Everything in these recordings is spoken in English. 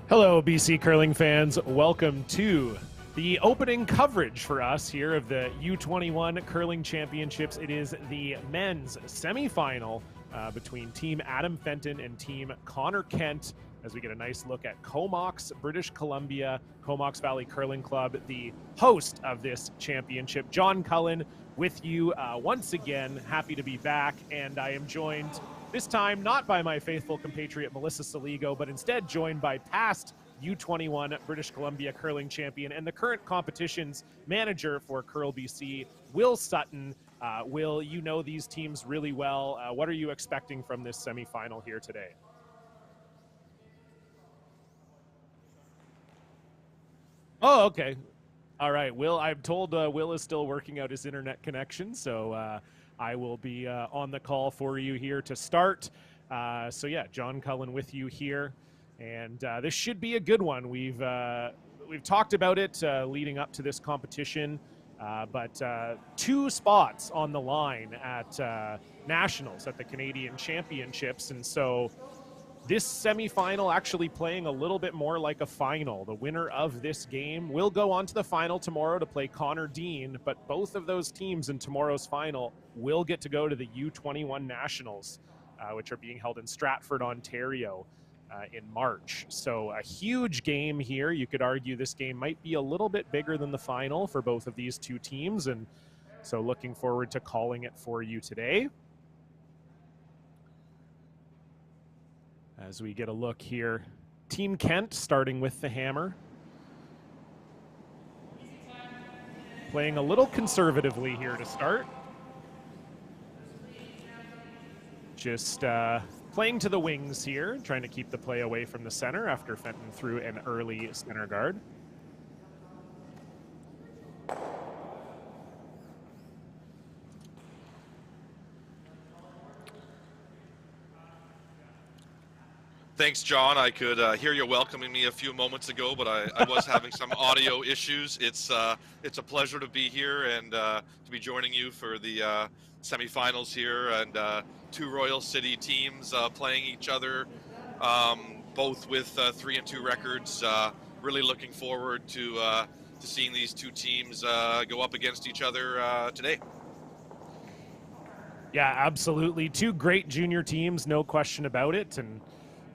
Hello, BC curling fans. Welcome to the opening coverage for us here of the U21 Curling Championships. It is the men's semifinal between Team Adam Fenton and Team Connor Kent, as we get a nice look at Comox, British Columbia, Comox Valley Curling Club, the host of this championship. John Cullen with you once again. Happy to be back, and I am joined this time not by my faithful compatriot Melissa Saligo, but instead joined by past U21 British Columbia curling champion and the current competition's manager for Curl BC, Will Sutton. Will, you know these teams really well. What are you expecting from this semifinal here today? Oh, okay. All right, Will, I'm told Will is still working out his internet connection, so I will be on the call for you here to start. So yeah, John Cullen with you here, and this should be a good one. We've talked about it leading up to this competition, but two spots on the line at nationals at the Canadian Championships, and so this semifinal actually playing a little bit more like a final. The winner of this game will go on to the final tomorrow to play Connor Dean, but both of those teams in tomorrow's final will get to go to the U21 Nationals, which are being held in Stratford, Ontario in March. So a huge game here. You could argue this game might be a little bit bigger than the final for both of these two teams, and so looking forward to calling it for you today. As we get a look here, Team Kent starting with the hammer. Playing a little conservatively here to start. Just playing to the wings here, trying to keep the play away from the center after Fenton threw an early center guard. Thanks, John. I could hear you welcoming me a few moments ago, but I was having some audio issues. It's a pleasure to be here and to be joining you for the semifinals here, and two Royal City teams playing each other, both with 3-2 records. Really looking forward to seeing these two teams go up against each other today. Yeah, absolutely. Two great junior teams, no question about it, and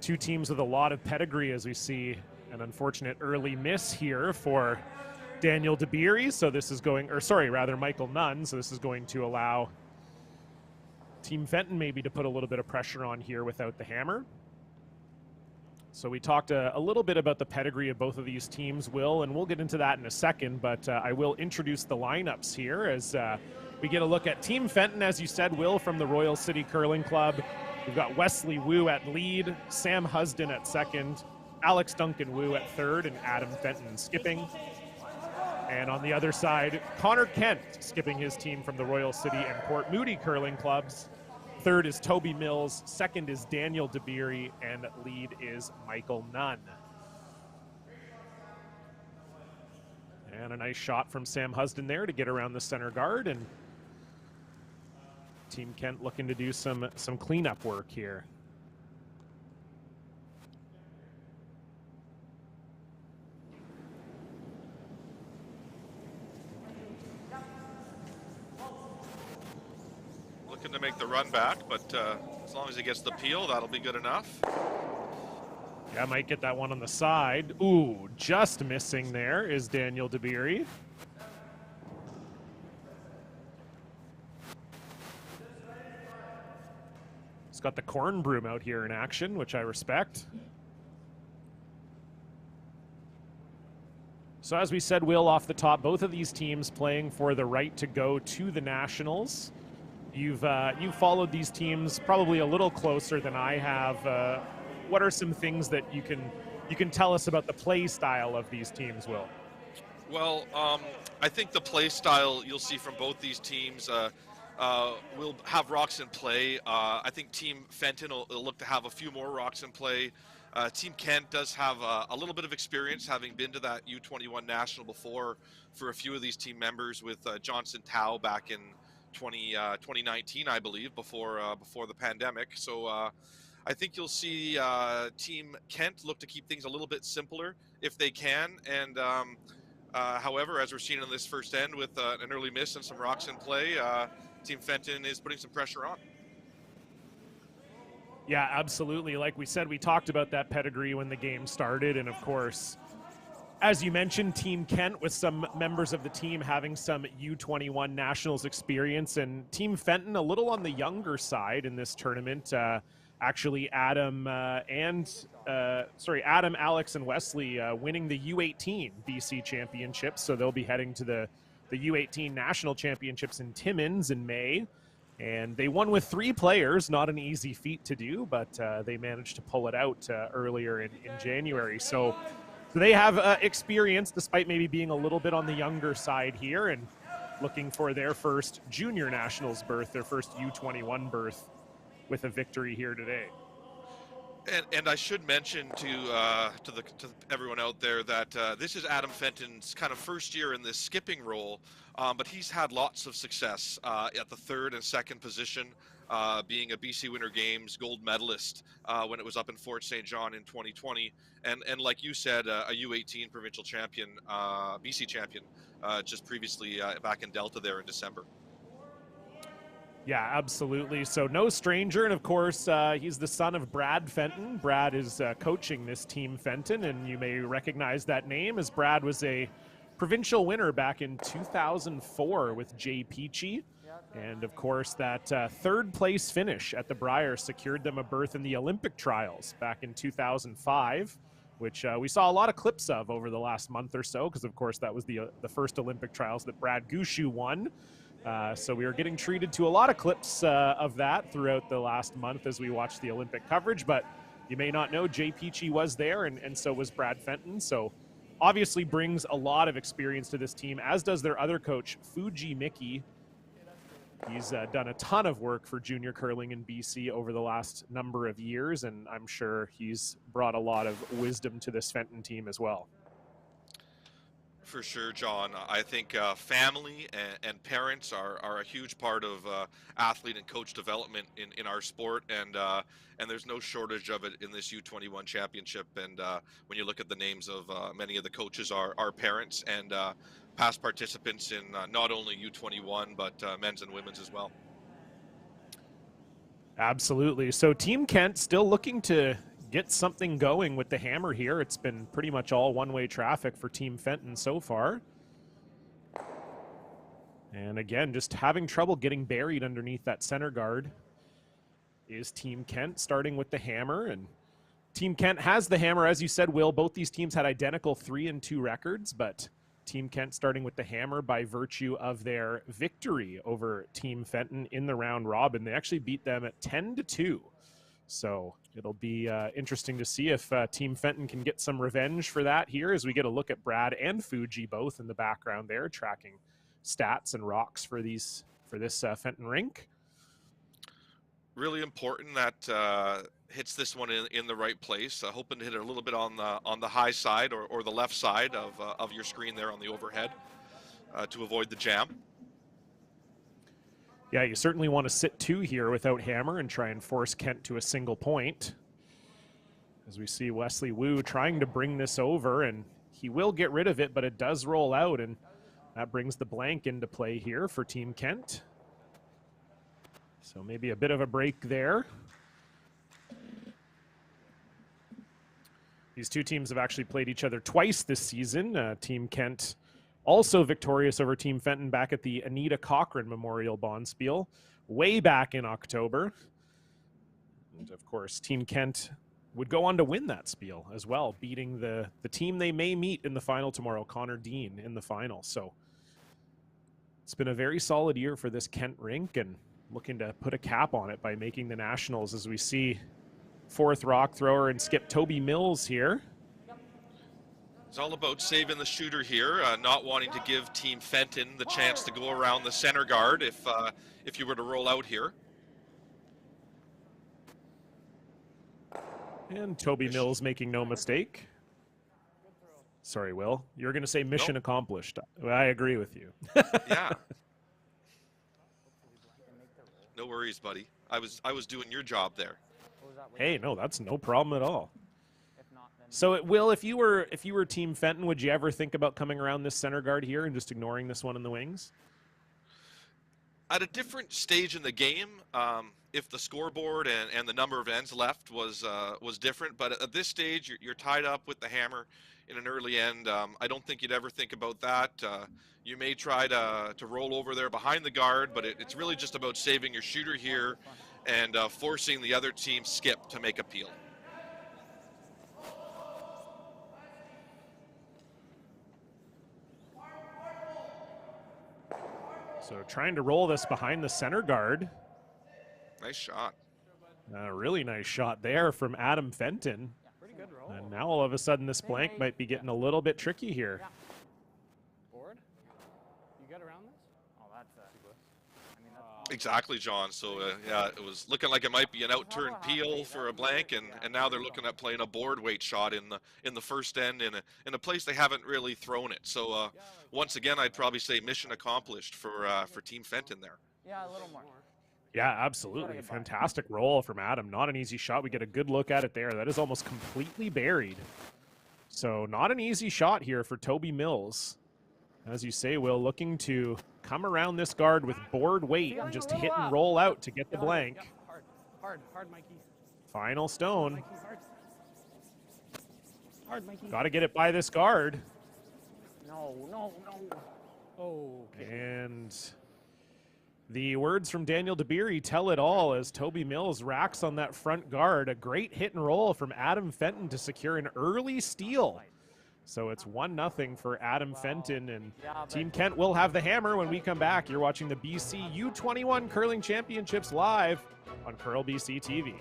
two teams with a lot of pedigree, as we see an unfortunate early miss here for Daniel DeBeery. So this is going, or sorry, rather Michael Nunn. So this is going to allow Team Fenton maybe to put a little bit of pressure on here without the hammer. So we talked a little bit about the pedigree of both of these teams, Will, and we'll get into that in a second, but I will introduce the lineups here as we get a look at Team Fenton, as you said, Will, from the Royal City Curling Club. We've got Wesley Wu at lead, Sam Husden at second, Alex Duncan Wu at third, and Adam Fenton skipping. And on the other side, Connor Kent skipping his team from the Royal City and Port Moody Curling Clubs. Third is Toby Mills, second is Daniel DeBeery, and lead is Michael Nunn. And a nice shot from Sam Husden there to get around the center guard, and Team Kent looking to do some cleanup work here. Looking to make the run back, but as long as he gets the peel, that'll be good enough. Yeah, might get that one on the side. Ooh, just missing there is Daniel DeBeery. He's got the corn broom out here in action, which I respect. So as we said, Will, off the top, both of these teams playing for the right to go to the Nationals. You've followed these teams probably a little closer than I have. What are some things that you can tell us about the play style of these teams, Will? Well, I think the play style you'll see from both these teams will have rocks in play. I think Team Fenton will look to have a few more rocks in play. Team Kent does have a little bit of experience, having been to that U21 National before for a few of these team members with Johnson Tao back in 2019, I believe, before the pandemic. So I think you'll see Team Kent look to keep things a little bit simpler if they can. And however, as we're seeing in this first end with an early miss and some rocks in play, Team Fenton is putting some pressure on. Yeah, absolutely. Like we said, we talked about that pedigree when the game started. And of course, as you mentioned, Team Kent with some members of the team having some U21 Nationals experience, and Team Fenton a little on the younger side in this tournament. Actually, Adam, Alex, and Wesley winning the U18 BC Championships. So they'll be heading to the U18 National Championships in Timmins in May. And they won with 3 players, not an easy feat to do, but they managed to pull it out earlier in January. So they have experience, despite maybe being a little bit on the younger side here, and looking for their first junior nationals berth, their first U21 berth, with a victory here today. And I should mention to everyone out there that this is Adam Fenton's kind of first year in this skipping role, but he's had lots of success at the 3rd and 2nd position, being a BC Winter Games gold medalist when it was up in Fort St. John in 2020, and like you said, a U18 provincial champion, BC champion, just previously back in Delta there in December. Yeah, absolutely. So no stranger. And of course, he's the son of Brad Fenton. Brad is coaching this Team Fenton, and you may recognize that name as Brad was a provincial winner back in 2004 with Jay Peachy. And of course, that 3rd place finish at the Brier secured them a berth in the Olympic trials back in 2005, which we saw a lot of clips of over the last month or so, because of course that was the first Olympic trials that Brad Gushu won. So we were getting treated to a lot of clips of that throughout the last month as we watched the Olympic coverage. But you may not know, Jay Peachy was there, and so was Brad Fenton. So obviously brings a lot of experience to this team, as does their other coach, Fuji Mickey. He's done a ton of work for junior curling in BC over the last number of years, and I'm sure he's brought a lot of wisdom to this Fenton team as well. For sure, John. I think family and parents are a huge part of athlete and coach development in our sport, and there's no shortage of it in this U21 championship. And when you look at the names of many of the coaches are parents and past participants in not only U21 but men's and women's as well. Absolutely. So Team Kent still looking to get something going with the hammer here. It's been pretty much all one-way traffic for Team Fenton so far. And again, just having trouble getting buried underneath that center guard is Team Kent, starting with the hammer. And Team Kent has the hammer, as you said, Will. Both these teams had identical 3-2 records, but Team Kent starting with the hammer by virtue of their victory over Team Fenton in the round robin. They actually beat them at 10-2. So it'll be interesting to see if Team Fenton can get some revenge for that here, as we get a look at Brad and Fuji both in the background there, tracking stats and rocks for this Fenton rink. Really important that hits this one in the right place. Hoping to hit it a little bit on the high side or the left side of your screen there on the overhead to avoid the jam. Yeah, you certainly want to sit 2 here without hammer and try and force Kent to a single point. As we see Wesley Wu trying to bring this over, and he will get rid of it, but it does roll out, and that brings the blank into play here for Team Kent. So maybe a bit of a break there. These two teams have actually played each other twice this season. Team Kent also victorious over Team Fenton back at the Anita Cochran Memorial Bonspiel way back in October. And of course, Team Kent would go on to win that spiel as well, beating the team they may meet in the final tomorrow, Connor Dean, in the final. So it's been a very solid year for this Kent rink, and looking to put a cap on it by making the nationals, as we see 4th rock thrower and skip Toby Mills here. It's all about saving the shooter here, not wanting to give Team Fenton the chance to go around the center guard if you were to roll out here. And Toby Mills making no mistake. Sorry, Will. You were going to say mission accomplished. I agree with you. Yeah. No worries, buddy. I was doing your job there. Hey, no, that's no problem at all. So, Will, if you were Team Fenton, would you ever think about coming around this center guard here and just ignoring this one in the wings? At a different stage in the game, if the scoreboard and the number of ends left was different, but at this stage, you're tied up with the hammer in an early end. I don't think you'd ever think about that. You may try to roll over there behind the guard, but it's really just about saving your shooter here and forcing the other team's skip to make a peel. So trying to roll this behind the center guard. Nice shot. A really nice shot there from Adam Fenton. Pretty good roll. And now all of a sudden this blank might be getting a little bit tricky here. Board? You got around this? Oh, that's Exactly, John. So yeah, it was looking like it might be an out-turn peel for a blank, and now they're looking at playing a board weight shot in the first end in a place they haven't really thrown it. So once again, I'd probably say mission accomplished for Team Fenton there. Yeah, a little more. Yeah, absolutely. Fantastic roll from Adam. Not an easy shot. We get a good look at it there. That is almost completely buried. So not an easy shot here for Toby Mills. As you say, Will, looking to come around this guard with board weight and just hit and roll out to get the blank. Hard, Mikey. Final stone. Mikey, hard, Mikey. Got to get it by this guard. No. Oh, okay. And the words from Daniel DeBeery tell it all as Toby Mills racks on that front guard. A great hit and roll from Adam Fenton to secure an early steal. So it's 1-0 for Adam Fenton, and Team Kent will have the hammer when we come back. You're watching the BC U21 Curling Championships live on Curl BC TV.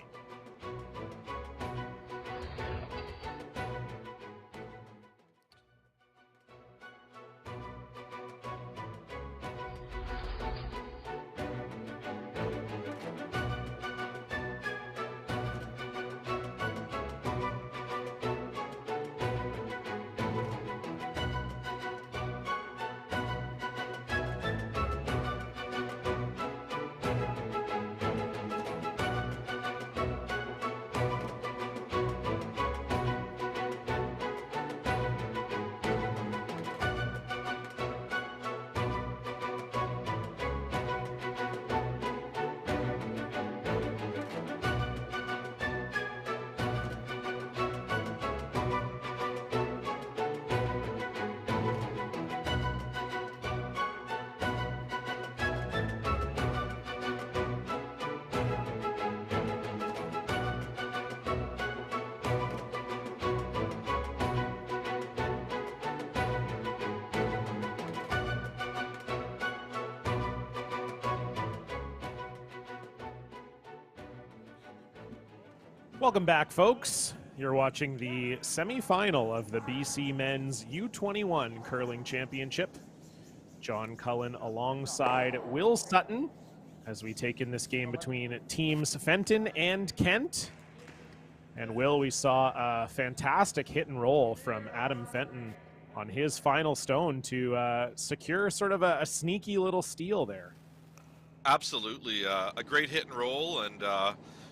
Welcome back, folks. You're watching the semifinal of the BC Men's U21 Curling Championship. John Cullen alongside Will Sutton as we take in this game between teams Fenton and Kent. And Will, we saw a fantastic hit and roll from Adam Fenton on his final stone to secure sort of a sneaky little steal there. Absolutely, a great hit and roll, and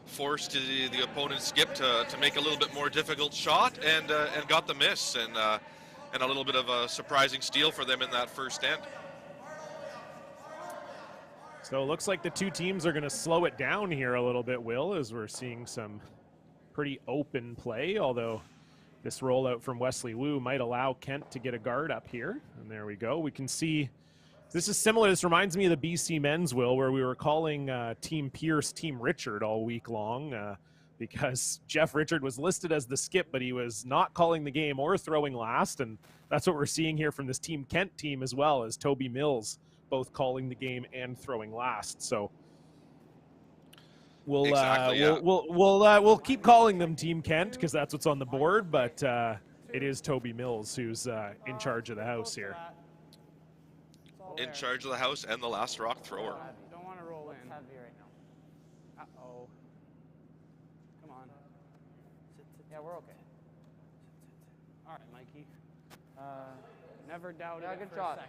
forced the opponent's skip to make a little bit more difficult shot, and got the miss, and a little bit of a surprising steal for them in that first end. So it looks like the two teams are going to slow it down here a little bit, Will, as we're seeing some pretty open play, although this rollout from Wesley Wu might allow Kent to get a guard up here. And there we go. We can see this is similar. This reminds me of the BC men's, Will, where we were calling Team Pierce Team Richard all week long because Jeff Richard was listed as the skip, but he was not calling the game or throwing last. And that's what we're seeing here from this Team Kent team as well, as Toby Mills both calling the game and throwing last. So we'll we'll keep calling them Team Kent because that's what's on the board, but it is Toby Mills who's in charge of the house here. In charge of the house and the last rock thrower. You don't want to roll in. Heavy right now. Uh-oh. Come on. Yeah, we're okay. All right, Mikey. Never doubted it good for shot. a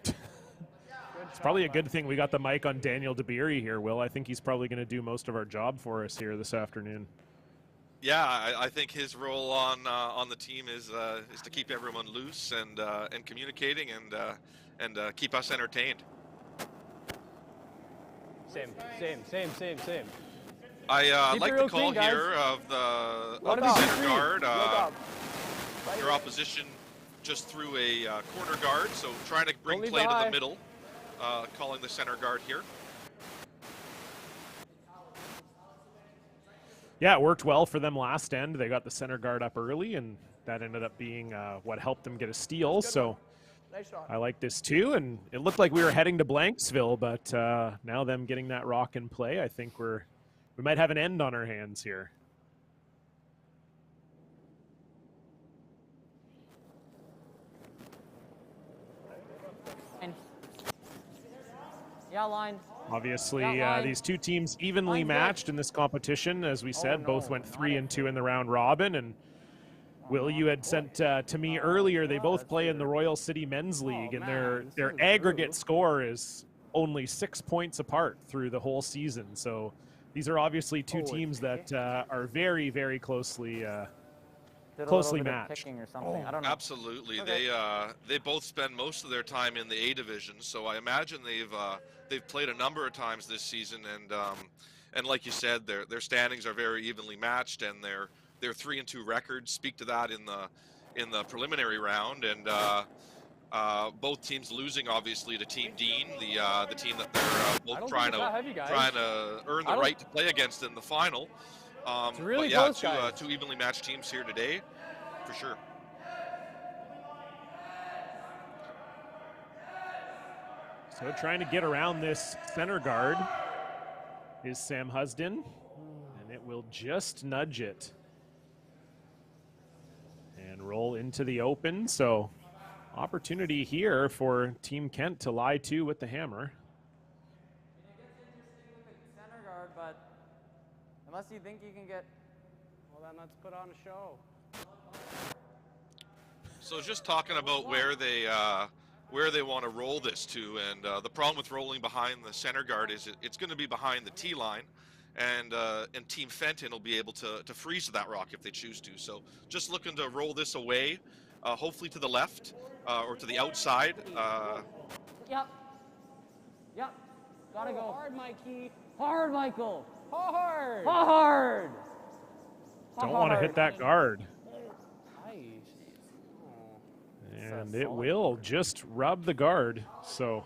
second. It's probably a good thing we got the mic on Daniel DeBeery here, Will. I think he's probably going to do most of our job for us here this afternoon. Yeah, I think his role on the team is to keep everyone loose and communicating and keep us entertained. Same. I like the call routine, here of the center guard. Your opposition just threw a corner guard, so trying to bring play to the middle, calling the center guard here. Yeah, it worked well for them last end. They got the center guard up early, and that ended up being what helped them get a steal. So I like this too, and it looked like we were heading to Blanksville, but now them getting that rock in play, I think we might have an end on our hands here. Yeah, line. Obviously, Yeah, line. these two teams evenly Line's matched in this competition. As we said, no, both went not 3-2 in the round robin. And Will, you had sent to me earlier, they both play in the Royal City Men's League, and their aggregate score is only 6 points apart through the whole season. So these are obviously two teams that are very, very closely matched. Or something. I don't know. Absolutely, Okay. they both spend most of their time in the A division, so I imagine they've played a number of times this season, and like you said, their standings are very evenly matched, and their 3-2 records speak to that in the preliminary round, and both teams losing obviously to Team Dean, the team that they're both trying to earn the right to play against in the final. It's really but close, yeah, guys. two evenly matched teams here today, for sure. So trying to get around this center guard is Sam Husden, and it will just nudge it and roll into the open. So opportunity here for Team Kent to lie to with the hammer. Center guard, but unless you think you can get, well, then let's put on a show. So just talking about where they want to roll this to, and the problem with rolling behind the center guard is it's going to be behind the T line, and Team Fenton will be able to freeze that rock if they choose to. So just looking to roll this away, hopefully to the left or to the outside. Yep. Gotta go hard, Mikey. Hard, Michael. Hard. Hard. Don't want to hit that guard. Nice. And it will just rub the guard. So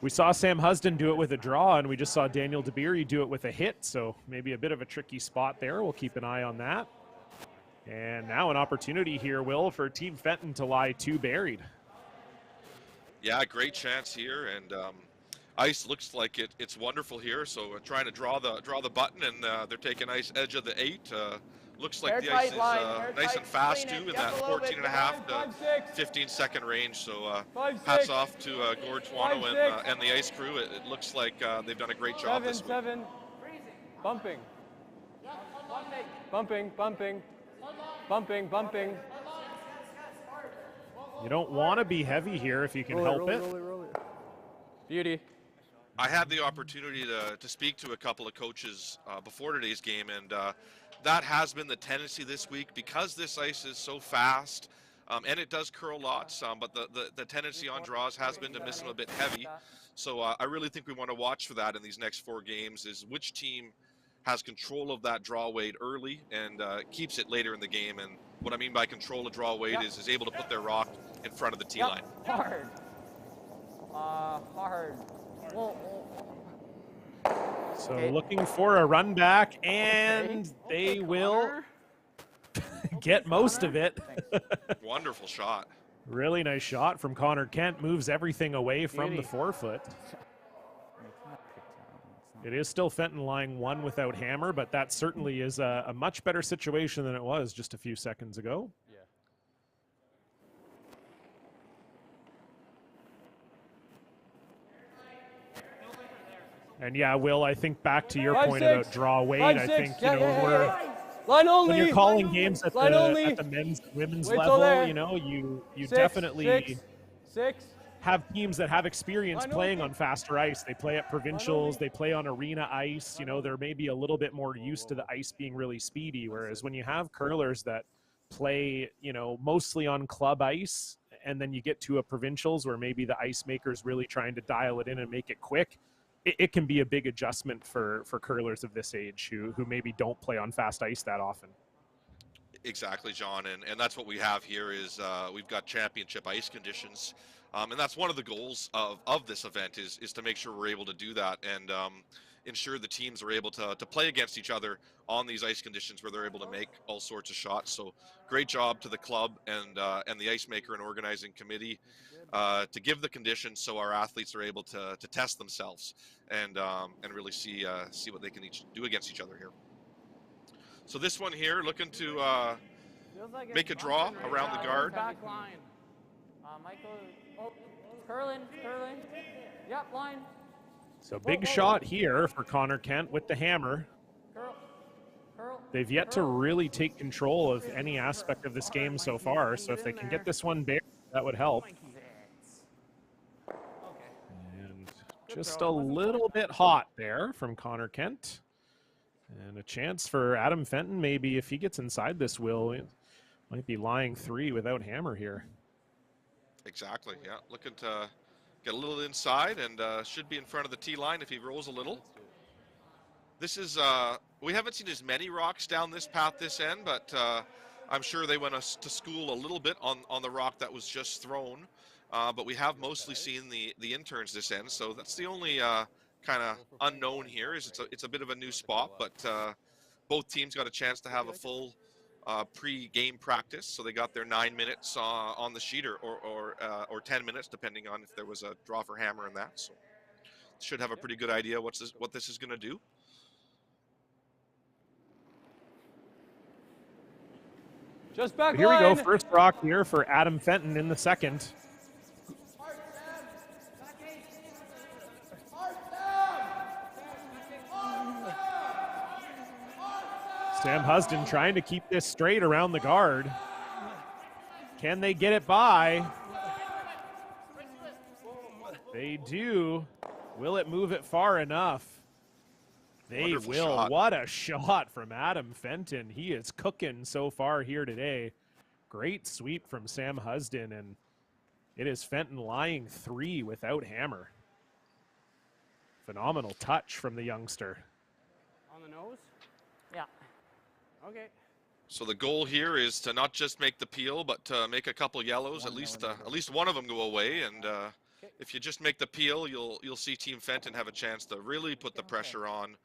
we saw Sam Husden do it with a draw, and we just saw Daniel DeBeery do it with a hit. So maybe a bit of a tricky spot there. We'll keep an eye on that. And now an opportunity here, Will, for Team Fenton to lie two buried. Yeah, great chance here, and ice looks like it's wonderful here. So trying to draw the button, and they're taking nice edge of the 8. Looks like the ice is nice and fast too, in that 14.5 to 15-second range. So hats off to Gord Twano and the ice crew. It looks like they've done a great job this week. Bumping. You don't want to be heavy here if you can help it. Beauty. I had the opportunity to speak to a couple of coaches before today's game, and that has been the tendency this week because this ice is so fast, and it does curl lots, but the tendency on draws has been to miss them a bit heavy. So I really think we want to watch for that in these next 4 games, is which team has control of that draw weight early and keeps it later in the game. And what I mean by control of draw weight is able to put their rock in front of the T line. Hard. Hard. So looking for a run back, and they will get most of it. Wonderful shot. Really nice shot from Connor Kent. Moves everything away from the forefoot. It is still Fenton lying 1 without hammer, but that certainly is a much better situation than it was just a few seconds ago. And yeah, Will, I think back to your point about draw weight, I think, you know, when you're calling games at the men's, women's level, you know, you definitely... have teams that have experience playing on faster ice. They play at provincials, they play on arena ice. You know, they're maybe a little bit more used to the ice being really speedy. Whereas when you have curlers that play, you know, mostly on club ice, and then you get to a provincials where maybe the ice maker's really trying to dial it in and make it quick, it can be a big adjustment for curlers of this age who maybe don't play on fast ice that often. Exactly, John, and that's what we have here is we've got championship ice conditions, and that's one of the goals of this event is to make sure we're able to do that and ensure the teams are able to play against each other on these ice conditions where they're able to make all sorts of shots. So great job to the club and the ice maker and organizing committee to give the conditions so our athletes are able to test themselves and really see what they can each do against each other here. So this one here, looking to make a draw around the guard. Back line. Michael, curling. Yep, line. So big shot here for Connor Kent with the hammer. Curl. They've yet to really take control of any aspect of this game so far. So if they can get this one buried, that would help. And just a little bit hot there from Connor Kent. And a chance for Adam Fenton, maybe if he gets inside this, Will, it might be lying 3 without hammer here. Exactly, yeah. Looking to get a little inside and should be in front of the tee line if he rolls a little. This is, we haven't seen as many rocks down this path this end, but I'm sure they went to school a little bit on the rock that was just thrown. But we have mostly seen the interns this end, so that's the only kind of unknown here is it's a bit of a new spot, but both teams got a chance to have a full pre-game practice, so they got their 9 minutes on the sheet or 10 minutes depending on if there was a draw for hammer and that. So should have a pretty good idea what this is going to do. Just back Here we go, line. first rock here for Adam Fenton in the second. Sam Husden trying to keep this straight around the guard. Can they get it by? They do. Will it move it far enough? They Wonderful will. shot. What a shot from Adam Fenton. He is cooking so far here today. Great sweep from Sam Husden, and it is Fenton lying 3 without hammer. Phenomenal touch from the youngster. On the nose? Yeah. Okay. So the goal here is to not just make the peel, but to make a couple yellows, at least one of them go away. And if you just make the peel, you'll see Team Fenton have a chance to really put the pressure on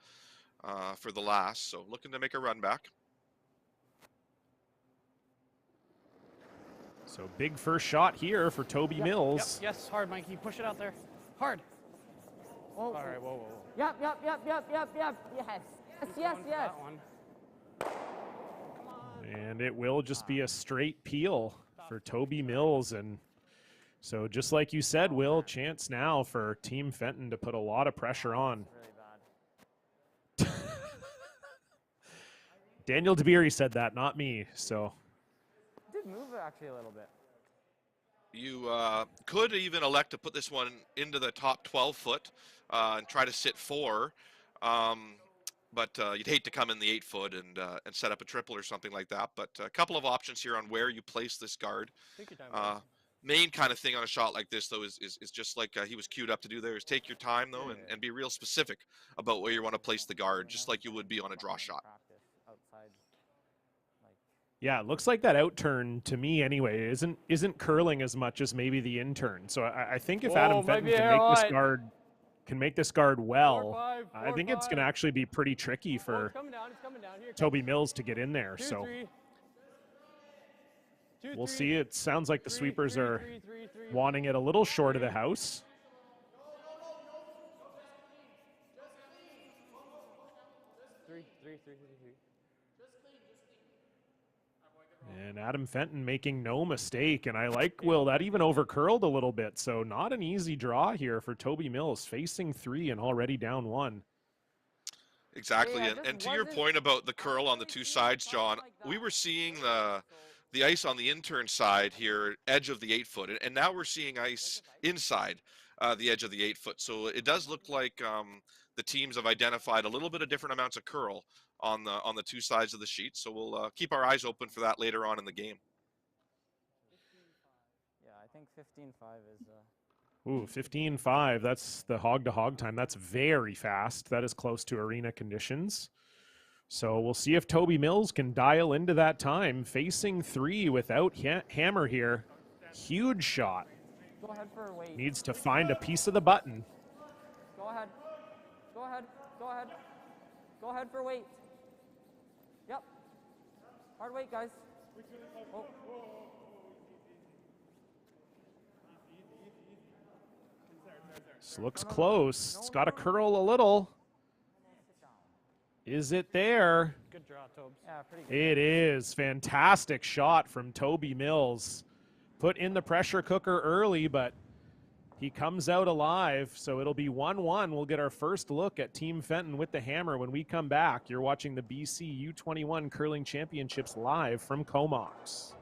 for the last. So looking to make a run back. So big first shot here for Toby Mills. Yep. Yes, hard, Mikey. Push it out there. Hard. Whoa. All right, whoa. Yep. Yes. That one. And it will just be a straight peel for Toby Mills. And so just like you said, Will, chance now for Team Fenton to put a lot of pressure on. Really bad. Daniel DeBeery said that, not me. So Did move it actually a little bit. You could even elect to put this one into the top 12 foot and try to sit 4. But you'd hate to come in the 8 foot and set up a triple or something like that. But a couple of options here on where you place this guard. Take your time, Main kind of thing on a shot like this, though, is just like he was queued up to do there, is take your time, though, and be real specific about where you want to place the guard, just like you would be on a draw shot. yeah, it looks like that outturn to me anyway isn't curling as much as maybe the intern. So I think if Adam Fenton can make this guard well, I think it's going to actually be pretty tricky for It's coming down. Here, Toby Mills to get in there. 2, So 3. 2, we'll 3, see. It sounds like the 3, sweepers 3, are 3, 3, 3. wanting it a little short of the house. Three. And Adam Fenton making no mistake. And I like, Will, that even overcurled a little bit. So not an easy draw here for Toby Mills, facing 3 and already down 1. Exactly, Yeah, and to your point about the curl on the 2 sides, John, we were seeing the ice on the intern side here, edge of the 8 foot, and now we're seeing ice inside the edge of the 8 foot. So it does look like the teams have identified a little bit of different amounts of curl on the two sides of the sheet. So we'll keep our eyes open for that later on in the game. Yeah, I think 15.5 is. Ooh, 15.5. That's the hog-to-hog time. That's very fast. That is close to arena conditions. So we'll see if Toby Mills can dial into that time. Facing 3 without hammer here. Huge shot. Go ahead for a weight. Needs to find a piece of the button. Go ahead. Go ahead. Go ahead. Go ahead for weight. Yep. Hard weight, guys. Oh. This looks close. It's got to curl a little. Is it there? Good draw, Tobes. Yeah, pretty good. It is. Fantastic shot from Toby Mills. Put in the pressure cooker early, but he comes out alive. So it'll be 1-1. We'll get our first look at Team Fenton with the hammer when we come back. You're watching the BC U21 Curling Championships live from Comox.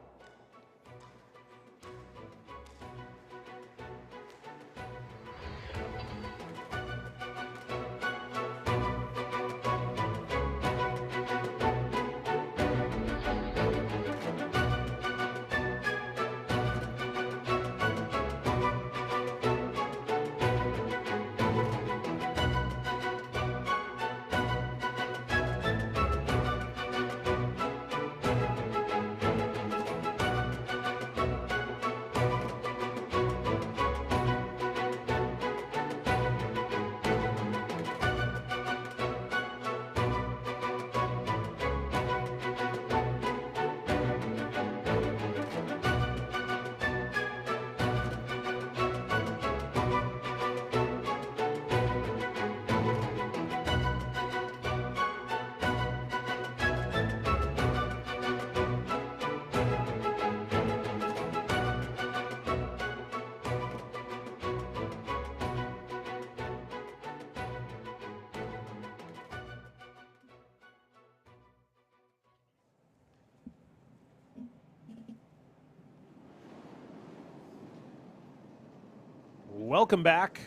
Welcome back.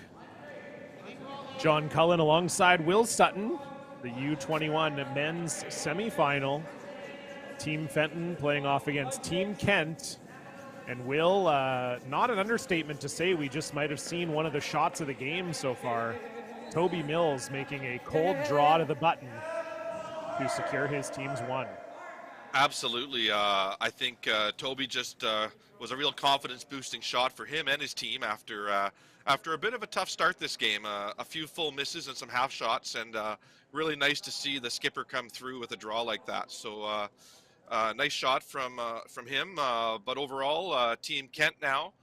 John Cullen alongside Will Sutton, the U21 men's semifinal. Team Fenton playing off against Team Kent. And Will, not an understatement to say we just might have seen one of the shots of the game so far. Toby Mills making a cold draw to the button to secure his team's one. Absolutely. I think Toby just was a real confidence-boosting shot for him and his team after a bit of a tough start this game. A few full misses and some half shots, and really nice to see the skipper come through with a draw like that. So nice shot from him. But overall, Team Fenton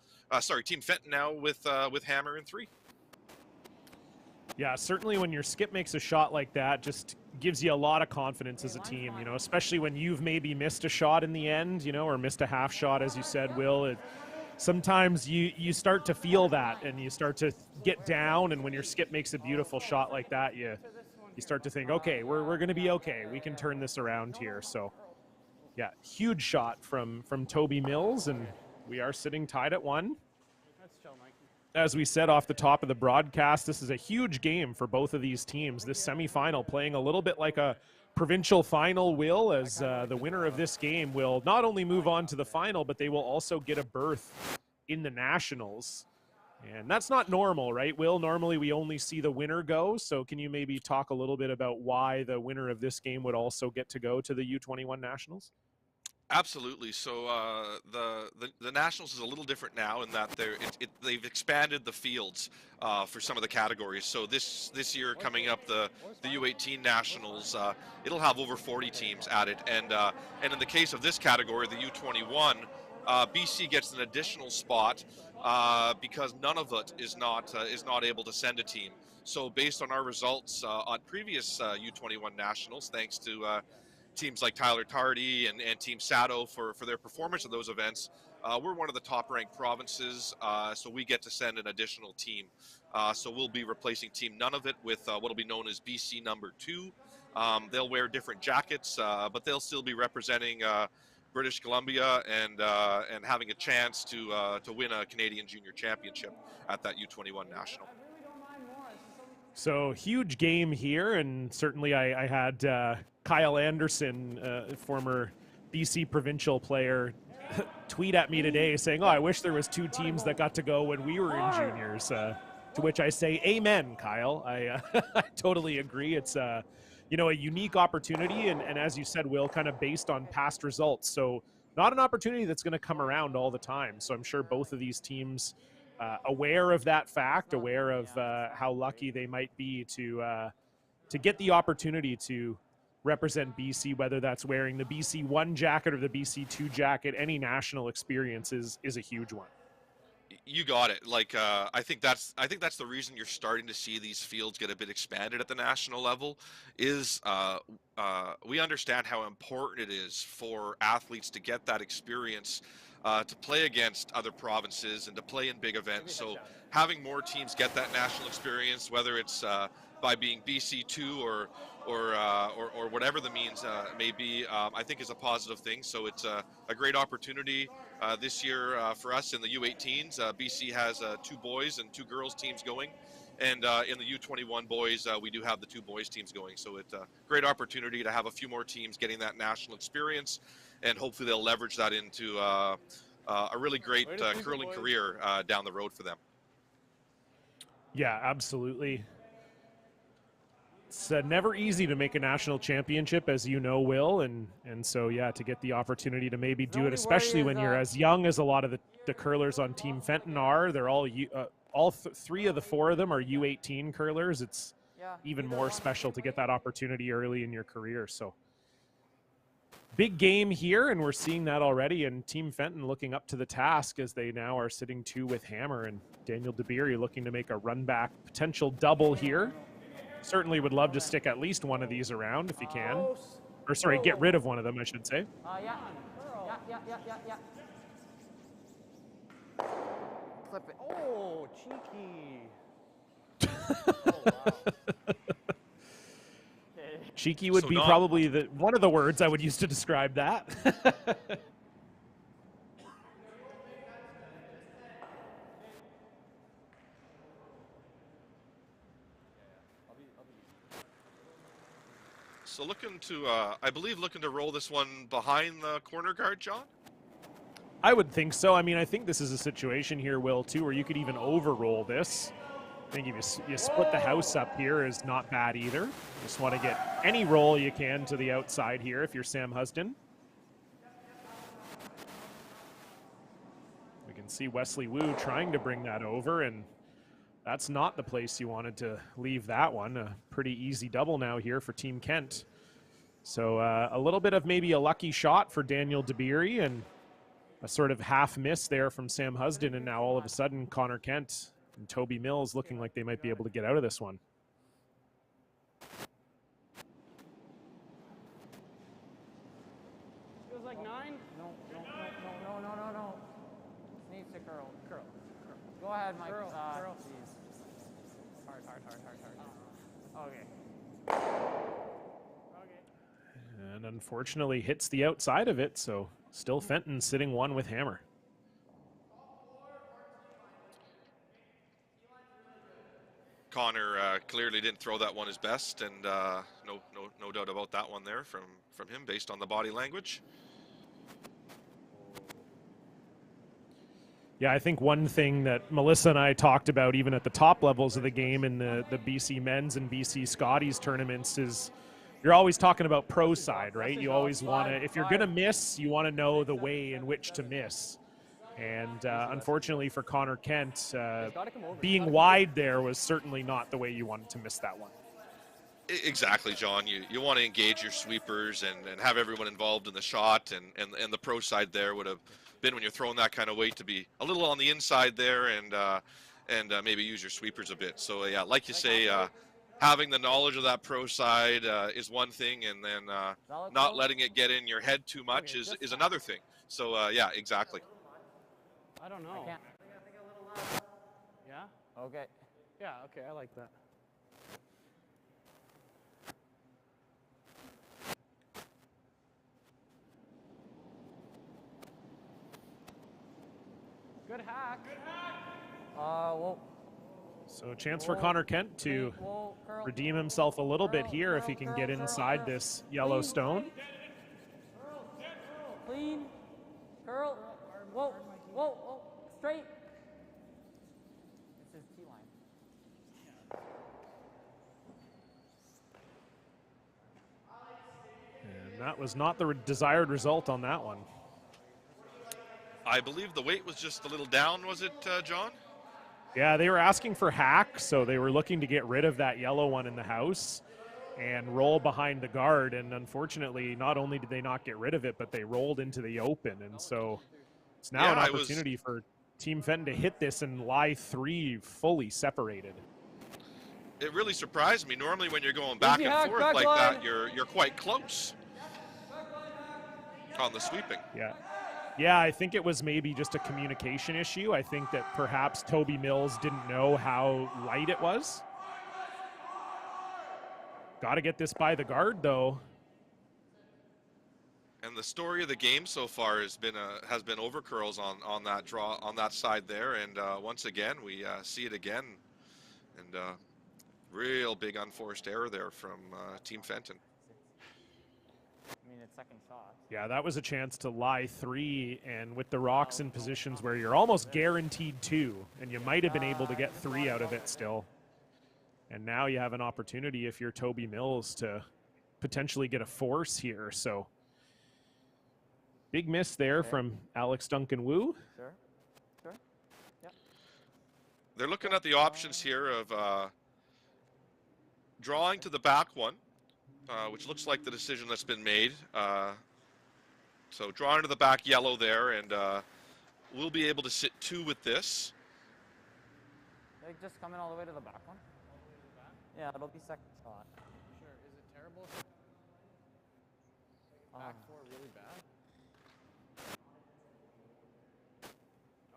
now with hammer in 3. Yeah, certainly when your skip makes a shot like that, just gives you a lot of confidence as a team, you know, especially when you've maybe missed a shot in the end, you know, or missed a half shot, as you said, Will. Sometimes you start to feel that and you start to get down, and when your skip makes a beautiful shot like that, you start to think, okay, we're going to be okay. We can turn this around here. So, yeah, huge shot from Toby Mills, and we are sitting tied at 1. As we said off the top of the broadcast, this is a huge game for both of these teams. This semifinal playing a little bit like a provincial final, Will, as the winner of this game will not only move on to the final, but they will also get a berth in the nationals. And that's not normal, right, Will? Normally we only see the winner go. So can you maybe talk a little bit about why the winner of this game would also get to go to the U21 nationals? Absolutely. So the Nationals is a little different now in that they've expanded the fields for some of the categories. So this year coming up, the U18 Nationals, it'll have over 40 teams added, and in the case of this category, the U21, BC gets an additional spot because none of it is not able to send a team. So based on our results on previous U21 Nationals, thanks to teams like Tyler Tardy and Team Sato for their performance of those events, we're one of the top ranked provinces, so we get to send an additional team. So we'll be replacing Team None of It with what will be known as BC number 2. They'll wear different jackets, but they'll still be representing British Columbia, and having a chance to win a Canadian Junior Championship at that U21 National. So huge game here, and certainly I had Kyle Anderson, former BC provincial player, tweet at me today saying, "Oh, I wish there was 2 teams that got to go when we were in juniors." To which I say, "Amen, Kyle." I I totally agree. It's you know, a unique opportunity, and as you said, Will, kind of based on past results. So not an opportunity that's going to come around all the time. So I'm sure both of these teams aware of that fact, aware of how lucky they might be to get the opportunity to represent BC, whether that's wearing the BC 1 jacket or the BC 2 jacket. Any national experience is a huge one. You got it. Like I think that's the reason you're starting to see these fields get a bit expanded at the national level. Is we understand how important it is for athletes to get that experience, to play against other provinces and to play in big events. So having more teams get that national experience, whether it's by being BC2 or whatever the means may be, I think is a positive thing. So it's a great opportunity this year for us in the U18s. BC has 2 boys and 2 girls teams going. And in the U21 boys, we do have the 2 boys teams going. So it's a great opportunity to have a few more teams getting that national experience. And hopefully they'll leverage that into a really great curling career down the road for them. Yeah, absolutely. It's never easy to make a national championship, as you know, Will, and so yeah, to get the opportunity to maybe do it, especially when you're as young as a lot of the curlers on Team Fenton are. They're all 3 of the 4 of them are U18 curlers. It's even more special to get that opportunity early in your career. So big game here, and we're seeing that already. And Team Fenton looking up to the task as they now are sitting 2 with Hammer, and Daniel DeBeery looking to make a run back potential double here. Certainly would love to stick at least one of these around if you can. Or sorry, get rid of one of them, I should say. Yeah. Clip it. Oh, cheeky. Oh, wow. Cheeky would be probably one of the words I would use to describe that. So looking to, I believe, looking to roll this one behind the corner guard, John? I would think so. I mean, I think this is a situation here, Will, too, where you could even overroll this. I think if you split the house up here is not bad either. Just want to get any roll you can to the outside here if you're Sam Husden. We can see Wesley Wu trying to bring that over, and that's not the place you wanted to leave that one. A pretty easy double now here for Team Kent. So a little bit of maybe a lucky shot for Daniel DeBeery and a sort of half miss there from Sam Husden, and now all of a sudden Connor Kent and Toby Mills looking like they might be able to get out of this one. Feels like 9? No. Needs to curl. Go ahead, Mike. Curl. Please. Hard. Okay. And unfortunately hits the outside of it, so still Fenton sitting 1 with Hammer. Connor clearly didn't throw that one his best, and no doubt about that one there from him based on the body language. Yeah, I think one thing that Melissa and I talked about even at the top levels of the game in the BC men's and BC Scotties tournaments is you're always talking about pro side, right? You always want to, if you're going to miss, you want to know the way in which to miss. And unfortunately for Connor Kent, being wide there was certainly not the way you wanted to miss that one. Exactly, John. You want to engage your sweepers and have everyone involved in the shot, and the pro side there would have been, when you're throwing that kind of weight, to be a little on the inside there and maybe use your sweepers a bit. So yeah, like you say, having the knowledge of that pro side is one thing, and then not letting it get in your head too much is another thing. So yeah, exactly. I don't know. I can't. Yeah? Okay. Yeah, okay, I like that. Good hack. Whoa. So a chance for Connor Kent to Whoa, curl. redeem himself a little bit Curl, here if curl, he can curl, get curl, inside curl. this yellow Clean. stone. Clean. Curl. Whoa. Whoa. Whoa. Straight. This is T line. And that was not the desired result on that one. I believe the weight was just a little down, was it, John? Yeah, they were asking for hack, so they were looking to get rid of that yellow one in the house and roll behind the guard. And unfortunately, not only did they not get rid of it, but they rolled into the open. And so it's now Yeah, an I was- opportunity for Team Fenton to hit this and lie 3 fully separated. It really surprised me. Normally, when you're going back Easy and hack, forth back like line. that, you're quite close on the sweeping. Yeah. Yeah, I think it was maybe just a communication issue. I think that perhaps Toby Mills didn't know how light it was. Got to get this by the guard, though. And the story of the game so far has been over curls on that draw on that side there, and once again we see it again, and real big unforced error there from Team Fenton. I mean, it's second shot. Yeah, that was a chance to lie 3, and with the rocks in positions where you're almost guaranteed 2, and you might have been able to get 3 out of it still. And now you have an opportunity if you're Toby Mills to potentially get a force here. So big miss there from Alex Duncan Wu. Sure. Sure. Yep. They're looking at the options here of drawing to the back one, which looks like the decision that's been made. So drawing to the back yellow there, and we'll be able to sit 2 with this. Like just coming all the way to the back one. Yeah, it'll be second shot. Sure. Is it terrible? Back 4 really bad?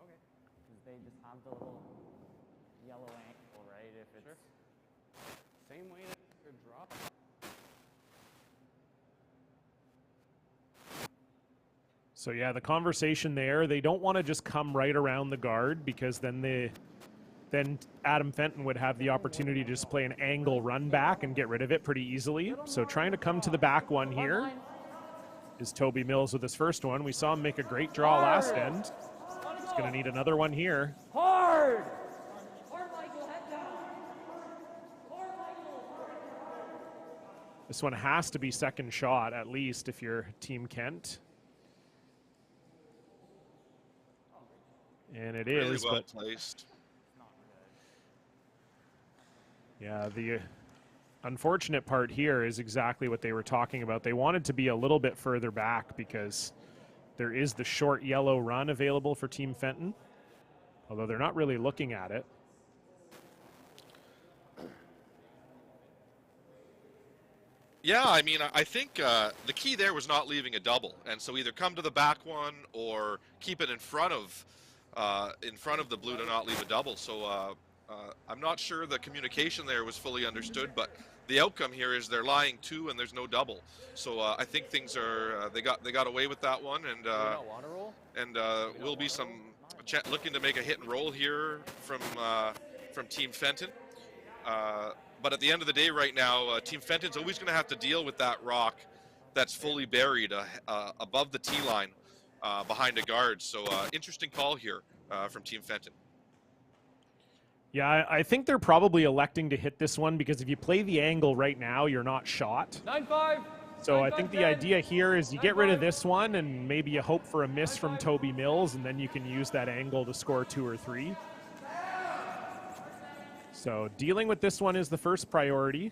Okay. Because they just have the little yellow ankle, right? If it's Sure. Same way that your drop. So yeah, the conversation there, they don't want to just come right around the guard because then Adam Fenton would have the opportunity to just play an angle run back and get rid of it pretty easily. So trying to come to the back one here is Toby Mills with his first one. We saw him make a great draw last end. He's going to need another one here. hard. Hard, Michael, head down. Hard, Michael. This one has to be second shot at least if you're Team Kent. And it Really is, well but placed. yeah, the unfortunate part here is exactly what they were talking about. They wanted to be a little bit further back because there is the short yellow run available for Team Fenton, although they're not really looking at it. Yeah, I mean, I think the key there was not leaving a double, and so either come to the back one or keep it in front of the blue to not leave a double. So I'm not sure the communication there was fully understood, but the outcome here is they're lying 2 and there's no double. So I think things are they got away with that one, and will be some looking to make a hit and roll here from Team Fenton. But at the end of the day right now, Team Fenton's always going to have to deal with that rock that's fully buried above the tee line behind a guard. So interesting call here from Team Fenton. Yeah, I think they're probably electing to hit this one because if you play the angle right now, you're not shot. 9-5. So I think the idea here is you get rid of this one and maybe you hope for a miss from Toby Mills and then you can use that angle to score 2 or 3. So dealing with this one is the first priority.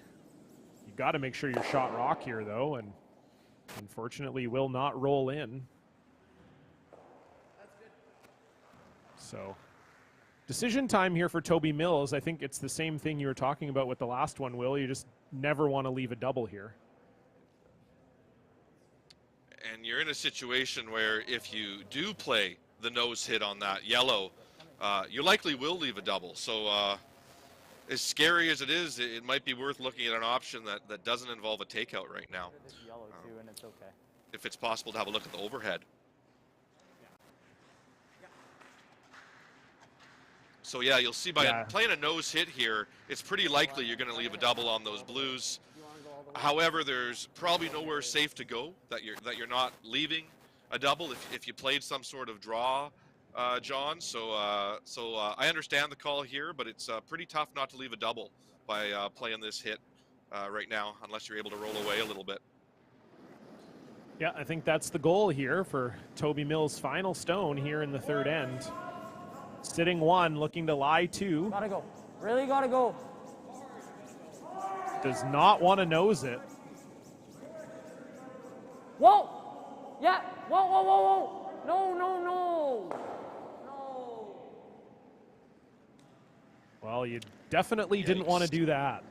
You got to make sure you're shot rock here though, and unfortunately will not roll in. So decision time here for Toby Mills. I think it's the same thing you were talking about with the last one, Will. You just never want to leave a double here. And you're in a situation where if you do play the nose hit on that yellow, you likely will leave a double. So as scary as it is, it might be worth looking at an option that doesn't involve a takeout right now. This yellow too, and it's okay. If it's possible to have a look at the overhead. So yeah, you'll see by Yeah. playing a nose hit here, it's pretty likely you're going to leave a double on those blues. However, there's probably nowhere safe to go that you're not leaving a double if you played some sort of draw, John. So I understand the call here, but it's pretty tough not to leave a double by playing this hit right now, unless you're able to roll away a little bit. Yeah, I think that's the goal here for Toby Mills' final stone here in the third end. Sitting 1, looking to lie 2. Gotta go. Really gotta go. Does not want to nose it. Whoa! Yeah! Whoa, whoa, whoa, whoa! No, no, no! No! Well, you definitely didn't want to do that.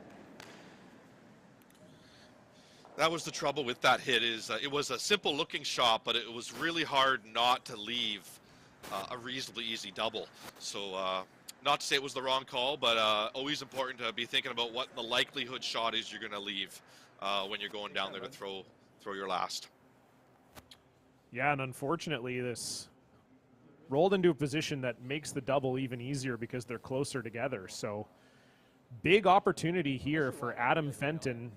That was the trouble with that hit. Is it was a simple looking shot, but it was really hard not to leave a reasonably easy double. So not to say it was the wrong call, but always important to be thinking about what the likelihood shot is you're going to leave when you're going down there to throw your last. Yeah, and unfortunately, this rolled into a position that makes the double even easier because they're closer together. So big opportunity here for Adam Fenton.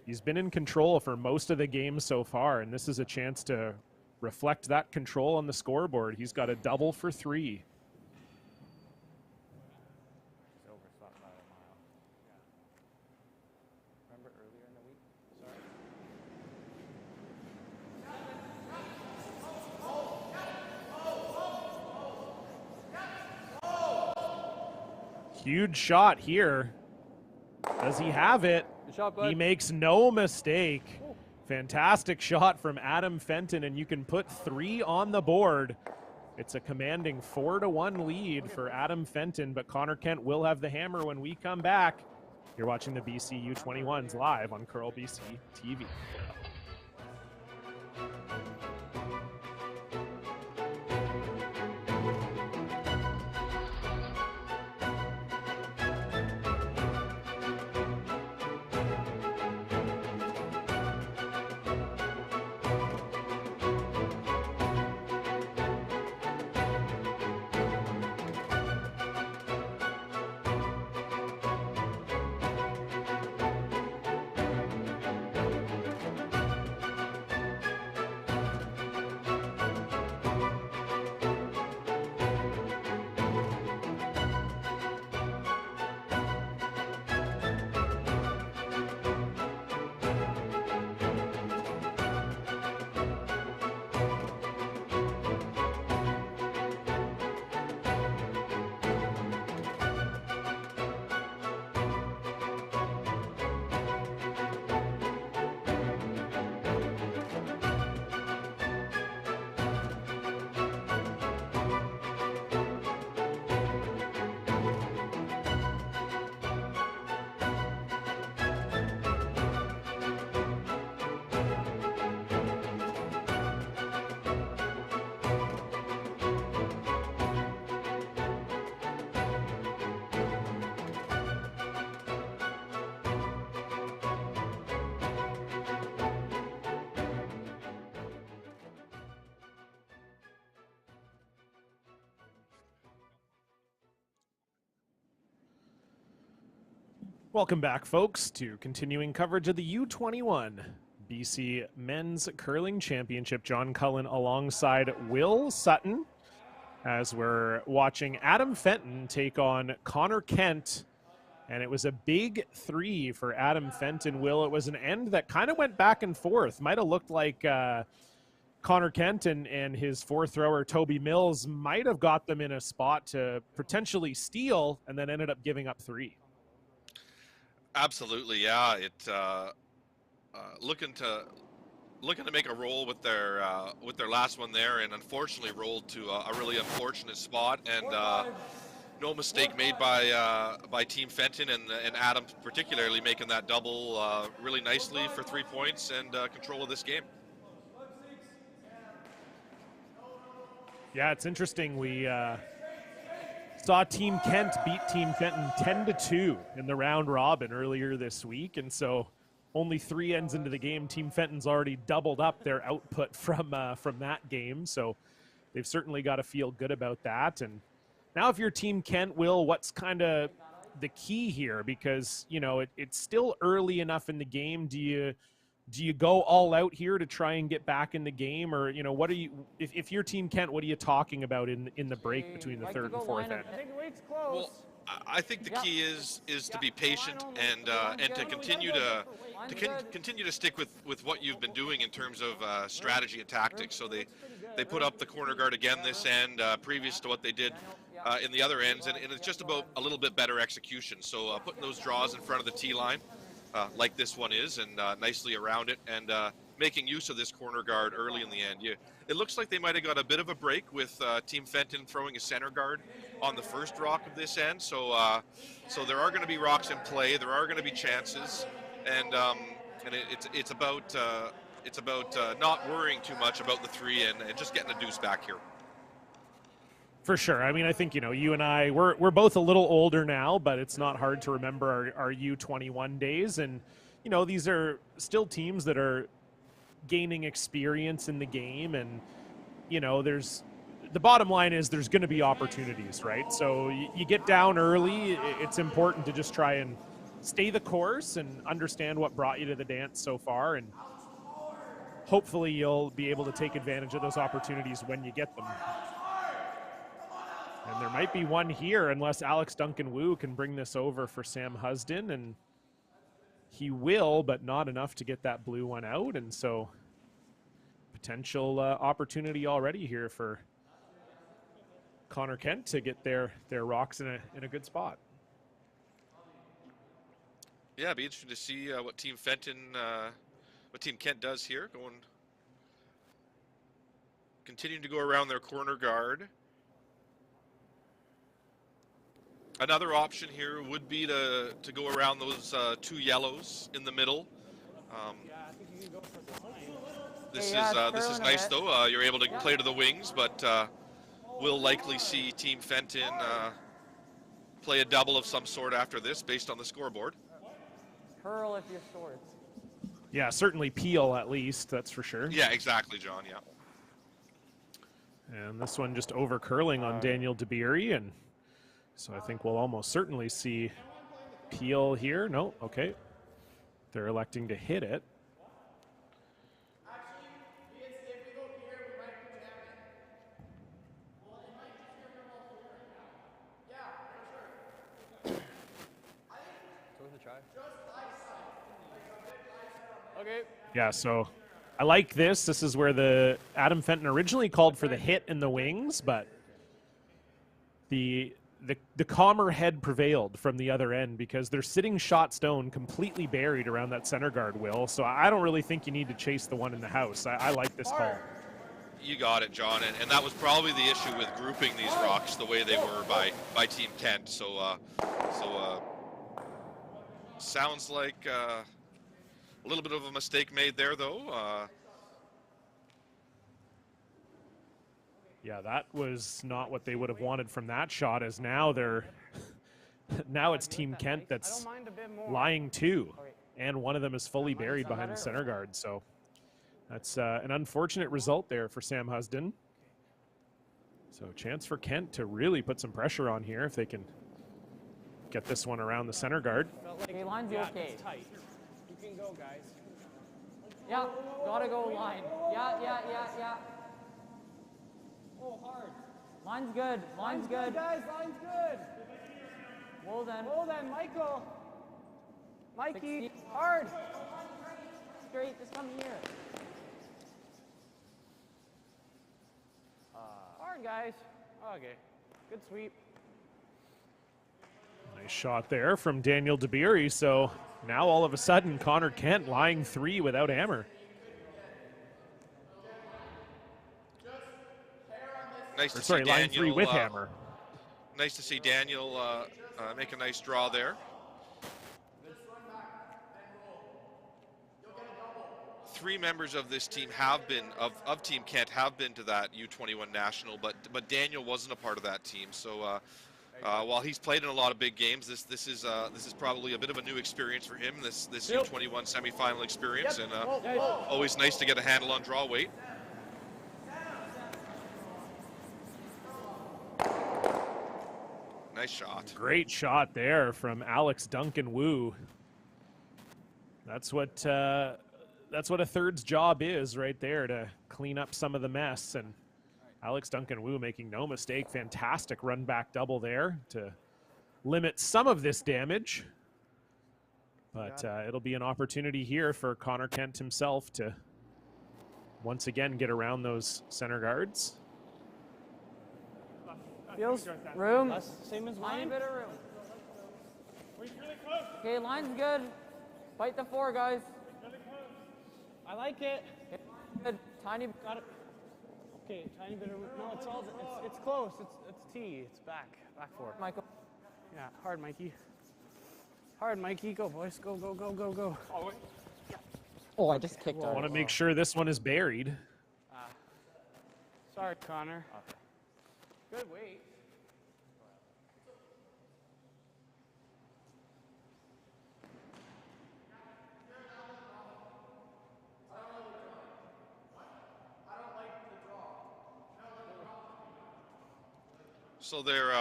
He's been in control for most of the game so far, and this is a chance to reflect that control on the scoreboard. He's got a double for 3. Overshot by a mile. Yeah. Remember earlier in the week? Sorry. Huge shot here. Does he have it? Good shot, He bud. makes no mistake. Fantastic shot from Adam Fenton, and you can put 3 on the board. It's a commanding 4-1 lead for Adam Fenton, but Connor Kent will have the hammer when we come back. You're watching the BC U21s live on Curl BC TV. Welcome back, folks, to continuing coverage of the U21 BC Men's Curling Championship. John Cullen alongside Will Sutton as we're watching Adam Fenton take on Connor Kent. And it was a big 3 for Adam Fenton. Will, it was an end that kind of went back and forth. Might have looked like Connor Kent and his 4th thrower, Toby Mills, might have got them in a spot to potentially steal and then ended up giving up 3. Absolutely, yeah. It looking to make a roll with their last one there, and unfortunately rolled to a really unfortunate spot. And no mistake made by Team Fenton and Adam particularly making that double really nicely for 3 points and control of this game. Yeah, it's interesting. We saw Team Kent beat Team Fenton 10-2 in the round robin earlier this week, and so only 3 ends into the game, Team Fenton's already doubled up their output from that game. So they've certainly got to feel good about that. And now if you're Team Kent, Will, what's kind of the key here? Because, you know, it's still early enough in the game. Do you go all out here to try and get back in the game? Or, you know, what are you, if you're Team Kent, what are you talking about in the break between the third and fourth end? I think the weight's close. Well, I think the key is to be patient and to continue to stick with what you've been doing in terms of strategy and tactics. So they put up the corner guard again this end, previous to what they did in the other ends, and it's just about a little bit better execution. So putting those draws in front of the tee line, like this one is, and nicely around it, and making use of this corner guard early in the end. It looks like they might have got a bit of a break with Team Fenton throwing a center guard on the first rock of this end. So there are going to be rocks in play. There are going to be chances, and it's about not worrying too much about the three and just getting a deuce back here. For sure. I mean, I think, you know, you and I, we're both a little older now, but it's not hard to remember our U21 days. And, you know, these are still teams that are gaining experience in the game. And, you know, the bottom line is there's going to be opportunities, right? So you get down early. It's important to just try and stay the course and understand what brought you to the dance so far. And hopefully you'll be able to take advantage of those opportunities when you get them. And there might be one here unless Alex Duncan-Wu can bring this over for Sam Husden, and he will, but not enough to get that blue one out. And so potential opportunity already here for Connor Kent to get their rocks in a good spot. Yeah, it'd be interesting to see what Team Kent does here. Continuing to go around their corner guard. Another option here would be to go around those two yellows in the middle. This is nice though. You're able to play to the wings, but we'll likely see Team Fenton play a double of some sort after this, based on the scoreboard. Curl if you're short. Yeah, certainly peel at least. That's for sure. Yeah, exactly, John. Yeah. And this one just over curling on Daniel DeBeery, and so I think we'll almost certainly see peel here. No, okay. They're electing to hit it. Okay. Yeah, so I like this. This is where the Adam Fenton originally called for the hit in the wings, but the calmer head prevailed from the other end because they're sitting shot stone completely buried around that center guard, Will. So I don't really think you need to chase the one in the house. I like this call. You got it, John, and that was probably the issue with grouping these rocks the way they were by Team Kent. So sounds like a little bit of a mistake made there, though. Yeah, that was not what they would have wanted from that shot, as now now it's Team Kent that's lying two, and one of them is fully buried behind the center guard. So that's an unfortunate result there for Sam Husden. So chance for Kent to really put some pressure on here if they can get this one around the center guard. Okay, line's okay. It's tight. You can go, guys. Yeah, gotta go line. Yeah. Oh, hard. Line's good. Line's good. Guys, line's good. Well then. Michael. Mikey, 60. hard. Straight, just come here. Hard, guys. Okay. Good sweep. Nice shot there from Daniel DeBeery. So now all of a sudden, Connor Kent lying three without hammer. Nice to Sorry, see line Daniel, three with hammer. Nice to see Daniel make a nice draw there. Three members of this team have been of Team Kent have been to that U21 national, but Daniel wasn't a part of that team. So while he's played in a lot of big games, this is probably a bit of a new experience for him. This U21 semifinal experience, and always nice to get a handle on draw weight. Nice shot. Great shot there from Alex Duncan Wu. That's what a third's job is right there, to clean up some of the mess. And Alex Duncan Wu making no mistake. Fantastic run back double there to limit some of this damage. But it'll be an opportunity here for Connor Kent himself to once again get around those center guards. Feels room. Same as Tiny mine. bit of room. Okay, line's good. Fight the 4, guys. I like it. Okay, good. Tiny. Got it. Okay, tiny bit of. No, it's close. It's T. It's back 4. Michael. Yeah, hard, Mikey. Hard, Mikey. Go, boys. Go, go, go, go, go. Oh, I just kicked I out. want to make sure this one is buried. Sorry, Connor. Good weight. So they're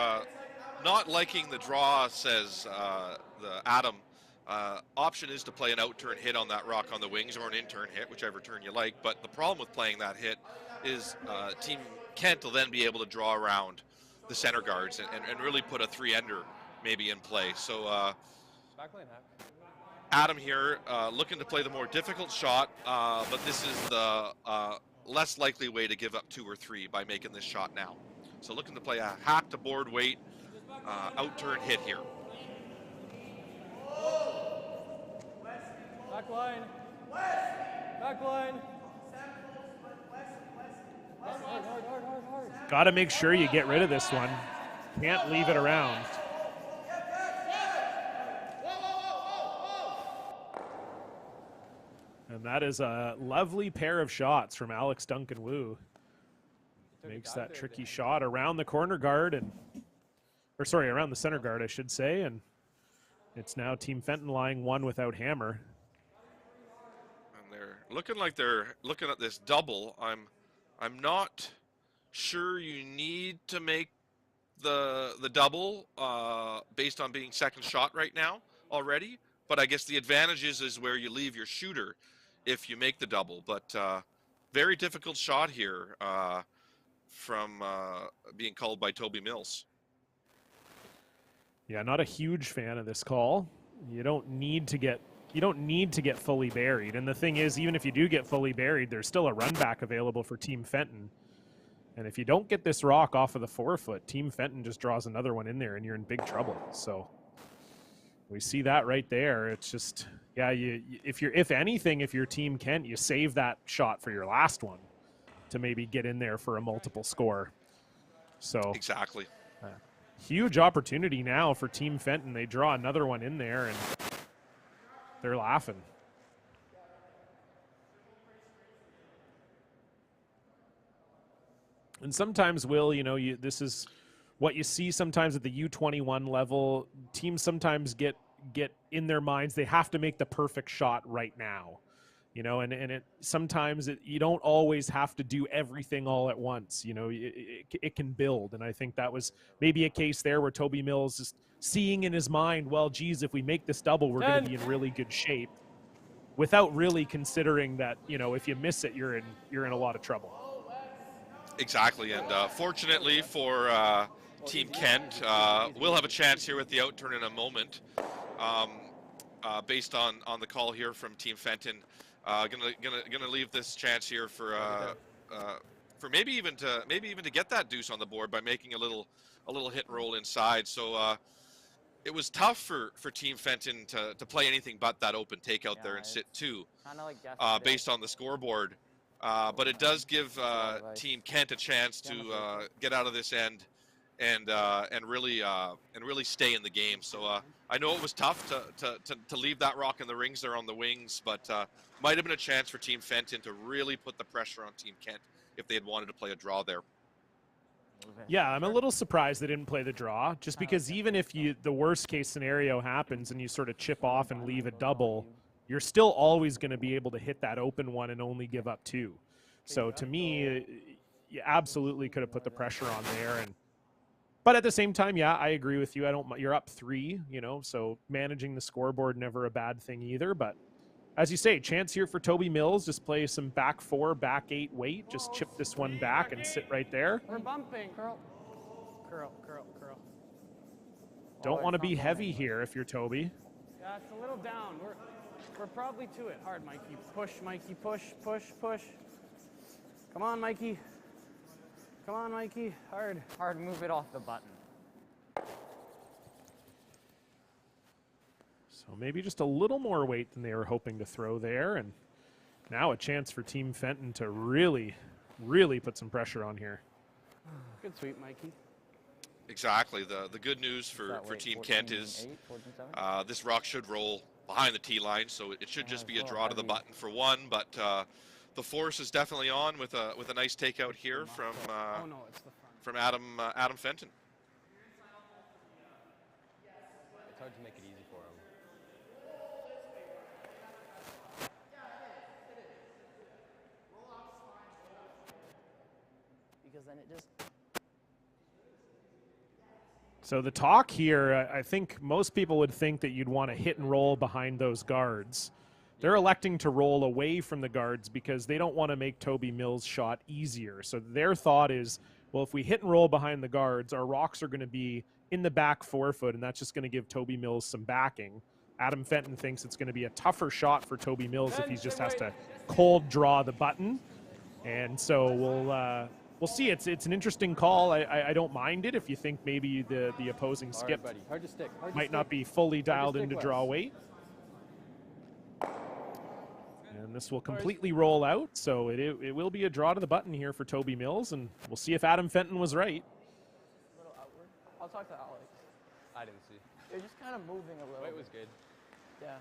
not liking the draw, says the Adam. Option is to play an out turn hit on that rock on the wings, or an in turn hit, whichever turn you like. But the problem with playing that hit is Team Kent will then be able to draw around the center guards and really put a 3-ender maybe in play. So Adam here looking to play the more difficult shot, but this is the less likely way to give up 2 or 3 by making this shot now. So looking to play a half to board weight out turn hit here. Back line. Back line. Hard. Got to make sure you get rid of this one. Can't leave it around. And that is a lovely pair of shots from Alex Duncan Wu. Makes that tricky shot around the corner guard around the center guard, I should say. And it's now Team Fenton lying 1 without hammer. And they're looking like they're looking at this double. I'm not sure you need to make the double based on being second shot right now already. But I guess the advantage is where you leave your shooter if you make the double. But very difficult shot here from being called by Toby Mills. Yeah, not a huge fan of this call. You don't need to get fully buried. And the thing is, even if you do get fully buried, there's still a run back available for Team Fenton. And if you don't get this rock off of the 4-foot, Team Fenton just draws another one in there and you're in big trouble. So we see that right there. It's just, yeah, if you're Team Kent, you save that shot for your last one to maybe get in there for a multiple score. So exactly. Huge opportunity now for Team Fenton. They draw another one in there and they're laughing. And sometimes, Will, this is what you see sometimes at the U21 level. Teams sometimes get in their minds they have to make the perfect shot right now. Sometimes you don't always have to do everything all at once. It can build. And I think that was maybe a case there where Toby Mills is seeing in his mind, well, geez, if we make this double, we're going to be in really good shape, without really considering that, if you miss it, you're in a lot of trouble. Exactly. And fortunately for Team Kent, we'll have a chance here with the out turn in a moment. Based on the call here from Team Fenton. Gonna leave this chance here for maybe even to get that deuce on the board by making a little hit and roll inside. So it was tough for Team Fenton to play anything but that open take out there and sit 2 based on the scoreboard. But it does give Team Kent a chance to get out of this end and really stay in the game. So I know it was tough to leave that rock in the rings there on the wings, but might have been a chance for Team Fenton to really put the pressure on Team Kent if they had wanted to play a draw there. Yeah, I'm a little surprised they didn't play the draw, just because even if the worst case scenario happens and you sort of chip off and leave a double, you're still always going to be able to hit that open one and only give up 2. So to me, you absolutely could have put the pressure on there. And But at the same time, yeah, I agree with you. I don't. You're up 3, you know, so managing the scoreboard never a bad thing either. But as you say, chance here for Toby Mills. Just play some back 4, back 8 weight. Just chip this one back and sit right there. We're bumping. Curl. Curl, curl, curl. Don't Oh, want to it's not be going heavy anywhere. here if you're Toby. Yeah, it's a little down. We're probably to it. Hard, Mikey. Push, Mikey. Push, push, push. Come on, Mikey. Come on, Mikey. Hard. Hard, move it off the button. So maybe just a little more weight than they were hoping to throw there. And now a chance for Team Fenton to really, really put some pressure on here. Good sweep, Mikey. Exactly. The good news for Team Kent is this rock should roll behind the tee line, so it should just be a draw to the button for one. But the force is definitely on with a nice takeout here from Oh no, it's the front. Adam Fenton. It's hard to make it easy for him. Because then it just... So the talk here, I think most people would think that you'd want to hit and roll behind those guards. They're electing to roll away from the guards because they don't want to make Toby Mills' shot easier. So their thought is, well, if we hit and roll behind the guards, our rocks are going to be in the back 4 foot, and that's just going to give Toby Mills some backing. Adam Fenton thinks it's going to be a tougher shot for Toby Mills if he just has to cold draw the button. And so we'll see. It's an interesting call. I don't mind it if you think maybe the opposing skip Hard, buddy. Hard to stick. Hard to might stick. not be fully dialed stick, into Wes. draw weight. And this will completely roll out, so it will be a draw to the button here for Toby Mills, and we'll see if Adam Fenton was right. A little outward. I'll talk to Alex. I didn't see. You're just kind of moving a little Weight bit. was good. Yeah.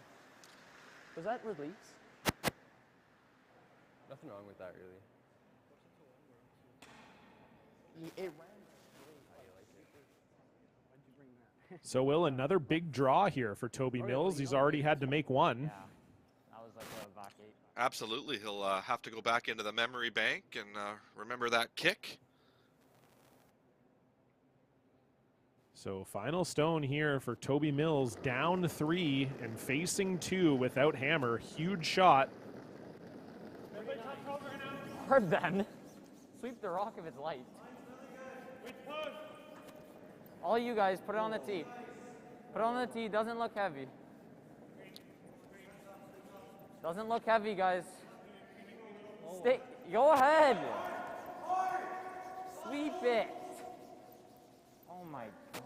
Was that release? Nothing wrong with that, really. It ran. So Will, another big draw here for Toby Mills. He's already had to make one. Yeah. That was like a back 8. Absolutely. He'll have to go back into the memory bank and remember that kick. So final stone here for Toby Mills, down 3 and facing 2 without hammer. Huge shot. Hard then. Sweep the rock if it's light. All you guys, put it on the tee. Put it on the tee, doesn't look heavy. Doesn't look heavy, guys. Stay, go ahead. Sweep it. Oh my God.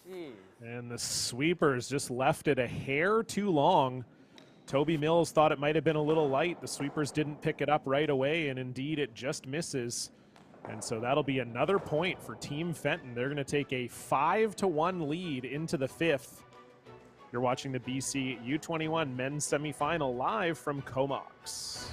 Jeez. And the sweepers just left it a hair too long. Toby Mills thought it might have been a little light. The sweepers didn't pick it up right away, and indeed it just misses. And so that'll be another point for Team Fenton. They're going to take a 5-1 lead into the 5th. You're watching the BC U21 men's semifinal live from Comox.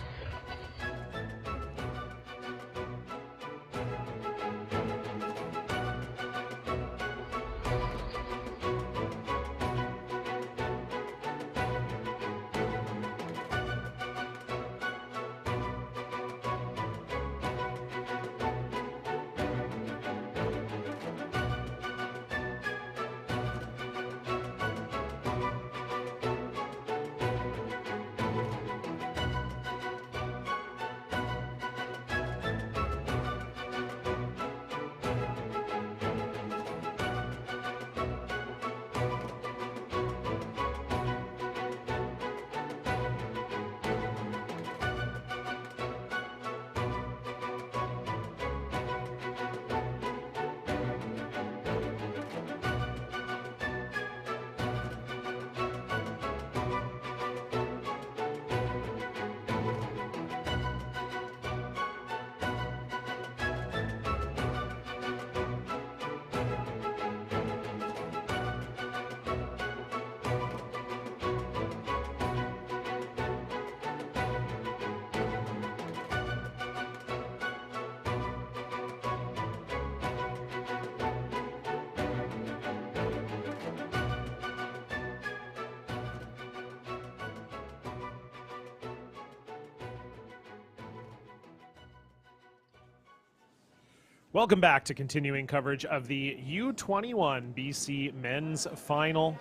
Welcome back to continuing coverage of the U21 BC men's final.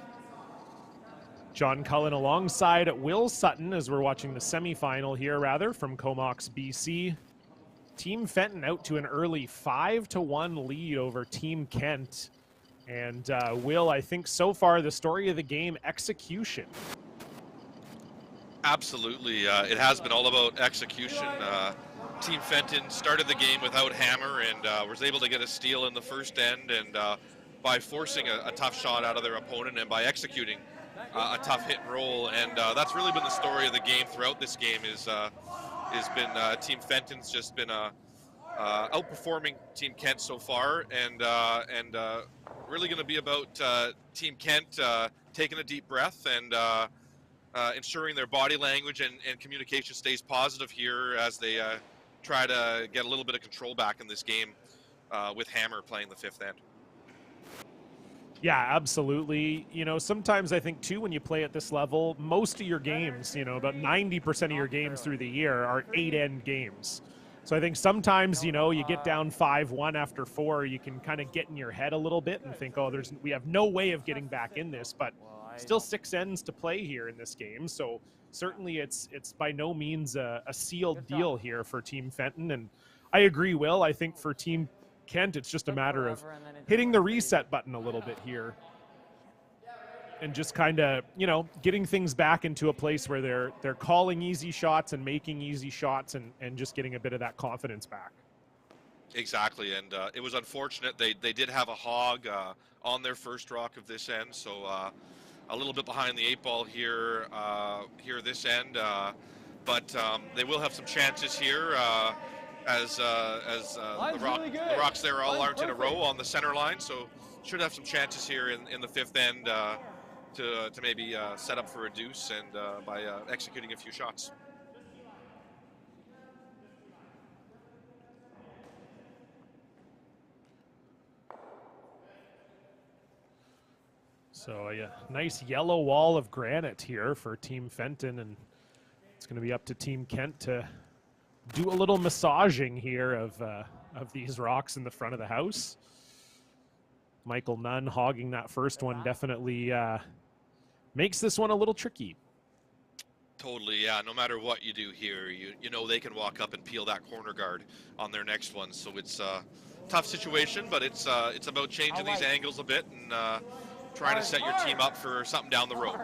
John Cullen alongside Will Sutton as we're watching the semifinal here, rather, from Comox, BC. Team Fenton out to an early 5-1 lead over Team Kent. And Will, I think so far the story of the game, execution. Absolutely. It has been all about execution. Team Fenton started the game without hammer and was able to get a steal in the first end, and by forcing a tough shot out of their opponent and by executing a tough hit and roll. And that's really been the story of the game throughout this game is been Team Fenton's just been outperforming Team Kent so far, and really going to be about Team Kent taking a deep breath and ensuring their body language and communication stays positive here as they try to get a little bit of control back in this game with Hammer playing the fifth end. Yeah, absolutely. You know, sometimes I think too, when you play at this level, most of your games, you know, about 90% of your games through the year are 8-end games. So I think sometimes, you know, you get down 5-1 after 4, you can kind of get in your head a little bit and think, oh, we have no way of getting back in this, but still 6 ends to play here in this game. So certainly it's by no means a sealed deal here for Team Fenton. And I agree, Will. I think for Team Kent, it's just a matter of hitting the reset button a little bit here and just kind of, you know, getting things back into a place where they're calling easy shots and making easy shots and just getting a bit of that confidence back. Exactly, and it was unfortunate. They did have a hog on their first rock of this end, so a little bit behind the 8 ball here this end, but they will have some chances here as the rocks there all aren't in a row on the center line, so should have some chances here in the 5th end to maybe set up for a deuce and by executing a few shots. So a nice yellow wall of granite here for Team Fenton, and it's going to be up to Team Kent to do a little massaging here of these rocks in the front of the house. Michael Nunn hogging that first one definitely makes this one a little tricky. Totally, yeah. No matter what you do here, you know they can walk up and peel that corner guard on their next one. So it's a tough situation, but it's about changing these angles a bit and trying to set your team up for something down the road.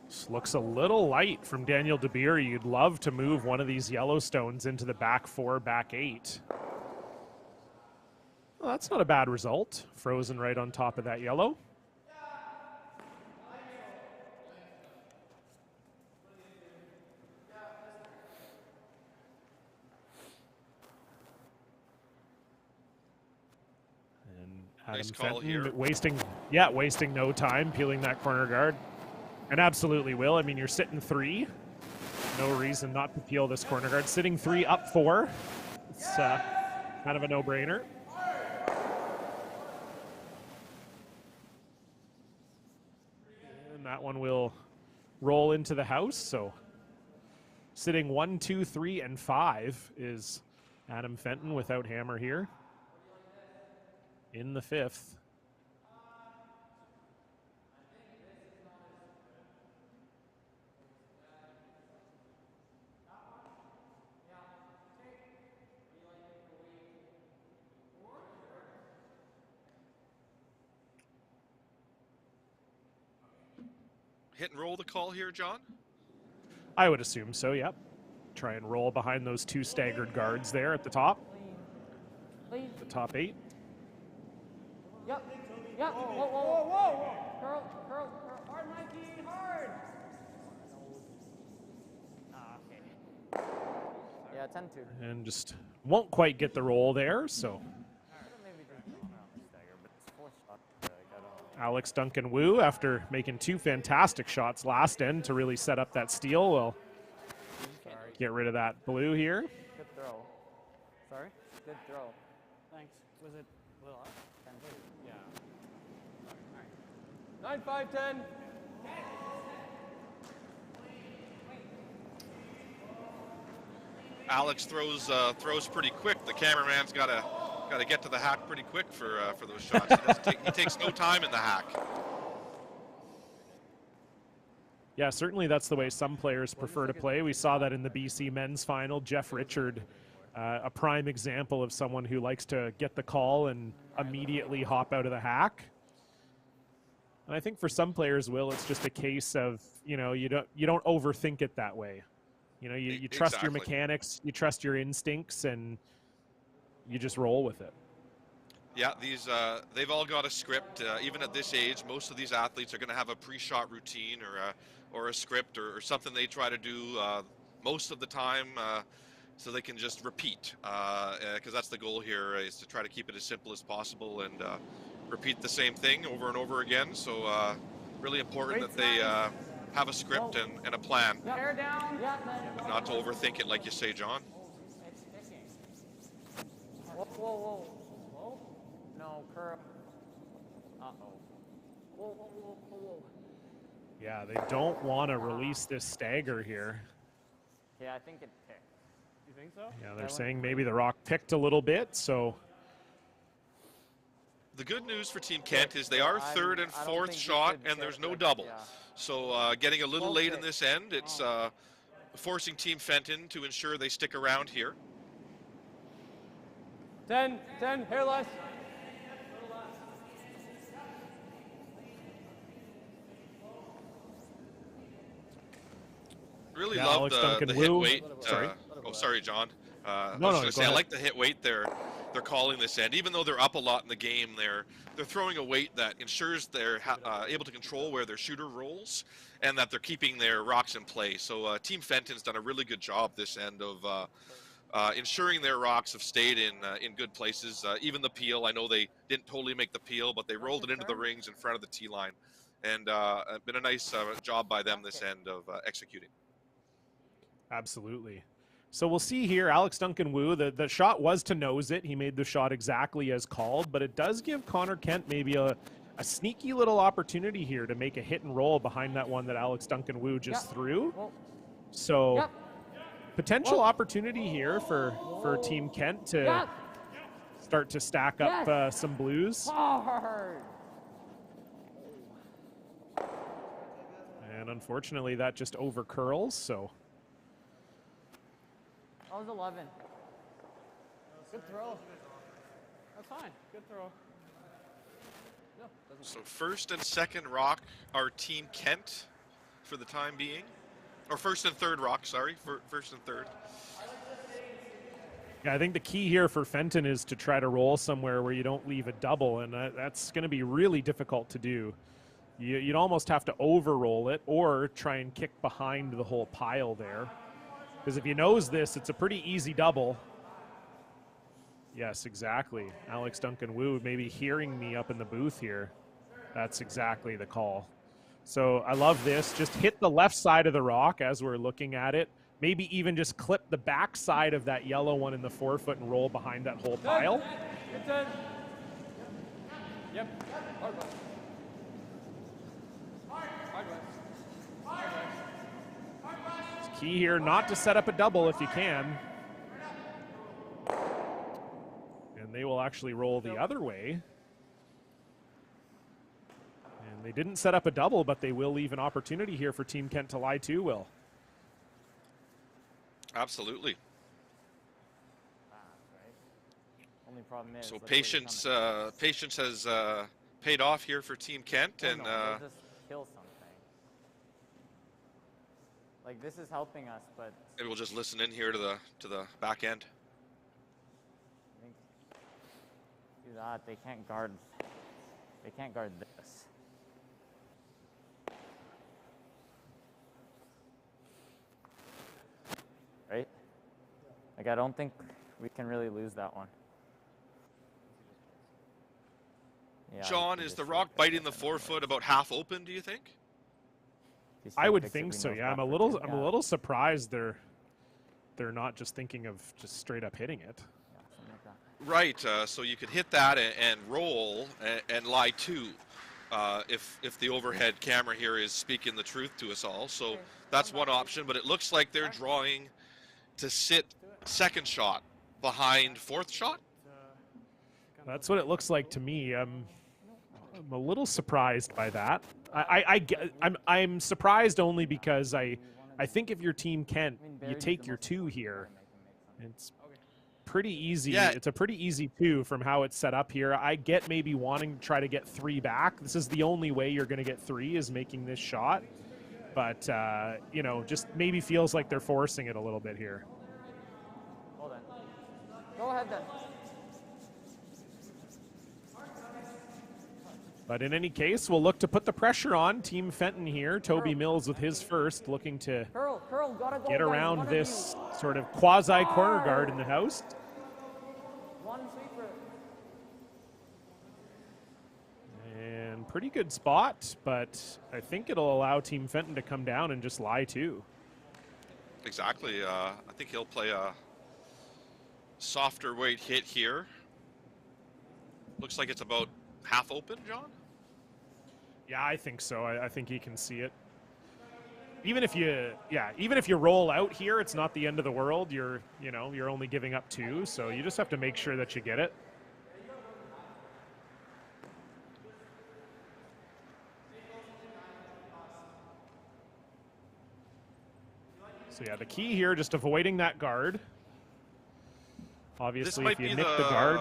This looks a little light from Daniel DeBeer. You'd love to move one of these Yellowstones into the back 4, back 8. Well, that's not a bad result. Frozen right on top of that yellow. And Nice Adam call Fenton here. wasting no time peeling that corner guard. And absolutely will. I mean, you're sitting 3. No reason not to peel this corner guard. Sitting 3, up 4. It's kind of a no-brainer. And that one will roll into the house. So sitting 1, 2, 3, and 5 is Adam Fenton without hammer here in the 5th. Hit and roll the call here, John? I would assume so, yep. Try and roll behind those 2 staggered guards there at the top. The top 8. Yep. Yep. Whoa, whoa, whoa, whoa. Curl, curl, curl. Hard, Mikey, hard. Okay. Yeah, 10-2. And just won't quite get the roll there, so. Alex Duncan Wu, after making 2 fantastic shots last end to really set up that steal, will get rid of that blue here. Good throw. Sorry? Good throw. Thanks. Was it a little up? 10-2. Yeah. 9-5-10. Alex throws pretty quick. The cameraman's gotta get to the hack pretty quick for those shots. He takes no time in the hack. Yeah, certainly that's the way some players prefer to play. We saw that in the BC men's final. Jeff Richard, a prime example of someone who likes to get the call and immediately hop out of the hack. And I think for some players, Will, it's just a case of, you know, you don't overthink it that way. You know, you trust your mechanics, you trust your instincts, and you just roll with it. Yeah, they've all got a script. Even at this age, most of these athletes are going to have a pre-shot routine or a script or something they try to do most of the time, so they can just repeat. Because that's the goal here, is to try to keep it as simple as possible and repeat the same thing over and over again. So really important that they have a script and a plan, Hair down. but not to overthink it, like you say, John. Whoa, whoa, whoa. No, curl. Uh-oh. Whoa, whoa, whoa, whoa, whoa. Yeah, they don't want to release this stagger here. Yeah, I think it picked. You think so? Yeah, they're saying maybe the rock picked a little bit, so. The good news for Team Kent is they are third and I don't fourth think you shot, could and there's pick no like- double. yeah. So getting a little Well late in picked. this end, it's forcing Team Fenton to ensure they stick around here. 10, hair less. Really Yeah, love Alex the Duncan hit Wu. weight. Sorry. Oh, sorry, John. I No, was no, going to go say, I ahead. like the hit weight they're calling this end. Even though they're up a lot in the game, they're throwing a weight that ensures they're able to control where their shooter rolls and that they're keeping their rocks in play. So Team Fenton's done a really good job this end of ensuring their rocks have stayed in good places. Even the peel, I know they didn't totally make the peel, but they rolled it into the rings in front of the tee line. And been a nice job by them this end of executing. Absolutely. So we'll see here, Alex Duncan Wu, the shot was to nose it. He made the shot exactly as called, but it does give Connor Kent maybe a sneaky little opportunity here to make a hit and roll behind that one that Alex Duncan Wu just threw. Whoa. So Yep. potential opportunity here for Team Kent to Yep. start to stack up Yes. some blues. Hard. And unfortunately, that just over curls, so. That was 11. Good throw. That's fine. Good throw. So first and second rock are Team Kent for the time being. Or first and third rock, sorry. First and third. Yeah, I think the key here for Fenton is to try to roll somewhere where you don't leave a double, and that's going to be really difficult to do. You'd almost have to over-roll it or try and kick behind the whole pile there. Because if you nose this, it's a pretty easy double. Yes, exactly. Alex Duncan Wu maybe hearing me up in the booth here. That's exactly the call. So I love this. Just hit the left side of the rock as we're looking at it. Maybe even just clip the back side of that yellow one in the forefoot and roll behind that whole pile. Good 10. Yep. Hard one. It's key here not to set up a double if you can. And they will actually roll the other way. And they didn't set up a double, but they will leave an opportunity here for Team Kent to lie too, Will. Absolutely. Only problem is. So look where you're patience coming. patience has paid off here for Team Kent. Oh, And no, they'll just kill something. Like this is helping us, but maybe we'll just listen in here to the back end. I think do that. They can't guard. They can't guard this. Right? Like I don't think we can really lose that one. Yeah, I John, think is we the just rock should biting get the them forefoot about half open, do you think? If you I still would fix it, think we so. know Yeah, I'm back a for little two. I'm a Yeah. little surprised they're not just thinking of just straight up hitting it. Yeah, something like that. Right. So you could hit that and roll and lie too, if the overhead camera here is speaking the truth to us all. So that's one option. But it looks like they're drawing to sit second shot behind fourth shot. That's what it looks like to me. I'm a little surprised by that. I'm surprised only because I think if you're Team Kent, you take your 2 here. It's pretty easy. Yeah. It's a pretty easy 2 from how it's set up here. I get maybe wanting to try to get 3 back. This is the only way you're going to get 3 is making this shot. But, you know, just maybe feels like they're forcing it a little bit here. Hold on. Go ahead then. But in any case, we'll look to put the pressure on Team Fenton here. Toby Mills with his first, looking to Curl, gotta go. get guys, around one of this sort of quasi-corner guard in the house. you. One sweeper. And pretty good spot, but I think it'll allow Team Fenton to come down and just lie too. Exactly. I think he'll play a softer weight hit here. Looks like it's about half open, John. Yeah, I think so. I think he can see it. Even if you roll out here, it's not the end of the world. You're only giving up 2, so you just have to make sure that you get it. So yeah, the key here, just avoiding that guard. Obviously, if you nick the guard,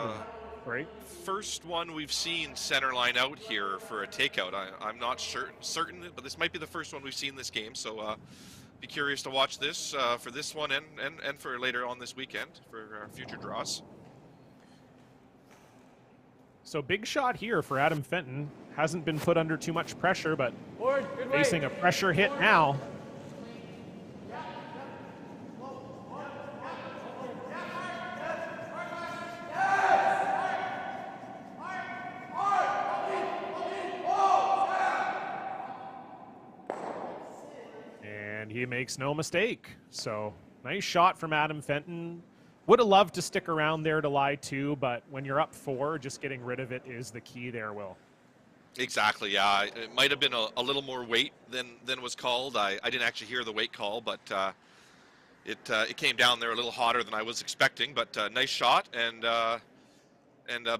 right? First one we've seen center line out here for a takeout. I'm not certain, but this might be the first one we've seen this game. So be curious to watch this for this one and for later on this weekend for future draws. So big shot here for Adam Fenton. Hasn't been put under too much pressure, but facing a pressure hit now. He makes no mistake. So nice shot from Adam Fenton. Would have loved to stick around there to lie 2, but when you're up 4, just getting rid of it is the key there, Will. Exactly, yeah. It might have been a little more weight than was called. I didn't actually hear the weight call, but it came down there a little hotter than I was expecting. But nice shot, and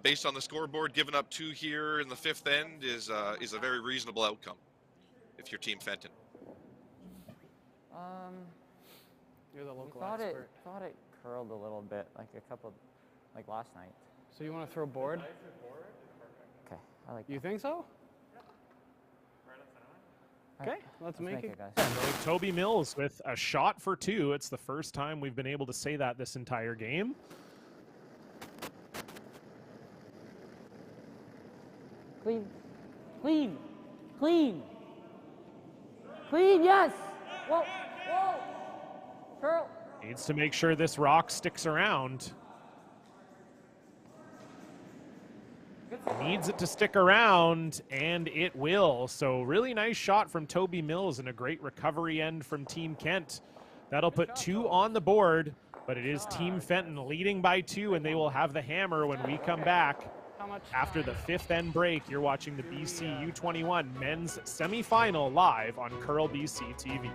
based on the scoreboard, giving up 2 here in the 5th end is a very reasonable outcome if you're Team Fenton. You're the local thought expert. Thought it curled a little bit, like last night. So you want to throw board? Okay, I like. You think so? Okay, let's make it. guys. So Toby Mills with a shot for 2. It's the first time we've been able to say that this entire game. Clean, clean, clean, clean. Yes. Whoa, whoa. Curl. Needs to make sure this rock sticks around. Needs it to stick around, and it will. So really nice shot from Toby Mills and a great recovery end from Team Kent. That'll put 2 on the board, but it is Team Fenton leading by 2, and they will have the hammer when we come back. After the 5th end break, you're watching the BC U21 men's semifinal live on Curl BC TV.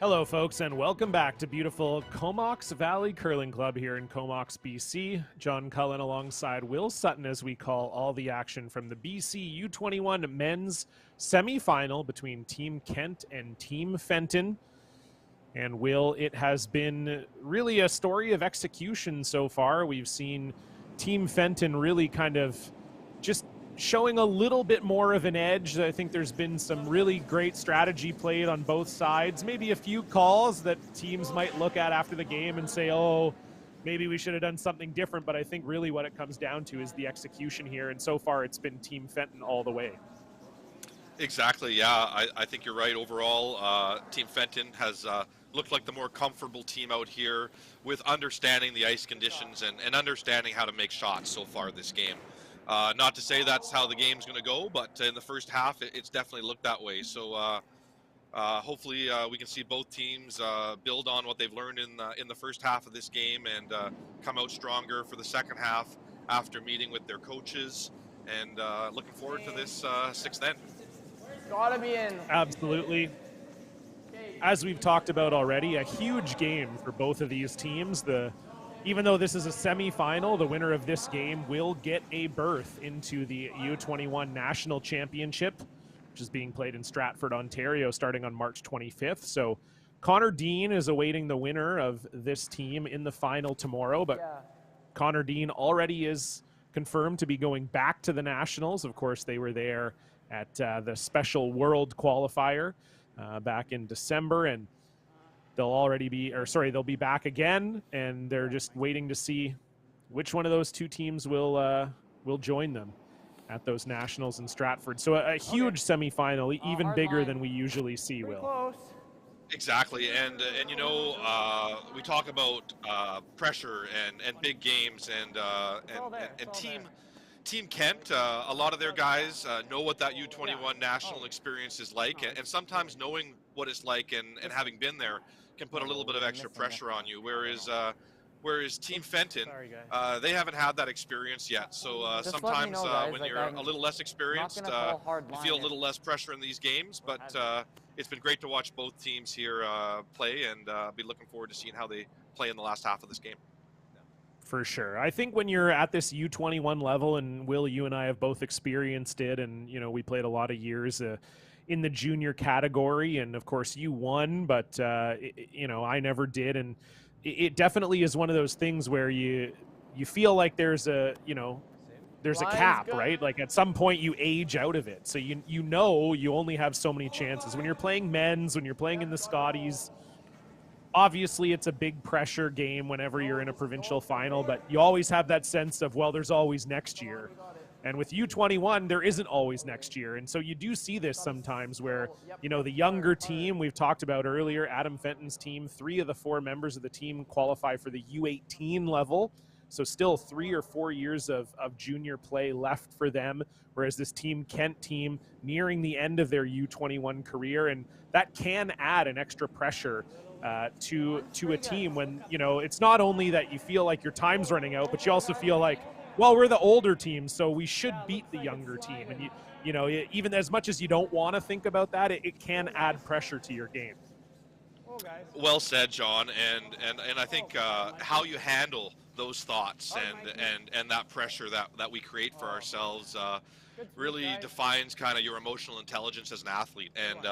Hello, folks, and welcome back to beautiful Comox Valley Curling Club here in Comox, BC. John Cullen alongside Will Sutton as we call all the action from the BC U21 men's semifinal between Team Kent and Team Fenton. And Will, it has been really a story of execution so far. We've seen Team Fenton really kind of just showing a little bit more of an edge. I think there's been some really great strategy played on both sides. Maybe a few calls that teams might look at after the game and say, oh, maybe we should have done something different. But I think really what it comes down to is the execution here. And so far it's been Team Fenton all the way. Exactly, yeah. I think you're right. Overall, Team Fenton has looked like the more comfortable team out here with understanding the ice conditions and understanding how to make shots so far this game. Not to say that's how the game's going to go, but in the first half, it's definitely looked that way. So hopefully we can see both teams build on what they've learned in the first half of this game and come out stronger for the second half after meeting with their coaches. And looking forward to this sixth end. Gotta be in. Absolutely. As we've talked about already, a huge game for both of these teams. Even though this is a semifinal, the winner of this game will get a berth into the U21 National Championship, which is being played in Stratford, Ontario, starting on March 25th. So Connor Dean is awaiting the winner of this team in the final tomorrow, but Connor Dean already is confirmed to be going back to the Nationals. Of course, they were there at the Special World Qualifier back in December, and they'll be back again, and they're just waiting to see which one of those two teams will join them at those Nationals in Stratford. So a huge semifinal, even bigger than we usually see, Will. Close. Exactly, and you know, we talk about pressure and big games and Team Kent. A lot of their guys know what that U21 national experience is like, and sometimes knowing what it's like and having been there can put a little bit of extra pressure on you. Whereas Team Fenton, they haven't had that experience yet. So sometimes when you're a little less experienced, you feel a little less pressure in these games. But it's been great to watch both teams here play, and be looking forward to seeing how they play in the last half of this game. For sure. I think when you're at this U21 level, and Will, you and I have both experienced it, and, you know, we played a lot of years in the junior category, and of course you won, but, you know, I never did. And it definitely is one of those things where you feel like there's a cap, right? Like at some point you age out of it. So you know you only have so many chances. When you're playing men's, when you're playing in the Scotties, obviously it's a big pressure game whenever you're in a provincial final, but you always have that sense of, well, there's always next year. And with U21, there isn't always next year. And so you do see this sometimes where, you know, the younger team we've talked about earlier, Adam Fenton's team, 3 of the 4 members of the team qualify for the U18 level. So still 3 or 4 years of junior play left for them, whereas this Team Kent team nearing the end of their U21 career. And that can add an extra pressure to a team when, you know, it's not only that you feel like your time's running out, but you also feel like, well, we're the older team, so we should beat the younger team. And, you know, even as much as you don't want to think about that, it can add pressure to your game. Well said, John. And I think how you handle those thoughts and that pressure that we create for ourselves really defines kind of your emotional intelligence as an athlete. And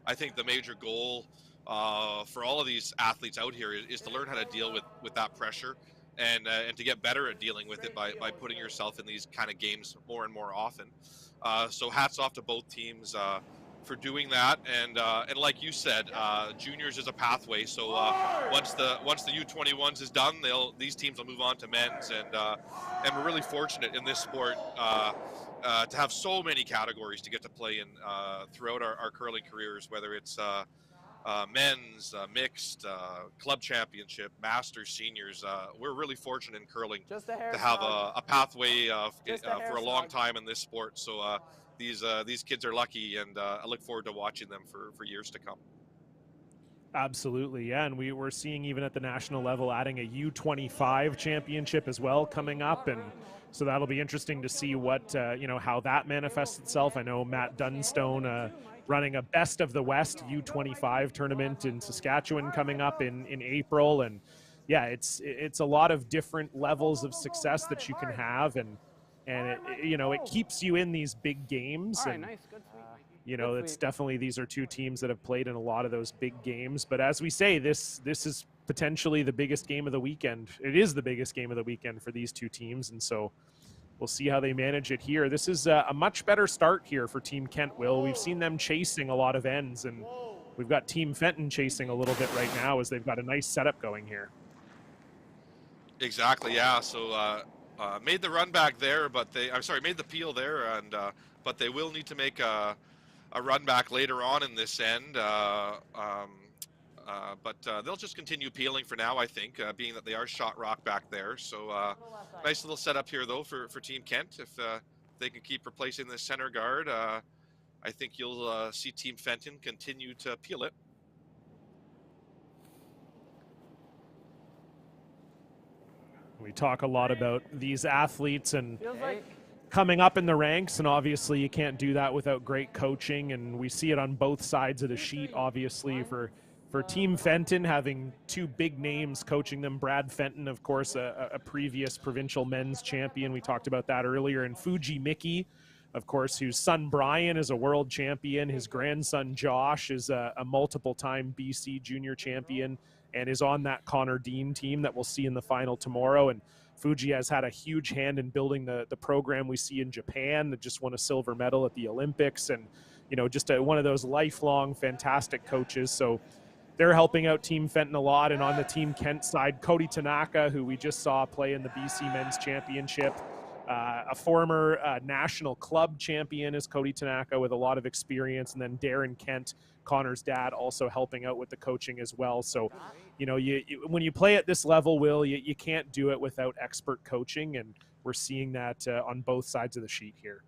I think the major goal for all of these athletes out here is to learn how to deal with that pressure and to get better at dealing with it by putting yourself in these kind of games more and more often. So hats off to both teams for doing that. And like you said, juniors is a pathway. So once the U21s is done, these teams will move on to men's. And we're really fortunate in this sport to have so many categories to get to play in throughout our curling careers, whether it's men's, mixed, club championship, masters, seniors. We're really fortunate in curling to have a pathway for a long time in this sport. So these kids are lucky, and I look forward to watching them for years to come. Absolutely, yeah, and we're seeing even at the national level adding a U25 championship as well coming up, and so that'll be interesting to see what how that manifests itself. I know Matt Dunstone running a best of the West U25 tournament in Saskatchewan coming up in April. And yeah, it's a lot of different levels of success that you can have. And it, you know, it keeps you in these big games. All right, And nice, good sweep. you know, it's definitely, these are two teams that have played in a lot of those big games. But as we say, this is potentially the biggest game of the weekend. It is the biggest game of the weekend for these two teams. And so we'll see how they manage it here. This is a much better start here for Team Kent, Will. We've seen them chasing a lot of ends, and we've got Team Fenton chasing a little bit right now as they've got a nice setup going here. Exactly, yeah. So made the run back there, but made the peel there, and but they will need to make a run back later on in this end. But they'll just continue peeling for now, I think, being that they are shot rock back there. So nice little setup here, though, for Team Kent. If they can keep replacing the center guard, I think you'll see Team Fenton continue to peel it. We talk a lot about these athletes and coming up in the ranks, and obviously you can't do that without great coaching, and we see it on both sides of the sheet, obviously, for Team Fenton, having two big names coaching them. Brad Fenton, of course, a previous provincial men's champion. We talked about that earlier. And Fuji Mickey, of course, whose son Brian is a world champion. His grandson Josh is a multiple-time BC junior champion and is on that Connor Dean team that we'll see in the final tomorrow. And Fuji has had a huge hand in building the program we see in Japan, that just won a silver medal at the Olympics. And, you know, just one of those lifelong fantastic coaches. So they're helping out Team Fenton a lot. And on the Team Kent side, Cody Tanaka, who we just saw play in the BC Men's Championship, a former national club champion is Cody Tanaka, with a lot of experience. And then Darren Kent, Connor's dad, also helping out with the coaching as well. So, you know, when you play at this level, Will, you can't do it without expert coaching. And we're seeing that on both sides of the sheet here.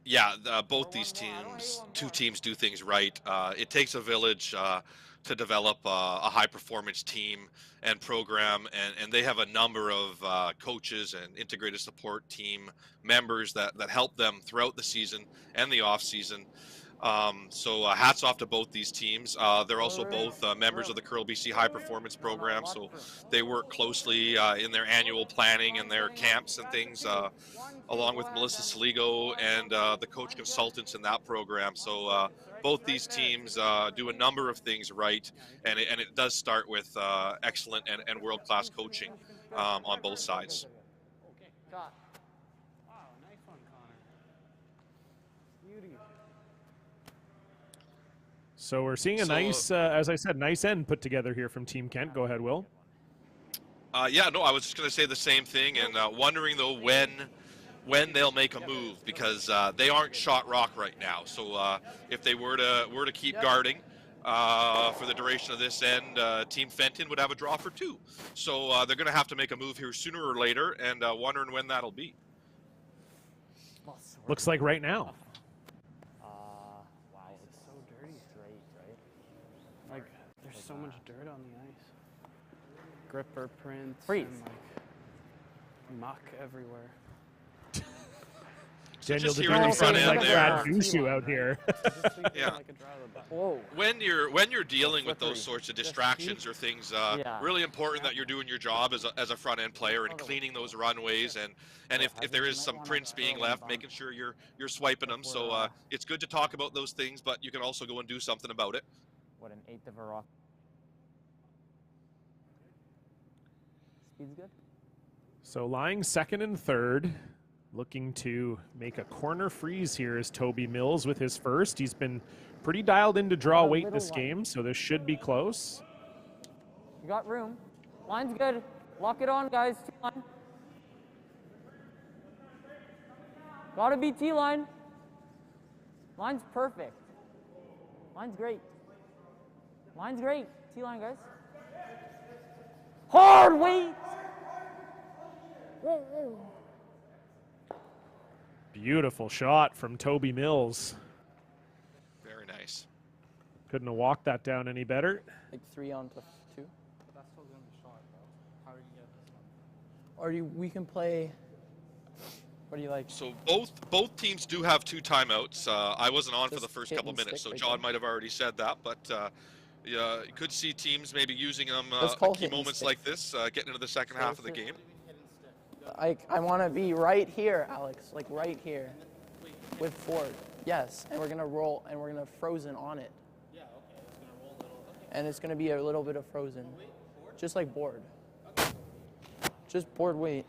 Yeah, both these two teams do things right. It takes a village to develop a high-performance team and program, and they have a number of coaches and integrated support team members that help them throughout the season and the off-season. So hats off to both these teams. They're also both members of the Curl BC High Performance Program, so they work closely in their annual planning and their camps and things, along with Melissa Saligo and the coach consultants in that program. So both these teams do a number of things right, and it does start with excellent and world-class coaching on both sides. Wow, nice one, Connor. Beauty. So we're seeing a nice, as I said, nice end put together here from Team Kent. Go ahead, Will. Yeah, no, I was just going to say the same thing, and wondering though when they'll make a move, because they aren't shot rock right now. So if they were to keep guarding for the duration of this end, Team Fenton would have a draw for two. So they're going to have to make a move here sooner or later, and wondering when that'll be. Looks like right now. Wow, it's so dirty. Like, there's so much dirt on the ice. Gripper prints. Freeze. And, like, muck everywhere. Daniel, just here in the front end like there. Brad Gushu out here. Yeah. Whoa. When you're dealing with those sorts of distractions or things, really important that you're doing your job as a front end player and cleaning those runways, and if there is some prints being left, making sure you're swiping them. So it's good to talk about those things, but you can also go and do something about it. What, an eighth of a rock? Speed's good? So lying second and third, looking to make a corner freeze here is Toby Mills with his first. He's been pretty dialed in to draw weight this game, so this should be close. You got room. Line's good. Lock it on, guys. T-line. Gotta be T-line. Line's perfect. Line's great. Line's great. T-line, guys. Hard weight! Whoa, whoa. Beautiful shot from Toby Mills. Very nice. Couldn't have walked that down any better. Like 3 on to 2. That's still gonna be shot, bro. How are you gonna get this one? Or we can play What do you like? So both teams do have 2 timeouts. I wasn't on for Just the first hit couple and minutes, so stick right John there. might have already said that. But yeah, you could see teams maybe using them Let's at call key hit and moments stick. like this, getting into the second half of the game. I want to be right here, Alex, like right here with Ford. Yes, and we're going to roll, and we're going to frozen on it. Yeah, okay. It's going to roll a little. Okay. And it's going to be a little bit of frozen. Just like board. Just board weight.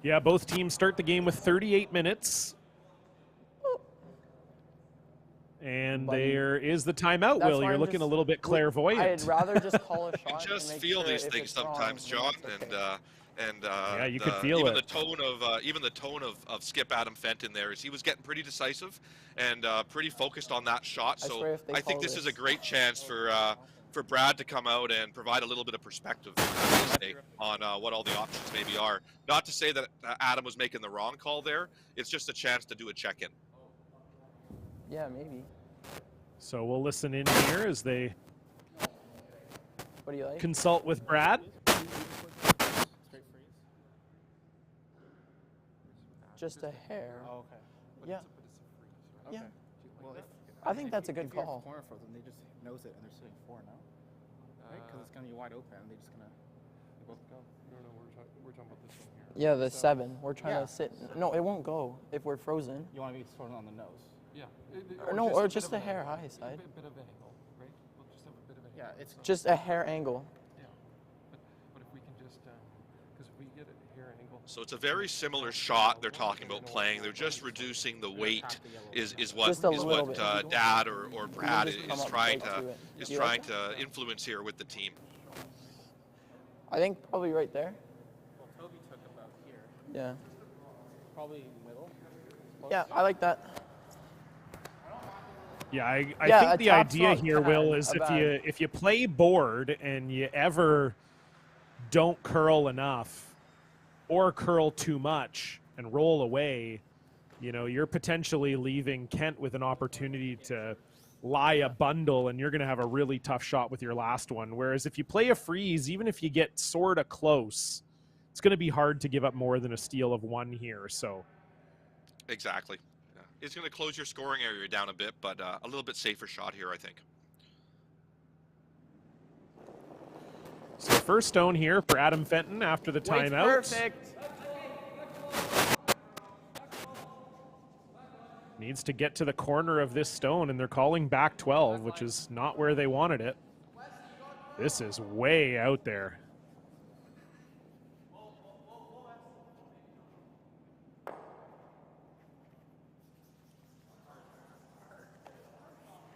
Yeah, both teams start the game with 38 minutes. And Buddy. there is the timeout, That's Will. why You're I'm looking just- a little bit clairvoyant. I'd rather just call a You shot. can just and make feel sure these if things it's wrong, sometimes, then John, it's okay. Yeah, you could feel even it. the tone of Skip Adam Fenton there is he was getting pretty decisive and pretty focused on that shot. I So swear if they I think call this is a this- great chance for Brad to come out and provide a little bit of perspective on what all the options maybe are. Not to say that Adam was making the wrong call there. It's just a chance to do a check-in. Yeah, maybe. So we'll listen in here as they What do you like? consult with Brad. Just a hair. Oh, okay. Yeah. Okay. Yeah. Well, I think that's a good if you have call. corner frozen, they just nose it and they're sitting 4 now, right? Because it's gonna be wide open. They're just gonna both go. No, we're talking about this one here. Yeah, the 7. We're trying Yeah. to sit. No, it won't go if we're frozen. You want to be thrown on the nose. Yeah. Or just a hair high side. A bit of angle, right? We'll just have a bit of angle. Yeah, it's Just a hair angle. Yeah. But if we can just, because if we get a hair angle. So it's a very similar shot they're talking about playing. They're just reducing the weight is what Just a little bit. Dad or Brad just come is up trying right to to it. is Do you like trying to influence here with the team. I think probably right there. well, Toby took about here, Yeah. probably middle. Yeah, I like that. Yeah, I Yeah, think a the top's idea not here, bad, Will, is a bad. if you play board and you ever don't curl enough or curl too much and roll away, you know, you're potentially leaving Kent with an opportunity to lie a bundle, and you're going to have a really tough shot with your last one. Whereas if you play a freeze, even if you get sort of close, it's going to be hard to give up more than a steal of 1 here. So Exactly. Yeah. It's going to close your scoring area down a bit, but a little bit safer shot here, I think. So first stone here for Adam Fenton after the Weight's timeout. perfect. Needs to get to the corner of this stone, and they're calling back 12, which is not where they wanted it. This is way out there.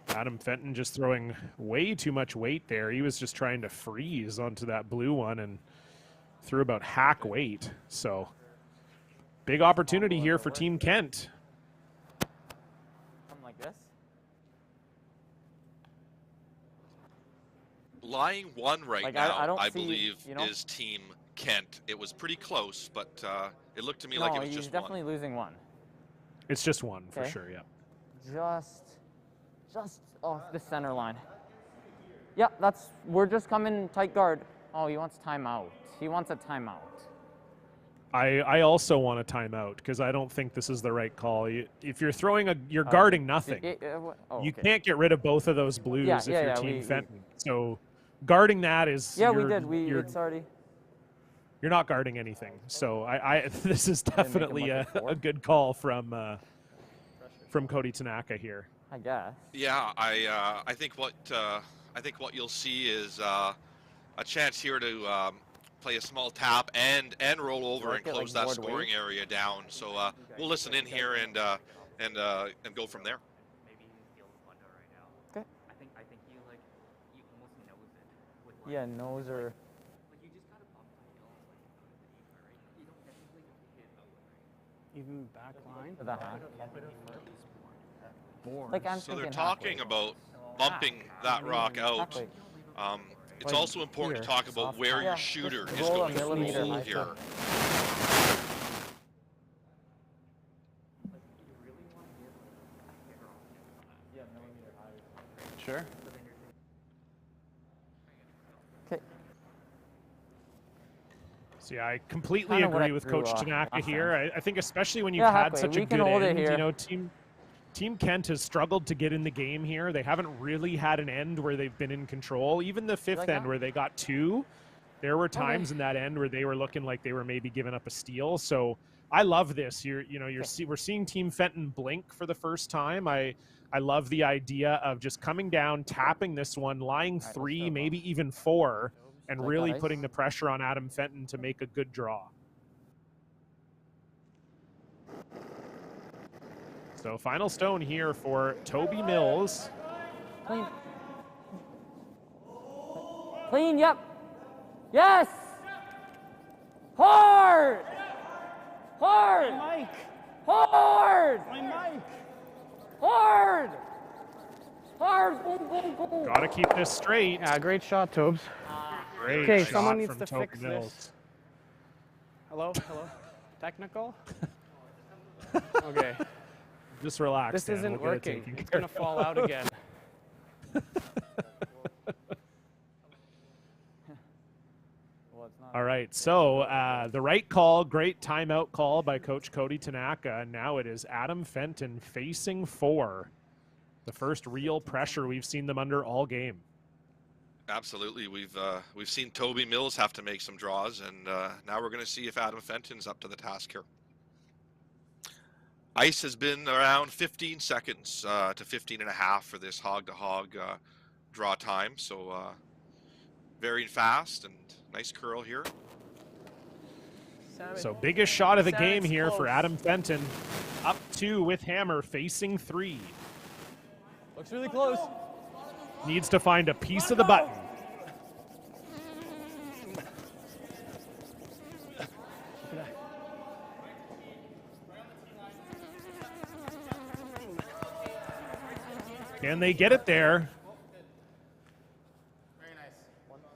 Adam Fenton just throwing way too much weight there. He was just trying to freeze onto that blue one and threw about hack weight. So big opportunity here for Team Kent. Something like this. Lying 1 right Like, now, I don't see, believe, you know? is Team Kent. It was pretty close, but it looked to me No, like it was he's just definitely 1. losing 1. It's just 1 for Okay. sure, yeah. Just off the center line. Yeah, we're just coming tight guard. Oh, he wants timeout. He wants a timeout. I also want a timeout because I don't think this is the right call. If you're throwing you're guarding nothing. Oh, You okay. can't get rid of both of those blues Yeah, if yeah, you're yeah, Team we- Fenton. So guarding that is Yeah, we you're- did. You're, It's already. you're not guarding anything. So I this is make him definitely look a, at 4. a good call from Cody Tanaka here. I guess. Yeah, I think what you'll see is a chance here to play a small tap and roll over Like and it, like close that board scoring weight? area down. So we'll listen in here and go from there. Maybe he feels under right now. Okay. I think you like you almost knows it with like, Yeah, nose or. like you just gotta bump the hill like right? You don't technically hit out right. Even back line. The hack. Board. Like I'm So they're thinking halfway. talking about bumping that rock out. Halfway. It's Like also important to here, talk about soft where top. your Yeah, shooter just is roll a going to millimeter roll high here. step. Sure. Okay. So yeah, I completely Kinda what I agree with threw, Coach Tanaka last here. I think especially when you've Yeah, had Hackway, such a we can good hold it end, here. you know, Team Kent has struggled to get in the game here. They haven't really had an end where they've been in control. Even the fifth like end that? where they got 2, there were times in that end where they were looking like they were maybe giving up a steal. So I love this. We're seeing Team Fenton blink for the first time. I love the idea of just coming down, tapping this one, lying let's 3, go, maybe even 4, and Like really that, putting Ice? the pressure on Adam Fenton to make a good draw. So final stone here for Toby Mills. Clean. Clean, yep. Yes! Hard! Hard! Mike! Hard! My Mike! Hard! Hard! Boom, boom, boom. Got to keep this straight. Yeah, great shot, Tobes. Great Okay, shot someone needs from to Toby fix Mills. this. Hello? Technical? Okay. Just relax. This Dan. isn't We'll get it working. taken It's care gonna fall out again. All right, so the right call, great timeout call by Coach Cody Tanaka. And now it is Adam Fenton facing 4. The first real pressure we've seen them under all game. Absolutely. We've seen Toby Mills have to make some draws, and now we're going to see if Adam Fenton's up to the task here. Ice has been around 15 seconds to 15 and a half for this hog-to-hog draw time, so very fast and nice curl here. So biggest shot of the Salmon's game here for close. Adam Fenton. Up 2 with hammer, facing 3. Looks really close. Needs to find a piece of the button. Can they get it there?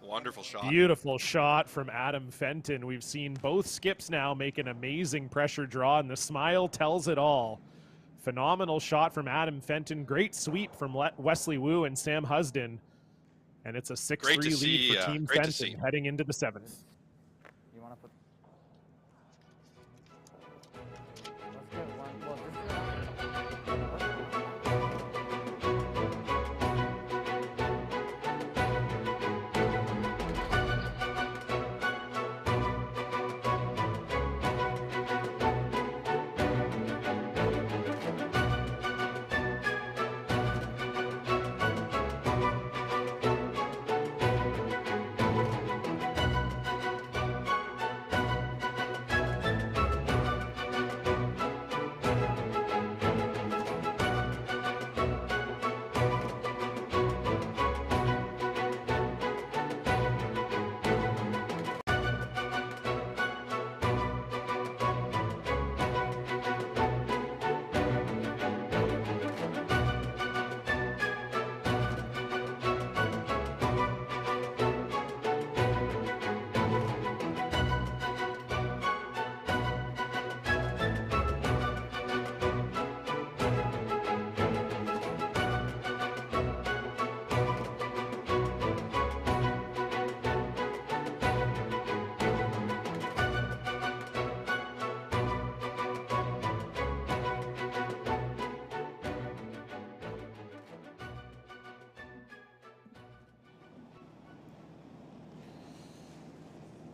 Wonderful shot. Beautiful shot from Adam Fenton. We've seen both skips now make an amazing pressure draw, and the smile tells it all. Phenomenal shot from Adam Fenton. Great sweep from Wesley Wu and Sam Husden. And it's a 6-3 lead for Team Fenton heading into the 7th. You want to put... Let's get one. Well, this is...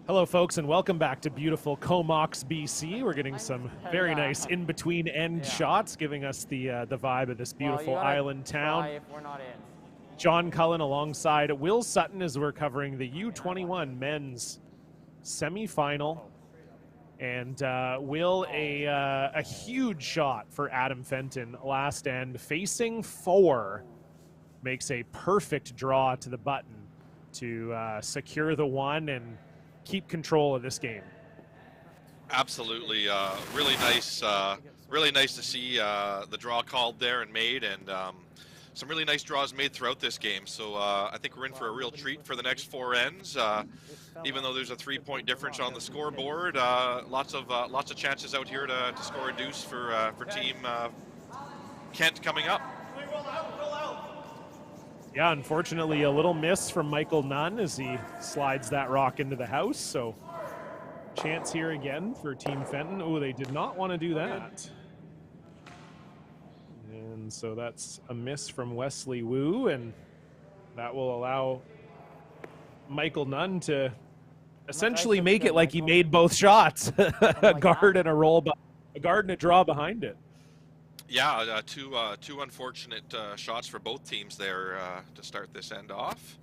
Hello, folks, and welcome back to beautiful Comox, BC. We're getting some very nice in-between end shots, giving us the vibe of this beautiful island town. If we're not in. John Cullen alongside Will Sutton as we're covering the U21 men's semifinal. And Will, a huge shot for Adam Fenton last end, facing 4, makes a perfect draw to the button to secure the 1 and keep control of this game. Absolutely, really nice to see the draw called there and made, and some really nice draws made throughout this game. So I think we're in for a real treat for the next 4 ends. Even though there's a 3-point difference on the scoreboard, lots of chances out here to score a deuce for Team Kent coming up. Yeah, unfortunately, a little miss from Michael Nunn as he slides that rock into the house. So chance here again for Team Fenton. Oh, they did not want to do that. And so that's a miss from Wesley Wu, and that will allow Michael Nunn to essentially make it like he made both shots. A guard and a roll, a guard and a draw behind it. Yeah, two unfortunate shots for both teams there to start this end off.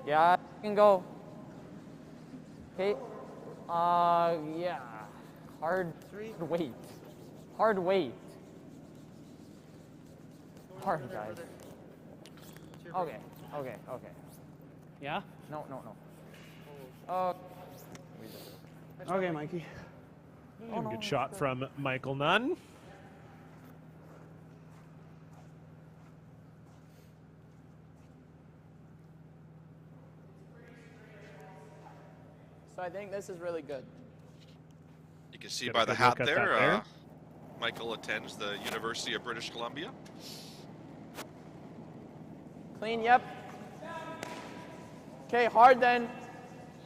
Yeah, you can go. Okay. Yeah. Hard weight. Hard weight. Hard, guys. Okay. Okay. Okay. Yeah? No. No. Okay, Mikey. Good shot from Michael Nunn. So I think this is really good. You can see Get a by the good hat look at there, that there. Michael attends the University of British Columbia. Clean, yep. Okay, hard then.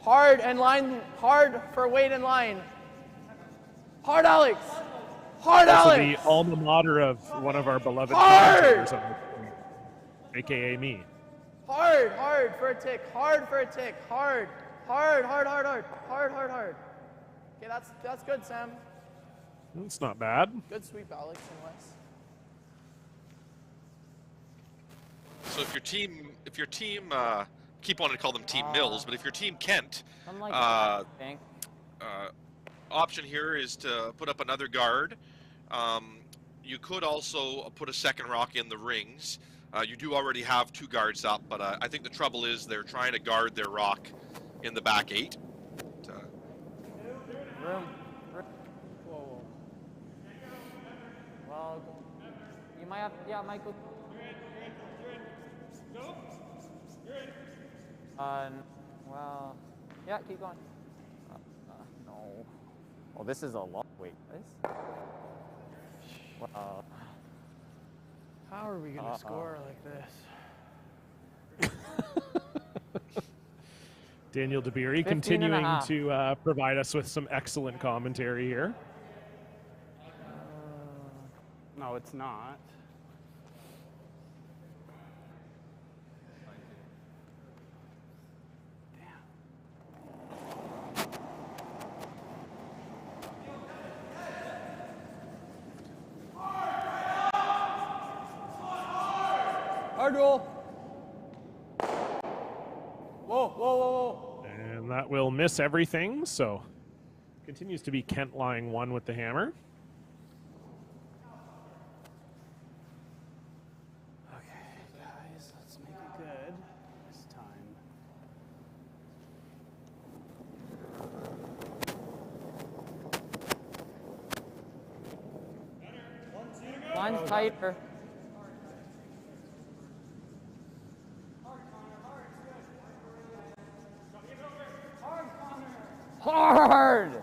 Hard and line, hard for weight and line. Hard, Alex. Hard, Also Alex. the alma mater of one of our beloved Hard! commentators, on the, aka me. Hard for a tick. Hard for a tick. Hard. Okay, that's good, Sam. It's not bad. Good sweep, Alex and Wes. So if your team, keep wanting to call them Team Mills, but if your team Kent, option here is to put up another guard. You could also put a second rock in the rings. You do already have 2 guards up, but I think the trouble is they're trying to guard their rock in the back 8. Room. Whoa. Well, you might have. Yeah, Michael. Well. Yeah, keep going. No. Oh, this is a lot. Wait. This. Wow. How are we going to score like this? Daniel DeBeery continuing to provide us with some excellent commentary here. No, it's not. Hard roll. Whoa. And that will miss everything, so continues to be Kent lying 1 with the hammer. Okay, guys, let's make it good this time. Line's tighter. Hard!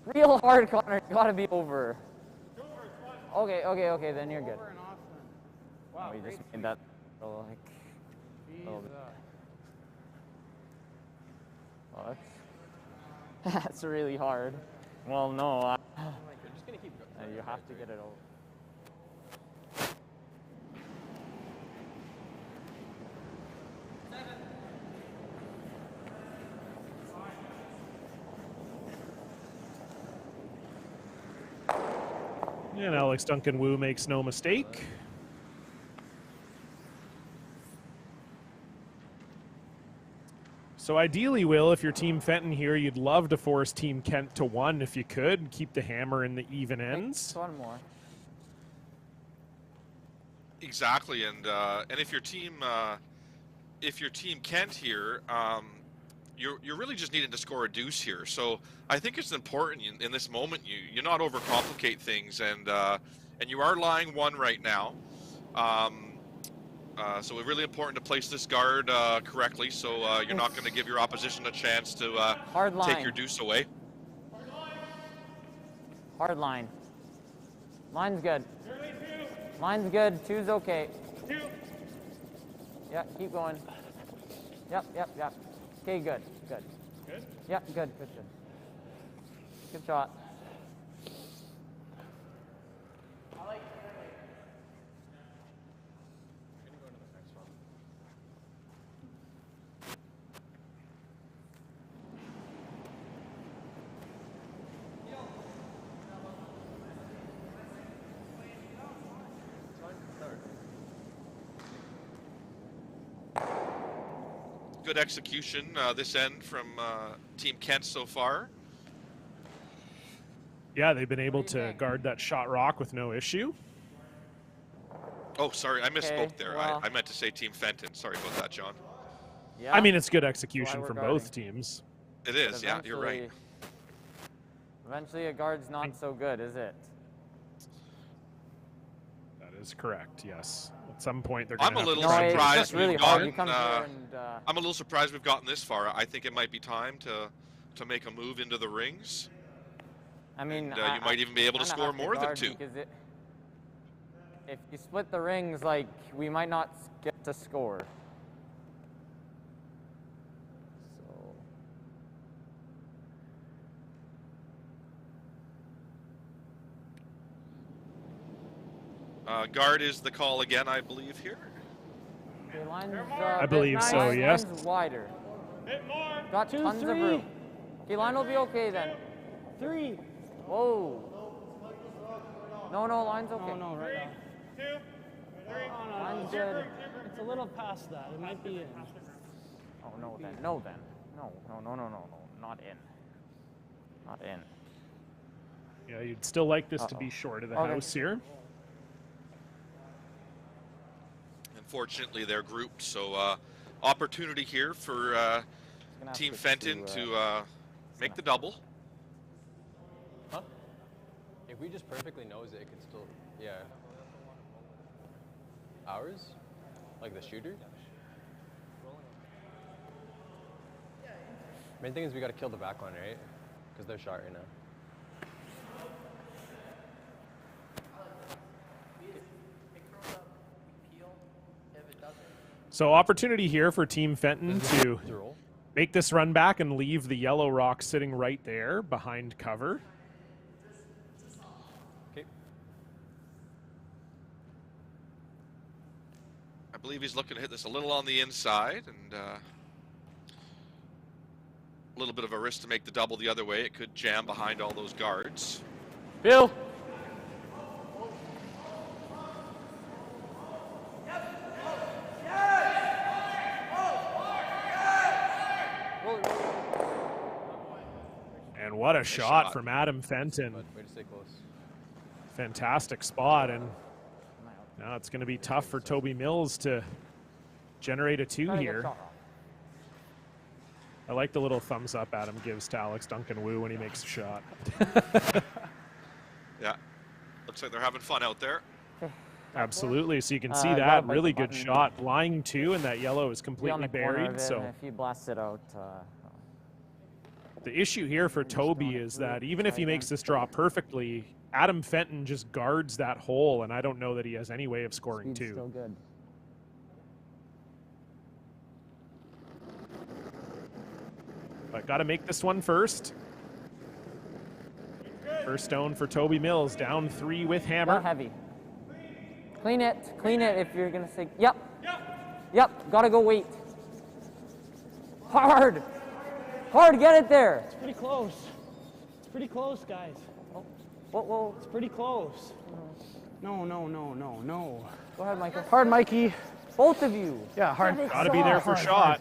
Real hard, Connor. You gotta be over. Okay, then you're good. Wow, We just made that little, like. Jesus. Oh, that's really hard. Well, no. I'm just gonna keep going. You have to get it over. And Alex Duncan Wu makes no mistake. So ideally, Will, if you're Team Fenton here, you'd love to force Team Kent to 1 if you could, keep the hammer in the even ends. One more. Exactly, and if your team Kent here, you're really just needing to score a deuce here. So I think it's important in this moment you not overcomplicate things, and you are lying 1 right now. So it's really important to place this guard correctly, so you're not going to give your opposition a chance to take your deuce away. Hard line. Line's good. Line's good. Two's okay. Yeah, keep going. Yep. Okay, good. Good? Yep, good. Good shot. Good execution this end from Team Kent so far. Yeah, they've been able to guard that shot rock with no issue. Oh, sorry, I misspoke Okay, there. well. I meant to say Team Fenton. Sorry about that, John. Yeah. I mean, it's good execution we're from guarding. both teams. It is, yeah, you're right. Eventually a guard's not so good, is it? That is correct, yes. At some point, they're going I'm to a little No, it's surprised just really we've hard. You gotten. come here and I'm a little surprised we've gotten this far. I think it might be time to make a move into the rings. I mean, And, you might even be able to kinda score have more than guard 2. because if you split the rings, like, we might not get to score. Guard is the call again, I believe, here. Okay, line's, I believe so, yes. Line's wider. Got tons of room. Okay, line will be okay then. 3. Whoa. No, line's okay. No, right now. 2, 3. Line's good. It's a little past that. It might be in. Oh, no, then. No, not in. Not in. Yeah, you'd still like this to be short of the Okay. house here. Unfortunately, they're grouped, so opportunity here for Gonna have Team to Fenton do, to make the double. Huh? If we just perfectly nose it, it could still, yeah. Ours? Like the shooter? Main thing is we gotta kill the back line, right? Because they're shot right now. So opportunity here for Team Fenton to roll. make this run back and leave the yellow rock sitting right there behind cover. Okay. I believe he's looking to hit this a little on the inside, and a little bit of a risk to make the double the other way. It could jam behind all those guards. Bill. And what a shot from Adam Fenton. But way to stay close. Fantastic spot, and now it's going to be tough for Toby Mills to generate a 2 here. I like the little thumbs up Adam gives to Alex Duncan-Wu when he makes a shot. Yeah, looks like they're having fun out there. Absolutely, so you can see gotta that bite really the good button. shot. Lying 2, and that yellow is Be on completely the corner of buried. it, So and if you blast it out, the issue here for Toby is that even if he makes this draw perfectly, Adam Fenton just guards that hole, and I don't know that he has any way of scoring speed's 2. still good. But got to make this one first. First stone for Toby Mills, down 3 with hammer. Not heavy. Clean it if you're gonna say, yep, gotta go wait. Hard, get it there. It's pretty close. It's pretty close, guys. Whoa. It's pretty close. No. Go ahead, Michael. Hard, Mikey. Both of you. Yeah, hard. Got to be there for shot.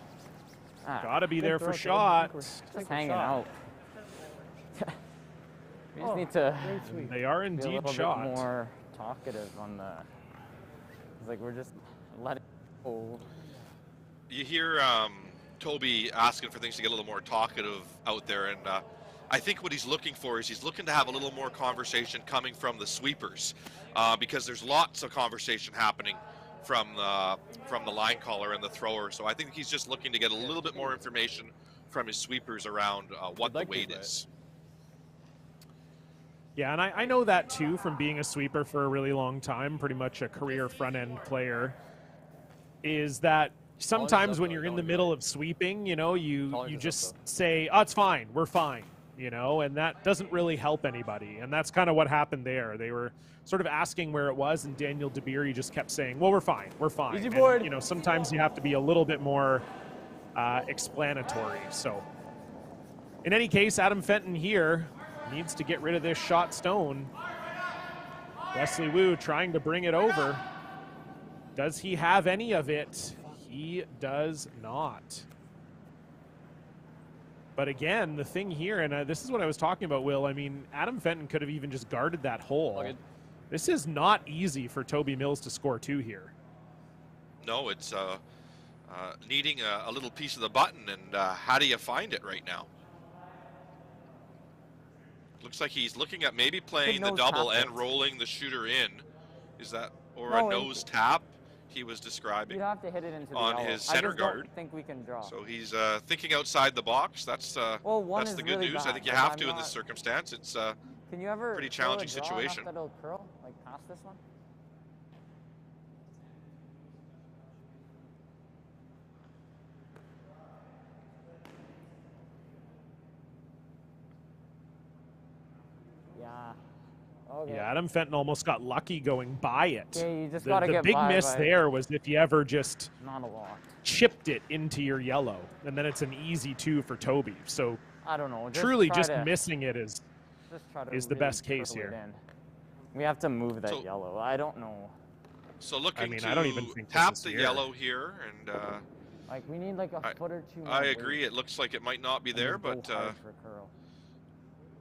Ah, Got to be there for throw, shot. just hanging out. We just need to And they are be a indeed little shot. bit more talkative on the. It's like we're just letting go. You hear Toby asking for things to get a little more talkative out there, and I think what he's looking for is he's looking to have a little more conversation coming from the sweepers, because there's lots of conversation happening from the line caller and the thrower. So I think he's just looking to get a little bit more information from his sweepers around what the weight is. Yeah, and I know that too from being a sweeper for a really long time, pretty much a career front end player, is that sometimes when you're in the middle of sweeping, you know, you just say, oh, it's fine, we're fine, you know, and that doesn't really help anybody. And that's kind of what happened there. They were sort of asking where it was, and Daniel DeBeer just kept saying, well, we're fine, we're fine. Easy and, board. you know, sometimes you have to be a little bit more explanatory. So in any case, Adam Fenton here needs to get rid of this shot stone. Wesley Wu trying to bring it over. Does he have any of it? He does not. But again, the thing here, and this is what I was talking about, Will, I mean, Adam Fenton could have even just guarded that hole. This is not easy for Toby Mills to score 2 here. No, it's needing a little piece of the button, and how do you find it right now? Looks like he's looking at maybe playing the double and rolling the shooter in. Is that, or a nose tap he was describing? You'd have to hit it into on the his center guard. Don't think we can draw. So he's thinking outside the box. That's well, that's the good really news. bad. I think you Like, have I'm to in this not- circumstance. It's Can you ever pretty challenging throw a draw enough situation. that it'll curl, like past this one? Yeah. Okay. Yeah, Adam Fenton almost got lucky going by it. Yeah, you just the gotta get big by miss there was if you ever just Not a lot. chipped it into your yellow, and then it's an easy 2 for Toby. So I don't know. truly try just to- missing it is Just try to the really best case curl it here. in. We have to move that So- yellow. I don't know. so looking mean, to I don't even think this tap is the here. yellow here, and Like we need like a foot or two. I more agree. weight It looks like it might not be and there, just go but hard for curl.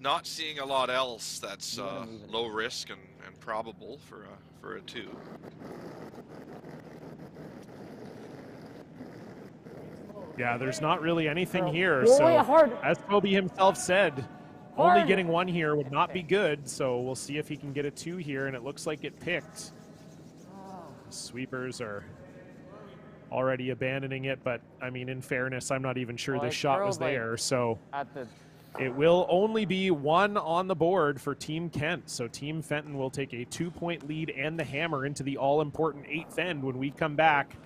not seeing a lot else that's You gotta move it. low risk and probable for a 2. Yeah, there's not really anything Curl. here. Roll So it hard. as Toby himself said, only Hard. getting 1 here would not be good. So we'll see if he can get a 2 here, and it looks like it picked. The sweepers are already abandoning it, but I mean, in fairness, I'm not even sure Well, this it shot was curled, like, there. So At the it will only be 1 on the board for Team Kent. So Team Fenton will take a 2-point lead and the hammer into the all-important 8th end when we come back.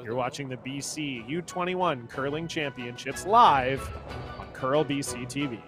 You're watching the BC U21 Curling Championships live on Curl BC TV.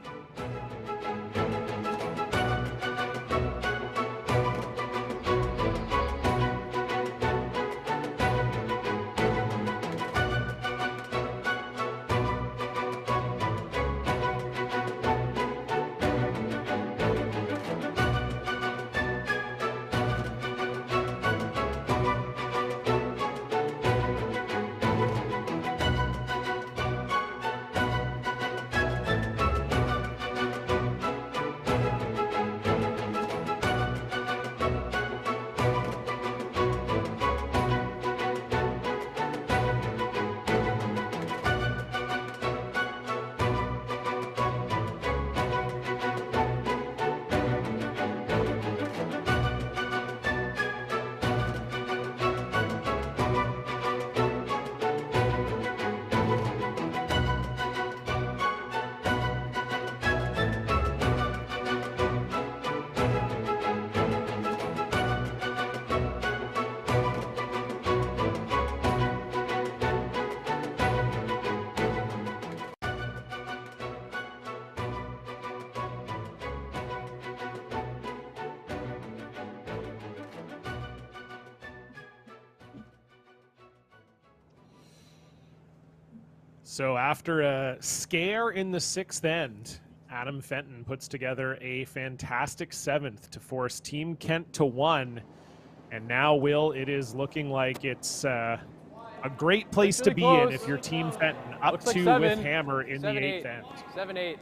So after a scare in the 6th end, Adam Fenton puts together a fantastic 7th to force Team Kent to 1. And now, Will, it is looking like it's a great place to be in if you're Team Fenton, up Looks like 2 7. with hammer in the 8th end. 7-8.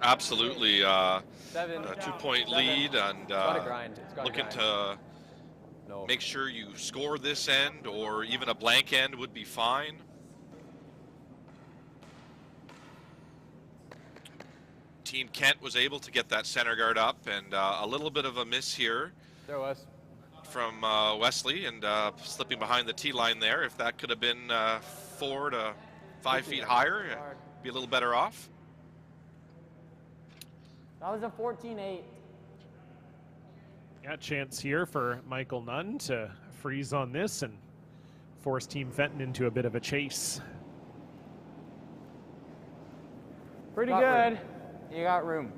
Absolutely, a 7. 2-point 7. lead, and Gotta grind. It's gotta looking grind. to make sure you score this end, or even a blank end would be fine. Team Kent was able to get that center guard up, and a little bit of a miss here There was. from Wesley, and slipping behind the tee line there. If that could have been 4 to 5 feet higher, be a little better off. That was a 14-8. Yeah, chance here for Michael Nunn to freeze on this and force Team Fenton into a bit of a chase. Pretty Got good. room. You got room.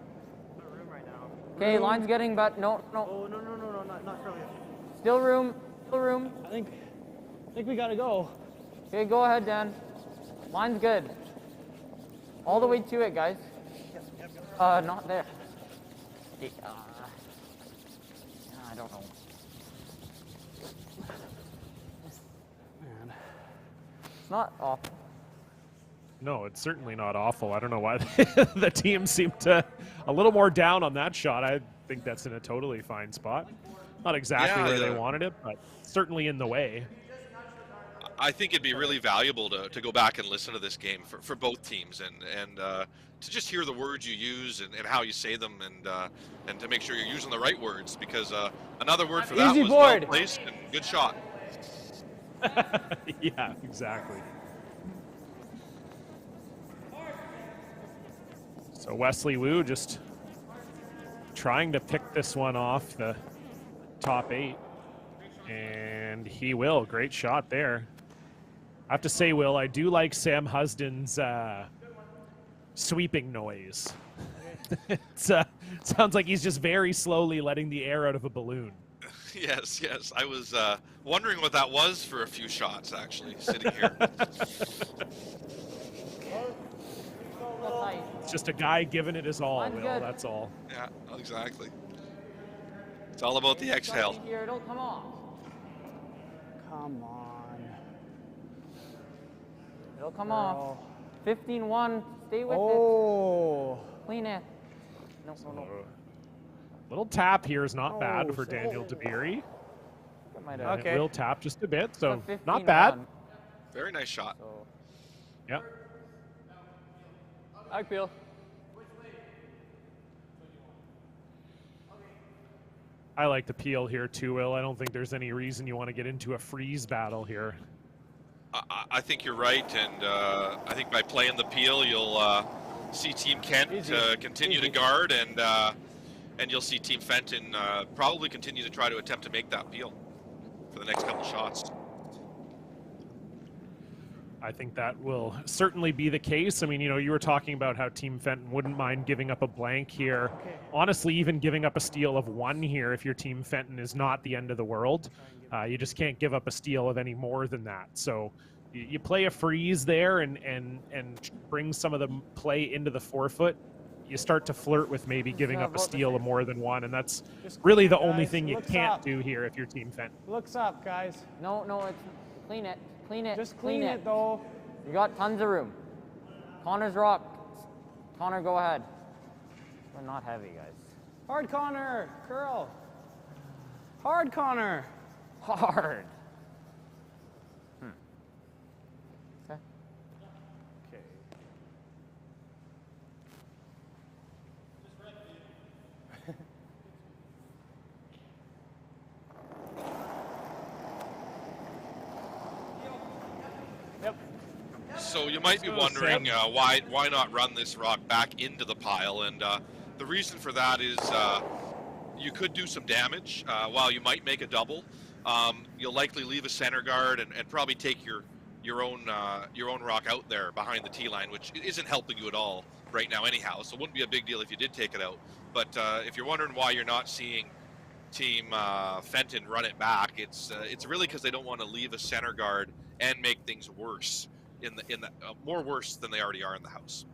Room right now. Okay, line's getting, but no. Oh, no, not Charlie. Still room. Still room. I think we gotta go. Okay, go ahead, Dan. Line's good. All the way to it, guys. Not there. I don't know. Man. It's not awful. No, it's certainly not awful. I don't know why the team seemed to a little more down on that shot. I think that's in a totally fine spot. Not exactly where they wanted it, but certainly in the way. I think it'd be really valuable to go back and listen to this game for both teams and to just hear the words you use and how you say them and to make sure you're using the right words, because another word for that Easy was board. well placed and good shot. Yeah, exactly. So Wesley Wu just trying to pick this one off the top 8. And he will. Great shot there. I have to say, Will, I do like Sam Husden's sweeping noise. It sounds like he's just very slowly letting the air out of a balloon. Yes. I was wondering what that was for a few shots, actually, sitting here. It's just a guy giving it his all, Mine's Will. good. That's all. Yeah, exactly. It's all about the exhale. Here, it'll come off. Come on. It'll come off. 15-1. Stay with Oh. it. Clean it. No. Little tap here is not bad for Daniel DeBeery. It might And have. Okay. it will tap just a bit, so It's a not bad. 15-1. Very nice shot. So, Yep. Agpeel. I like the peel here too, Will. I don't think there's any reason you want to get into a freeze battle here. I think you're right, and I think by playing the peel, you'll see Team Kent continue to guard, and you'll see Team Fenton probably continue to try to attempt to make that peel for the next couple shots. I think that will certainly be the case. I mean, you know, you were talking about how Team Fenton wouldn't mind giving up a blank here. Honestly, even giving up a steal of 1 here if your Team Fenton is not the end of the world. You just can't give up a steal of any more than that. So you play a freeze there and bring some of the play into the forefoot. You start to flirt with maybe giving up a steal of more than 1, and that's really the only thing you can't do here if you're Team Fenton. Looks up, guys. no, it's clean it. Clean it. Just clean it, though. You got tons of room. Connor's rock. Connor, go ahead. We're not heavy, guys. Hard Connor. Curl. Hard Connor. Hard. Okay. Okay. So you might be wondering why not run this rock back into the pile, and the reason for that is you could do some damage. While you might make a double, you'll likely leave a center guard and probably take your own rock out there behind the tee line, which isn't helping you at all right now anyhow. So it wouldn't be a big deal if you did take it out. But if you're wondering why you're not seeing Team Fenton run it back, it's really because they don't want to leave a center guard and make things worse more worse than they already are in the house.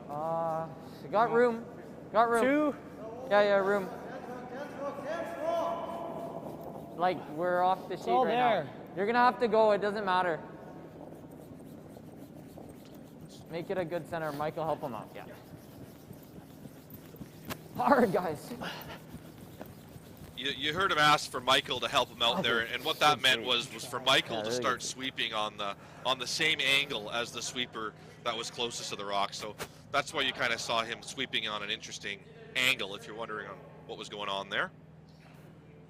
You got room. Got room. 2. Yeah, room. Like, we're off the sheet all right there. now. You're gonna have to go, it doesn't matter. Make it a good center. Michael, help him out. Yeah. Hard, guys. You heard him ask for Michael to help him out there, and what that meant was for Michael to start sweeping on the same angle as the sweeper that was closest to the rock. So that's why you kind of saw him sweeping on an interesting angle, if you're wondering on what was going on there.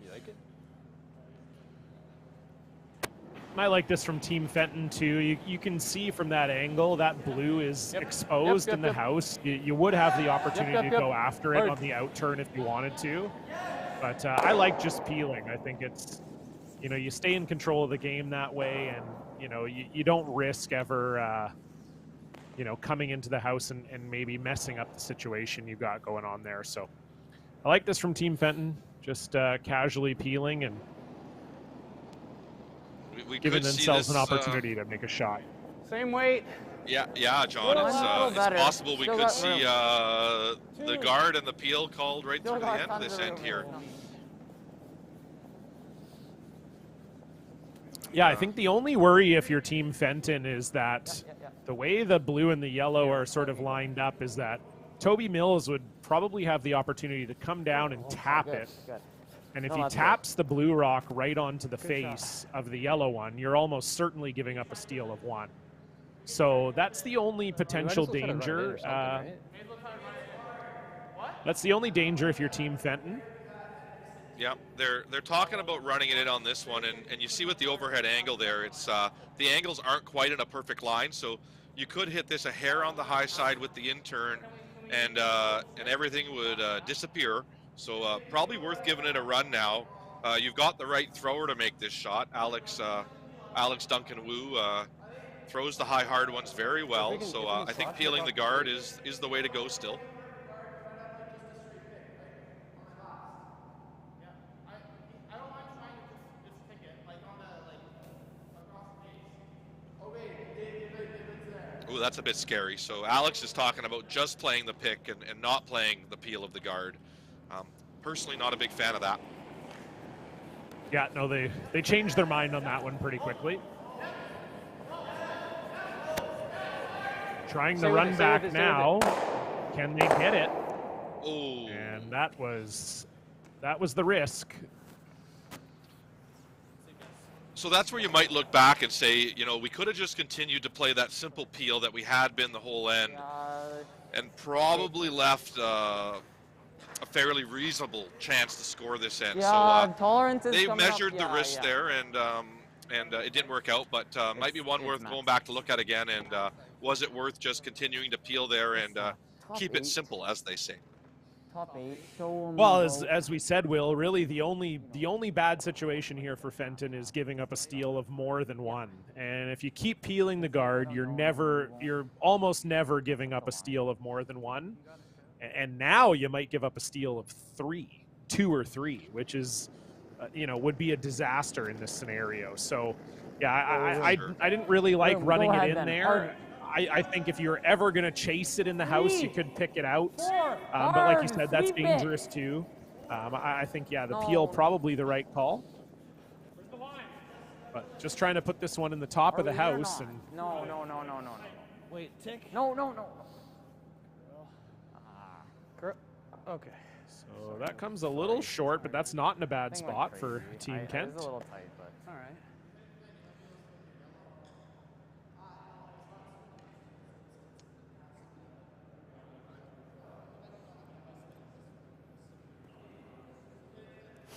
You like it? I like this from Team Fenton too. You can see from that angle that blue is exposed in the house. You would have the opportunity to go after it on the out turn if you wanted to. But I like just peeling. I think it's, you know, you stay in control of the game that way, and, you know, you don't risk ever, you know, coming into the house and maybe messing up the situation you got going on there. So I like this from Team Fenton, just casually peeling and we giving could see themselves this, an opportunity to make a shot. Same weight. Yeah, John. It's possible we could see the guard and the peel called right through the end of this end here. Yeah, I think the only worry if you're Team Fenton is that the way the blue and the yellow are sort of lined up is that Toby Mills would probably have the opportunity to come down and tap it. And if he taps the blue rock right onto the face of the yellow one, you're almost certainly giving up a steal of 1. So that's the only potential danger. That's the only danger if you're Team Fenton. Yeah, they're talking about running it in on this one, and you see with the overhead angle there, it's the angles aren't quite in a perfect line, so you could hit this a hair on the high side with the in-turn, and everything would disappear. So probably worth giving it a run now. You've got the right thrower to make this shot. Alex Duncan Wu throws the high hard ones very well. So I think peeling the guard is the way to go still. Ooh, that's a bit scary. So Alex is talking about just playing the pick and not playing the peel of the guard. Personally, not a big fan of that. Yeah, no, they changed their mind on that one pretty quickly. Trying to run back now. Can they get it? Oh. And that was the risk. So that's where you might look back and say, you know, we could have just continued to play that simple peel that we had been the whole end, and probably left a fairly reasonable chance to score this end. So tolerance is they measured the risk there, and it didn't work out, but might be one worth going back to look at again. And was it worth just continuing to peel there and keep it simple, as they say? Top 8. So well, as we said, Will, really the only bad situation here for Fenton is giving up a steal of more than 1. And if you keep peeling the guard, you're almost never giving up a steal of more than 1. And now you might give up a steal of 2 or 3, which is, you know, would be a disaster in this scenario. So, yeah, I didn't really like running it in there. I think if you're ever going to chase it in the house, you could pick it out. But like you said, that's dangerous too. I think, yeah, the peel probably the right call. But just trying to put this one in the top of the house. And No. Wait, tick. No. Okay. So that comes a little short, but that's not in a bad spot for Team Kent. It's a little tight, but All right.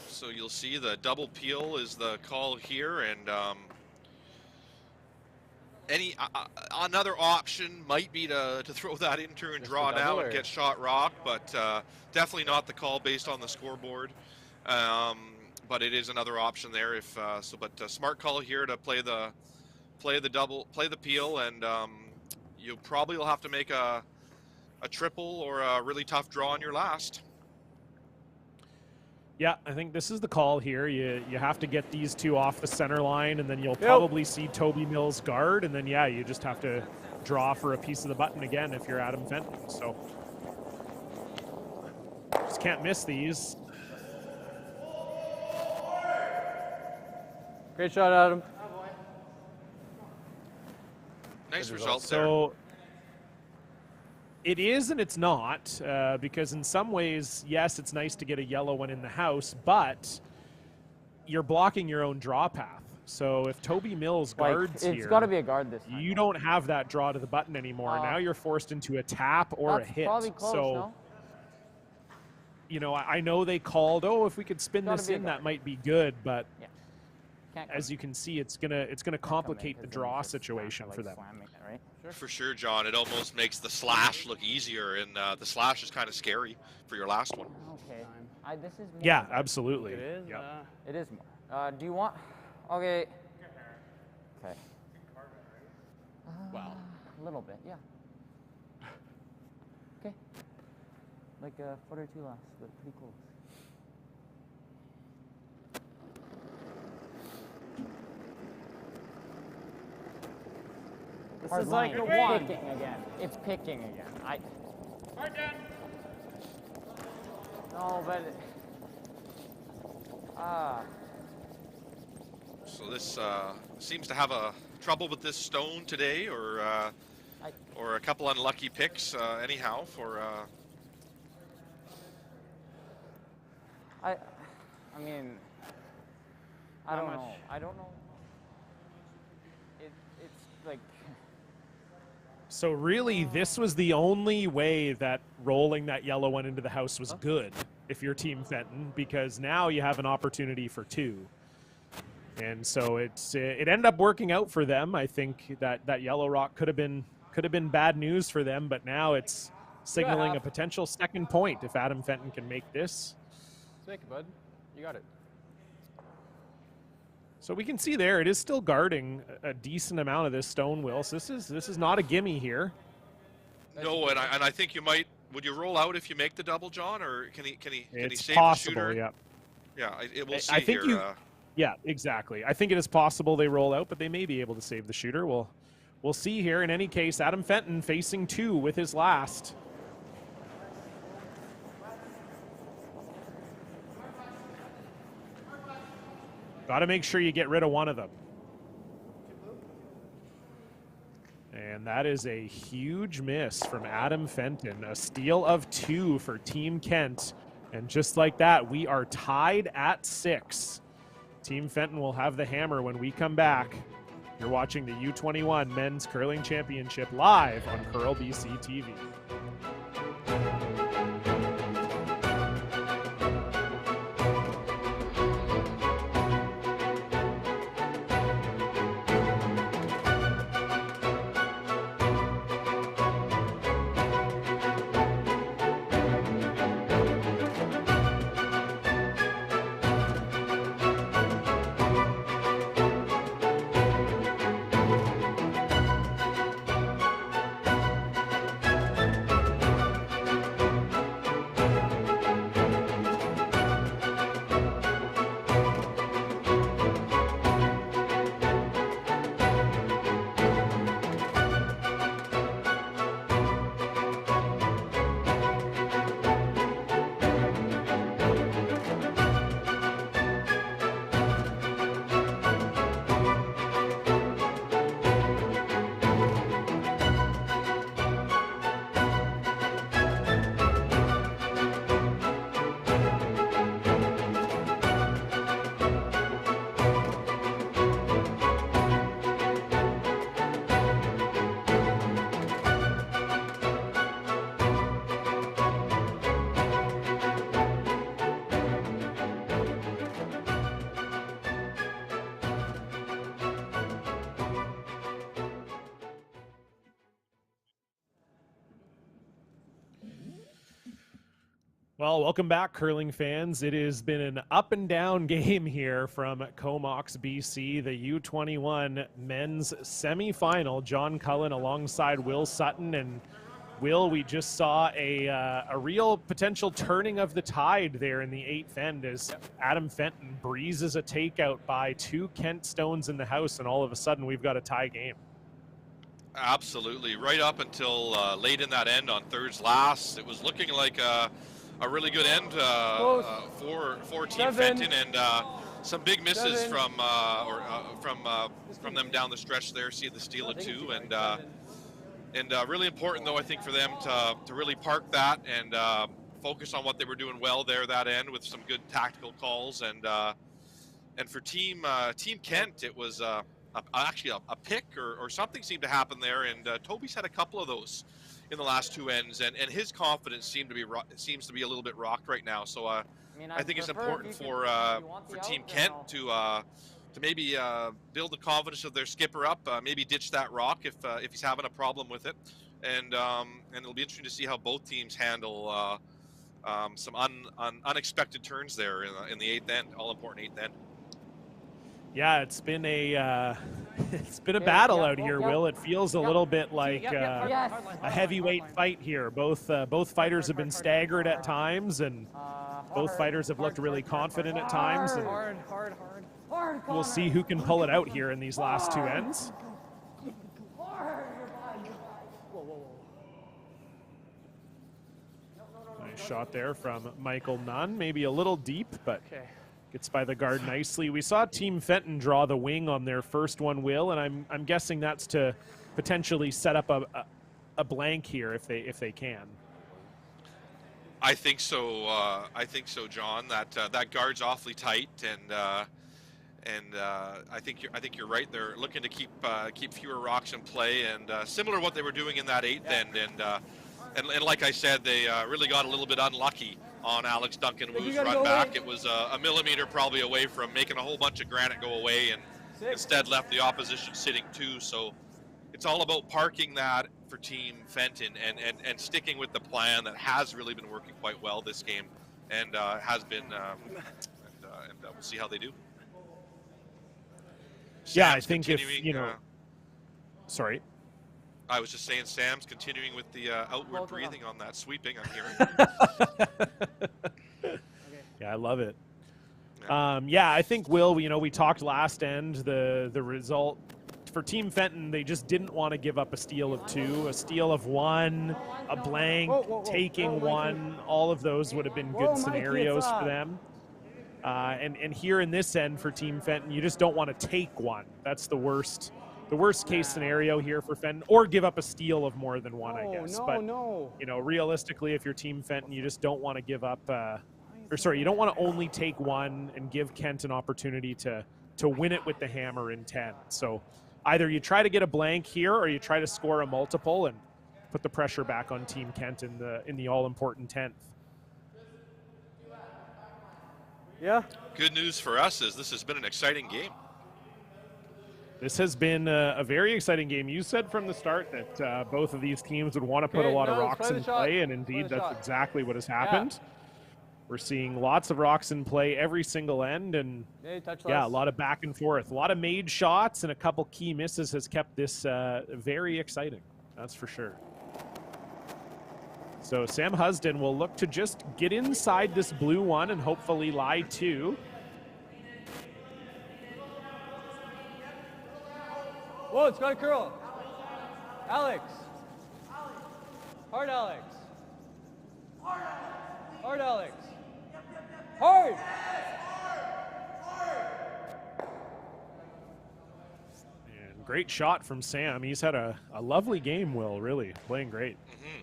So you'll see the double peel is the call here, and another option might be to throw that in-turn draw now and get shot rock, but definitely not the call based on the scoreboard. But it is another option there if so. But smart call here to play the peel, and you probably will have to make a triple or a really tough draw on your last. Yeah, I think this is the call here. You have to get these two off the center line, and then you'll probably see Toby Mills guard, and then, yeah, you just have to draw for a piece of the button again if you're Adam Fenton. So just can't miss these. Great shot, Adam. Nice results there. So it is and it's not, because in some ways, yes, it's nice to get a yellow one in the house, but you're blocking your own draw path. So if Toby Mills guards here, it's got to be a guard this time. You don't have that draw to the button anymore. Now you're forced into a tap or a hit. Probably close, so, no? you know, I know they called, oh, if we could spin this in, that might be good, but Can't as you can see, it's gonna come in, complicate the 'cause then draw it's just situation like for them. slamming it, right? For sure, John. It almost makes the slash look easier, and the slash is kind of scary for your last one. Okay. This is more. Yeah, absolutely. It is. Yep. It is more. Do you want? Okay. Okay. Well. A little bit, yeah. Okay. Like a foot or two less, but pretty close. This Hard is like line. a It's one. picking again. It's picking again. No, but So this seems to have a trouble with this stone today, or a couple unlucky picks. Anyhow, for I mean, I How don't much? know. I don't know. It's like. So really, this was the only way that rolling that yellow one into the house was good if you're Team Fenton, because now you have an opportunity for two. And so it ended up working out for them. I think that yellow rock could have been bad news for them, but now it's signaling a potential second point if Adam Fenton can make this. Let's make it, bud. You got it. So we can see there it is still guarding a decent amount of this stone, Will. So this is not a gimme here. no, and I think you might. Would you roll out if you make the double, John, or can he It's save possible, the shooter? yeah. Yeah, we'll see I think here. yeah, exactly. I think it is possible they roll out, but they may be able to save the shooter. We'll see here. In any case, Adam Fenton facing two with his last. Got to make sure you get rid of one of them. And that is a huge miss from Adam Fenton. A steal of two for Team Kent. And just like that, we are tied at 6. Team Fenton will have the hammer when we come back. You're watching the U21 Men's Curling Championship live on Curl BC TV. Well, welcome back, curling fans. It has been an up and down game here from Comox, BC, the U21 men's semifinal. John Cullen alongside Will Sutton. And Will, we just saw a real potential turning of the tide there in the 8th end as Adam Fenton breezes a takeout by 2 Kent stones in the house, and all of a sudden we've got a tie game. Absolutely, right up until late in that end on thirds last, it was looking like a really good end for Team Fenton, and some big misses from them down the stretch there. See the steal of 2, and really important though, I think, for them to really park that and focus on what they were doing well there that end with some good tactical calls, and for Team Kent, it was actually a pick or something seemed to happen there, and Toby's had a couple of those in the last 2 ends, and his confidence seems to be a little bit rocked right now. So I think it's important for Team Kent to maybe build the confidence of their skipper up, maybe ditch that rock if he's having a problem with it, and it'll be interesting to see how both teams handle some unexpected turns there in the eighth end, all important eighth end. Yeah, it's been a it's been a battle out here, Will. It feels a little bit like a heavyweight fight here. Both fighters have been staggered at times, and both fighters have looked really confident at times. And Hard. we'll see who can pull it out here in these last two ends. Nice shot there from Michael Nunn. Maybe a little deep, but gets by the guard nicely. We saw Team Fenton draw the wing on their first one, Will, and I'm guessing that's to potentially set up a blank here if they can. I think so. I think so, John. That guard's awfully tight, and I think you're right. They're looking to keep fewer rocks in play, and similar to what they were doing in that eighth end. And like I said, they really got a little bit unlucky on Alex Duncan Wu's run back. It was a millimeter probably away from making a whole bunch of granite go away, and instead left the opposition sitting two. So it's all about parking that for Team Fenton and sticking with the plan that has really been working quite well this game, and has been. And we'll see how they do. Yeah, Sam's I think if sorry. I was just saying, Sam's continuing with the outward breathing on that sweeping, I'm hearing. Yeah, I love it. Yeah, I think, Will, we talked last end, the result for Team Fenton, they just didn't want to give up a steal of two, a steal of one, a blank, taking one. All of those would have been good scenarios for them. And here in this end for Team Fenton, you just don't want to take one. That's the worst case scenario here for Fenton, or give up a steal of more than one, I guess. But realistically, if you're Team Fenton, you just don't want to give up, you don't want to only take one and give Kent an opportunity to win it with the hammer in 10. So either you try to get a blank here, or you try to score a multiple and put the pressure back on Team Kent in the all-important 10th. Yeah. Good news for us is this has been an exciting game. This has been a very exciting game. You said from the start that both of these teams would want to put a lot of rocks in play, and indeed that's exactly what has happened. Yeah. We're seeing lots of rocks in play every single end, and a lot of back and forth. A lot of made shots and a couple key misses has kept this very exciting. That's for sure. So Sam Husden will look to just get inside this blue one and hopefully lie two. Whoa, it's got a curl. Alex. Hard, Alex. Hard, Alex. Hard. And great shot from Sam. He's had a lovely game, Will, really. Playing great. Mm-hmm.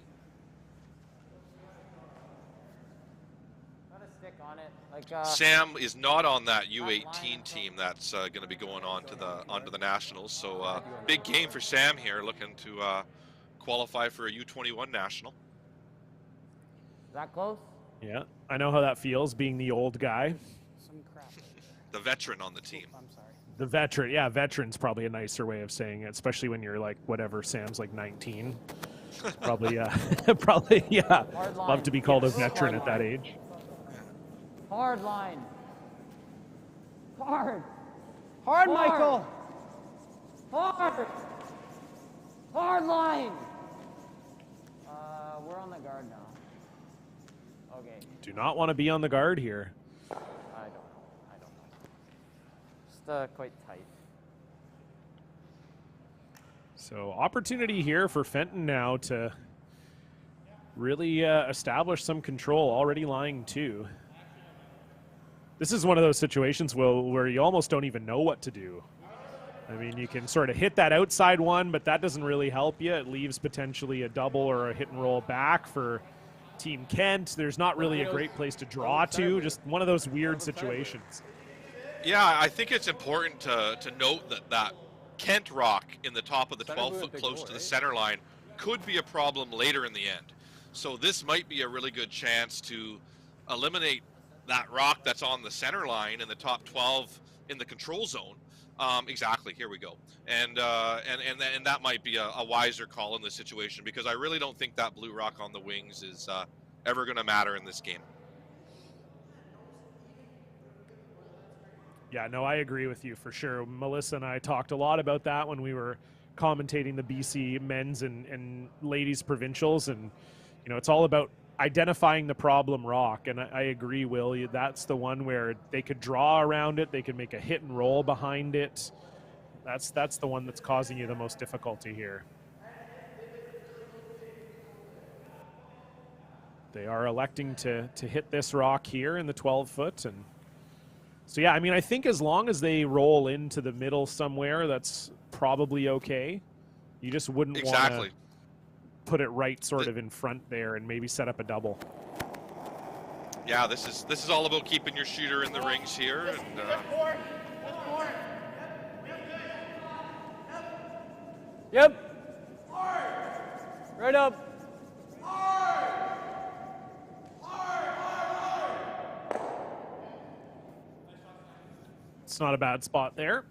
Sam is not on that U18 team that's going to be going on to the Nationals. So big game for Sam here, looking to qualify for a U21 National. Is that close? Yeah, I know how that feels, being the old guy. The veteran on the team. I'm sorry. The veteran, yeah, veteran's probably a nicer way of saying it, especially when you're like, whatever, Sam's like 19. Probably, yeah. Love to be called a veteran at that age. Hard line. Hard. Hard, Michael. Hard. Hard line. We're on the guard now. Okay. Do not want to be on the guard here. I don't know. Just quite tight. So opportunity here for Fenton now to really establish some control, already lying two. This is one of those situations where you almost don't even know what to do. I mean, you can sort of hit that outside one, but that doesn't really help you. It leaves potentially a double or a hit and roll back for Team Kent. There's not really a great place to draw to, just one of those weird situations. Yeah, I think it's important to note that Kent rock in the top of the 12-foot close to the center line could be a problem later in the end. So this might be a really good chance to eliminate that rock that's on the center line in the top 12 in the control zone. Exactly. Here we go. And that might be a wiser call in this situation, because I really don't think that blue rock on the wings is ever going to matter in this game. Yeah, no, I agree with you for sure. Melissa and I talked a lot about that when we were commentating the BC men's and ladies provincials, and you know, it's all about identifying the problem rock. And I agree, Will, that's the one where they could draw around it, they could make a hit and roll behind it. That's the one that's causing you the most difficulty here. They are electing to hit this rock here in the 12-foot, and so yeah, I mean, I think as long as they roll into the middle somewhere, that's probably okay. You just wouldn't want to put it right sort of in front there and maybe set up a double. Yeah, this is all about keeping your shooter in the rings here. And, Yep. Right up. It's not a bad spot there.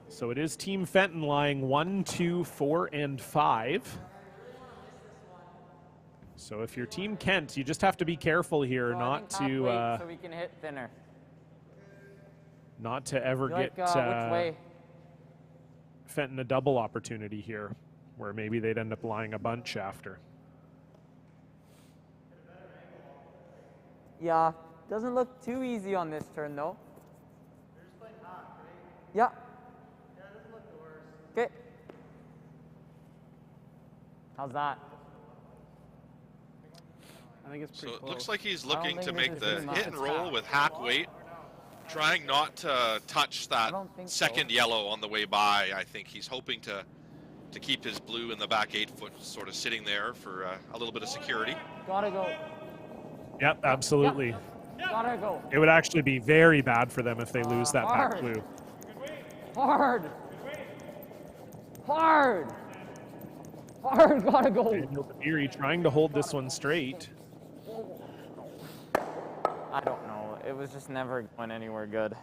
So it is Team Fenton lying 1, 2, 4, and 5. So if you're Team Kent, you just have to be careful here not to so we can hit thinner. Not to ever get which way? Fenton a double opportunity here, where maybe they'd end up lying a bunch after. Yeah, doesn't look too easy on this turn though. Yeah. Okay. How's that? I think it's pretty so close. it looks like he's looking to think make this the is enough. hit and It's roll half. with hack weight, trying not to touch that think second yellow on the way by. I think he's hoping to keep his blue in the back 8-foot sort of sitting there for a little bit of security. Gotta go. Yep, absolutely. Gotta go. It would actually be very bad for them if they lose that hard. pack blue. Hard. Hard. Hard. Gotta go. Daniel Beery trying to hold this one straight. I don't know. It was just never going anywhere good.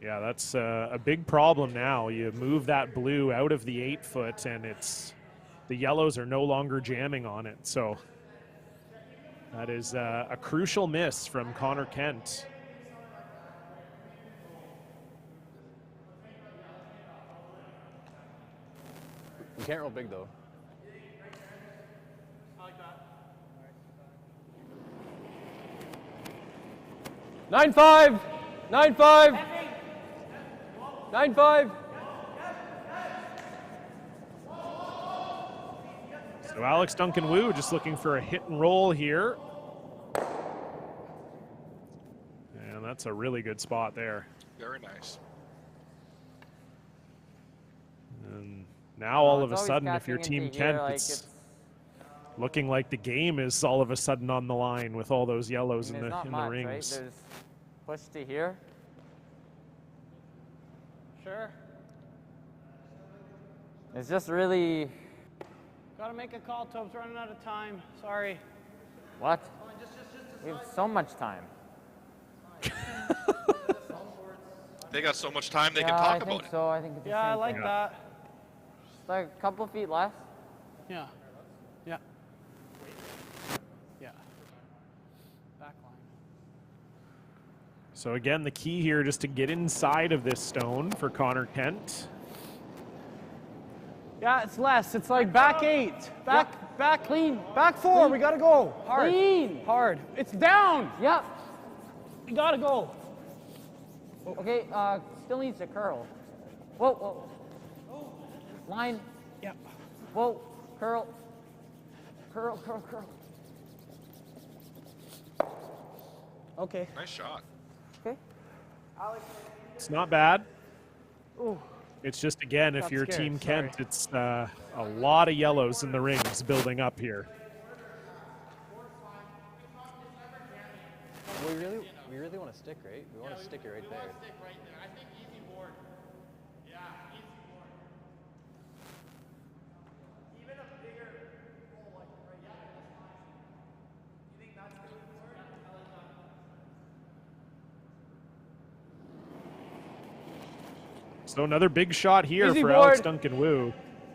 Yeah, that's a big problem now. You move that blue out of the 8-foot, and the yellows are no longer jamming on it. So that is a crucial miss from Connor Kent. You can't roll big though. 9-5, 9-5, 9-5. So Alex Duncan Wu just looking for a hit and roll here. And that's a really good spot there. Very nice. And now all of a It's always sudden, if you're catching Team into Kent, here, like, it's looking like the game is all of a sudden on the line with all those yellows in there's the not in much, the rings. right? There's push to here. Sure. It's just really Gotta make a call, Tobes. Running out of time. Sorry. what? We have so much time. They got so much time they can Yeah, talk I about think it. so. I think it's the Yeah, I same like thing. that. Just like a couple feet left. Yeah. Yeah. Yeah. Back line. So again, the key here just to get inside of this stone for Connor Kent. Yeah, it's less. It's like back 8. Back clean. Back 4. We gotta go. Hard. Clean. Hard. It's down. Yep. We gotta go. Okay, still needs to curl. Whoa, whoa. Line. Yep. Whoa, curl. Curl, curl, curl. Okay. Nice shot. Okay. It's not bad. Ooh. It's just, again, if Got you're scared, Team sorry. Kent, it's a lot of yellows in the rings building up here. We really want to stick, right? We want to stick it right there. So another big shot here Easy for board. Alex Duncan Wu.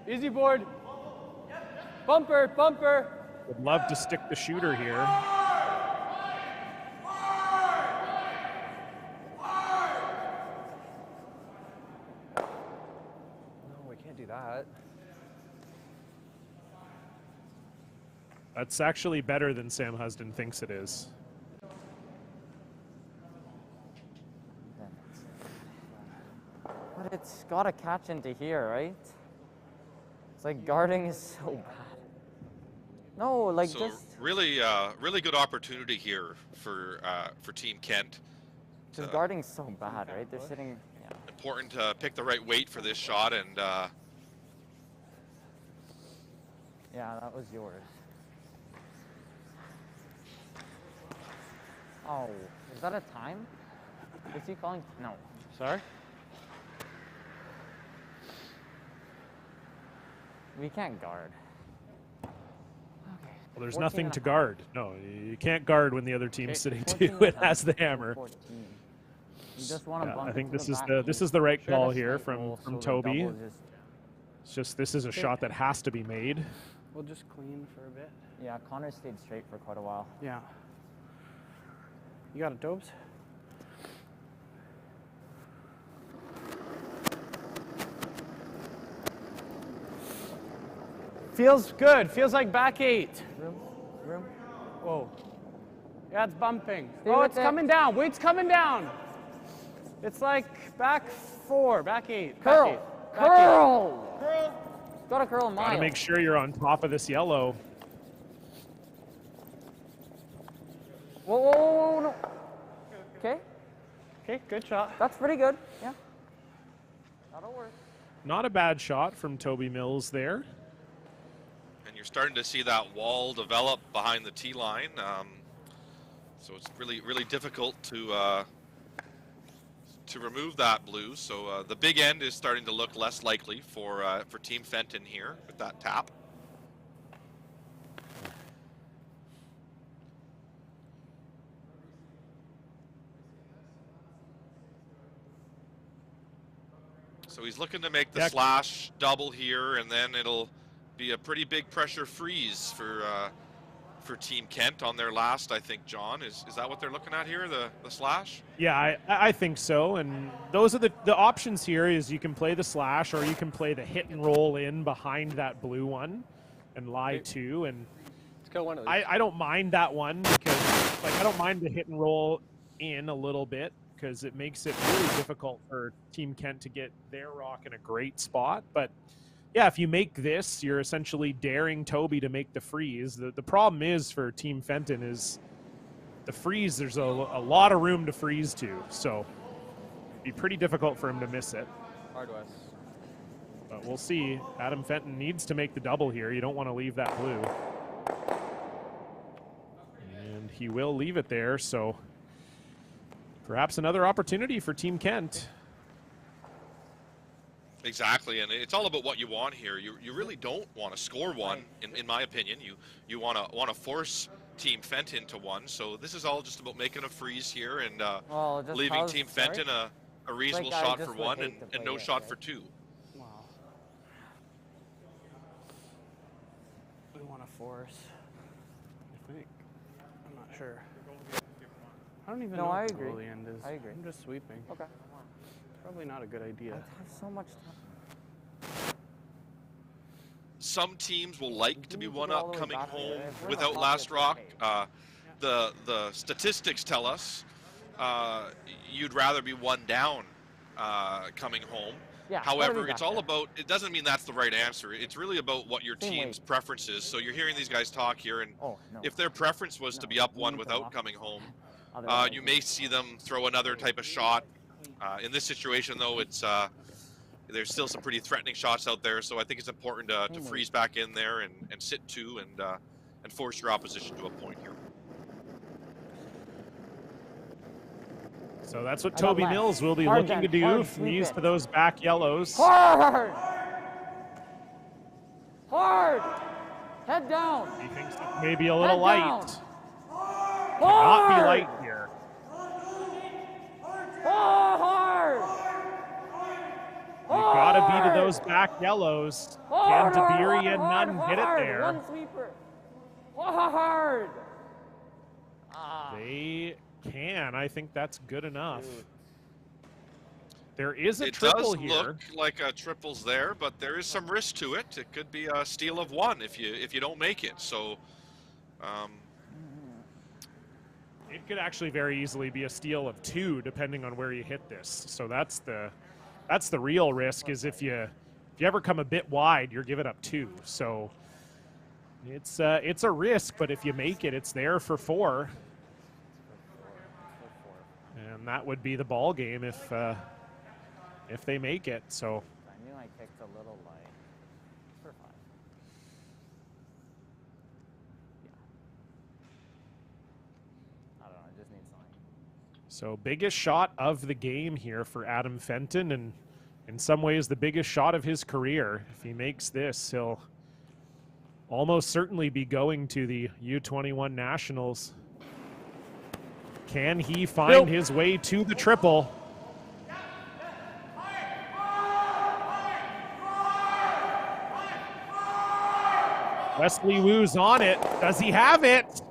Easy board. Bumper, bumper. Would love to stick the shooter here. No, we can't do that. That's actually better than Sam Husden thinks it is. But it's got to catch into here, right? It's like guarding is so bad. No, like So just really, really good opportunity here for Team Kent. guarding's so bad, right? They're sitting. Yeah. Important to pick the right weight for this shot, and Yeah, that was yours. Oh, is that a time? Is he calling? No. Sorry? We can't guard. Well, there's 14 nothing and to a half. guard. No, you can't guard when the other team's sitting 14 two. and a It has the half, hammer. 14. You just want to Yeah, bump I think into this the is back the heel. this is the right Try call to here straight roll from so the Toby. double just- It's just this is a shot that has to be made. We'll just clean for a bit. Yeah, Connor stayed straight for quite a while. Yeah. You got it, Dobes? Feels good. Feels like back 8. Room. Whoa. Yeah, it's bumping. Stay Oh, with it's it. coming down. Weight's coming down. It's like back 4, back 8. Curl. Back 8. Curl. Curl. Gotta curl a mile. Got to make sure you're on top of this yellow. Whoa, whoa, whoa, whoa, no. Okay, Okay, good shot. that's pretty good. Yeah. That'll work. Not a bad shot from Toby Mills there. and you're starting to see that wall develop behind the tee line. So it's really difficult to remove that blue. So the big end is starting to look less likely for Team Fenton here with that tap. So he's looking to make the slash double here, and then it'll be a pretty big pressure freeze for Team Kent on their last, I think, John. Is that what they're looking at here, the slash? Yeah, I think so. And those are the options here is you can play the slash or you can play the hit and roll in behind that blue one and lie two. And Let's go one of these. I don't mind that one because I don't mind the hit and roll in a little bit because it makes it really difficult for Team Kent to get their rock in a great spot. But yeah, if you make this, you're essentially daring Toby to make the freeze. The problem is for Team Fenton is the freeze, there's a lot of room to freeze to. So it'd be pretty difficult for him to miss it. Hard West. But we'll see. Adam Fenton needs to make the double here. You don't want to leave that blue. And he will leave it there. So perhaps another opportunity for Team Kent. Exactly, and it's all about what you want here. You really don't want to score one, in my opinion. You want to force Team Fenton to one. So this is all just about making a freeze here and Well, just leaving how's- Team sorry? Fenton a reasonable Like, I shot just for would one hate to and play no this, shot right? for two. Wow. We want to force. I think. I'm not sure. I don't even No, know I what the agree. goalie end is. I agree. I'm just sweeping. Okay. Probably not a good idea. I have so much time. Some teams will like to be need to one go all up the way coming back there. home If we're without not last rock. okay. The statistics tell us you'd rather be one down coming home. Yeah, gotta be However, back it's all there. about, it doesn't mean that's the right answer. It's really about what your Same team's weight. preference is. So you're hearing these guys talk here, and Oh, no. if their preference was to be up we one need to without lock coming home, Otherwise, you may see them throw another type of shot. In this situation, though, it's there's still some pretty threatening shots out there, so I think it's important to freeze back in there and sit two and force your opposition to a point here. So that's what I got Toby left. Mills will be Hard looking to then, do. hard, sweep Freeze it. to those back yellows. Hard! Hard! Head down! He thinks it may be a little Head light. down. Cannot be Hard! light here. Oh, hard! Gotta be to those back yellows. Can Dabiri and Nunn get it there? One sweeper. Hard. They can. I think that's good enough. There is a It triple does here. look like a triple's there, but there is some risk to it. It could be a steal of 1 if you don't make it. So, It could actually very easily be a steal of 2, depending on where you hit this. So that's the real risk. Is if you ever come a bit wide, you're giving up 2. So it's a risk, but if you make it, it's there for 4. And that would be the ball game if they make it. So I knew I kicked a little light. For 5. Yeah. I don't know. I just need something. So biggest shot of the game here for Adam Fenton, and in some ways the biggest shot of his career. If he makes this, he'll almost certainly be going to the U21 Nationals. Can he find his way to the triple? Wesley Wu's on it. Does he have it?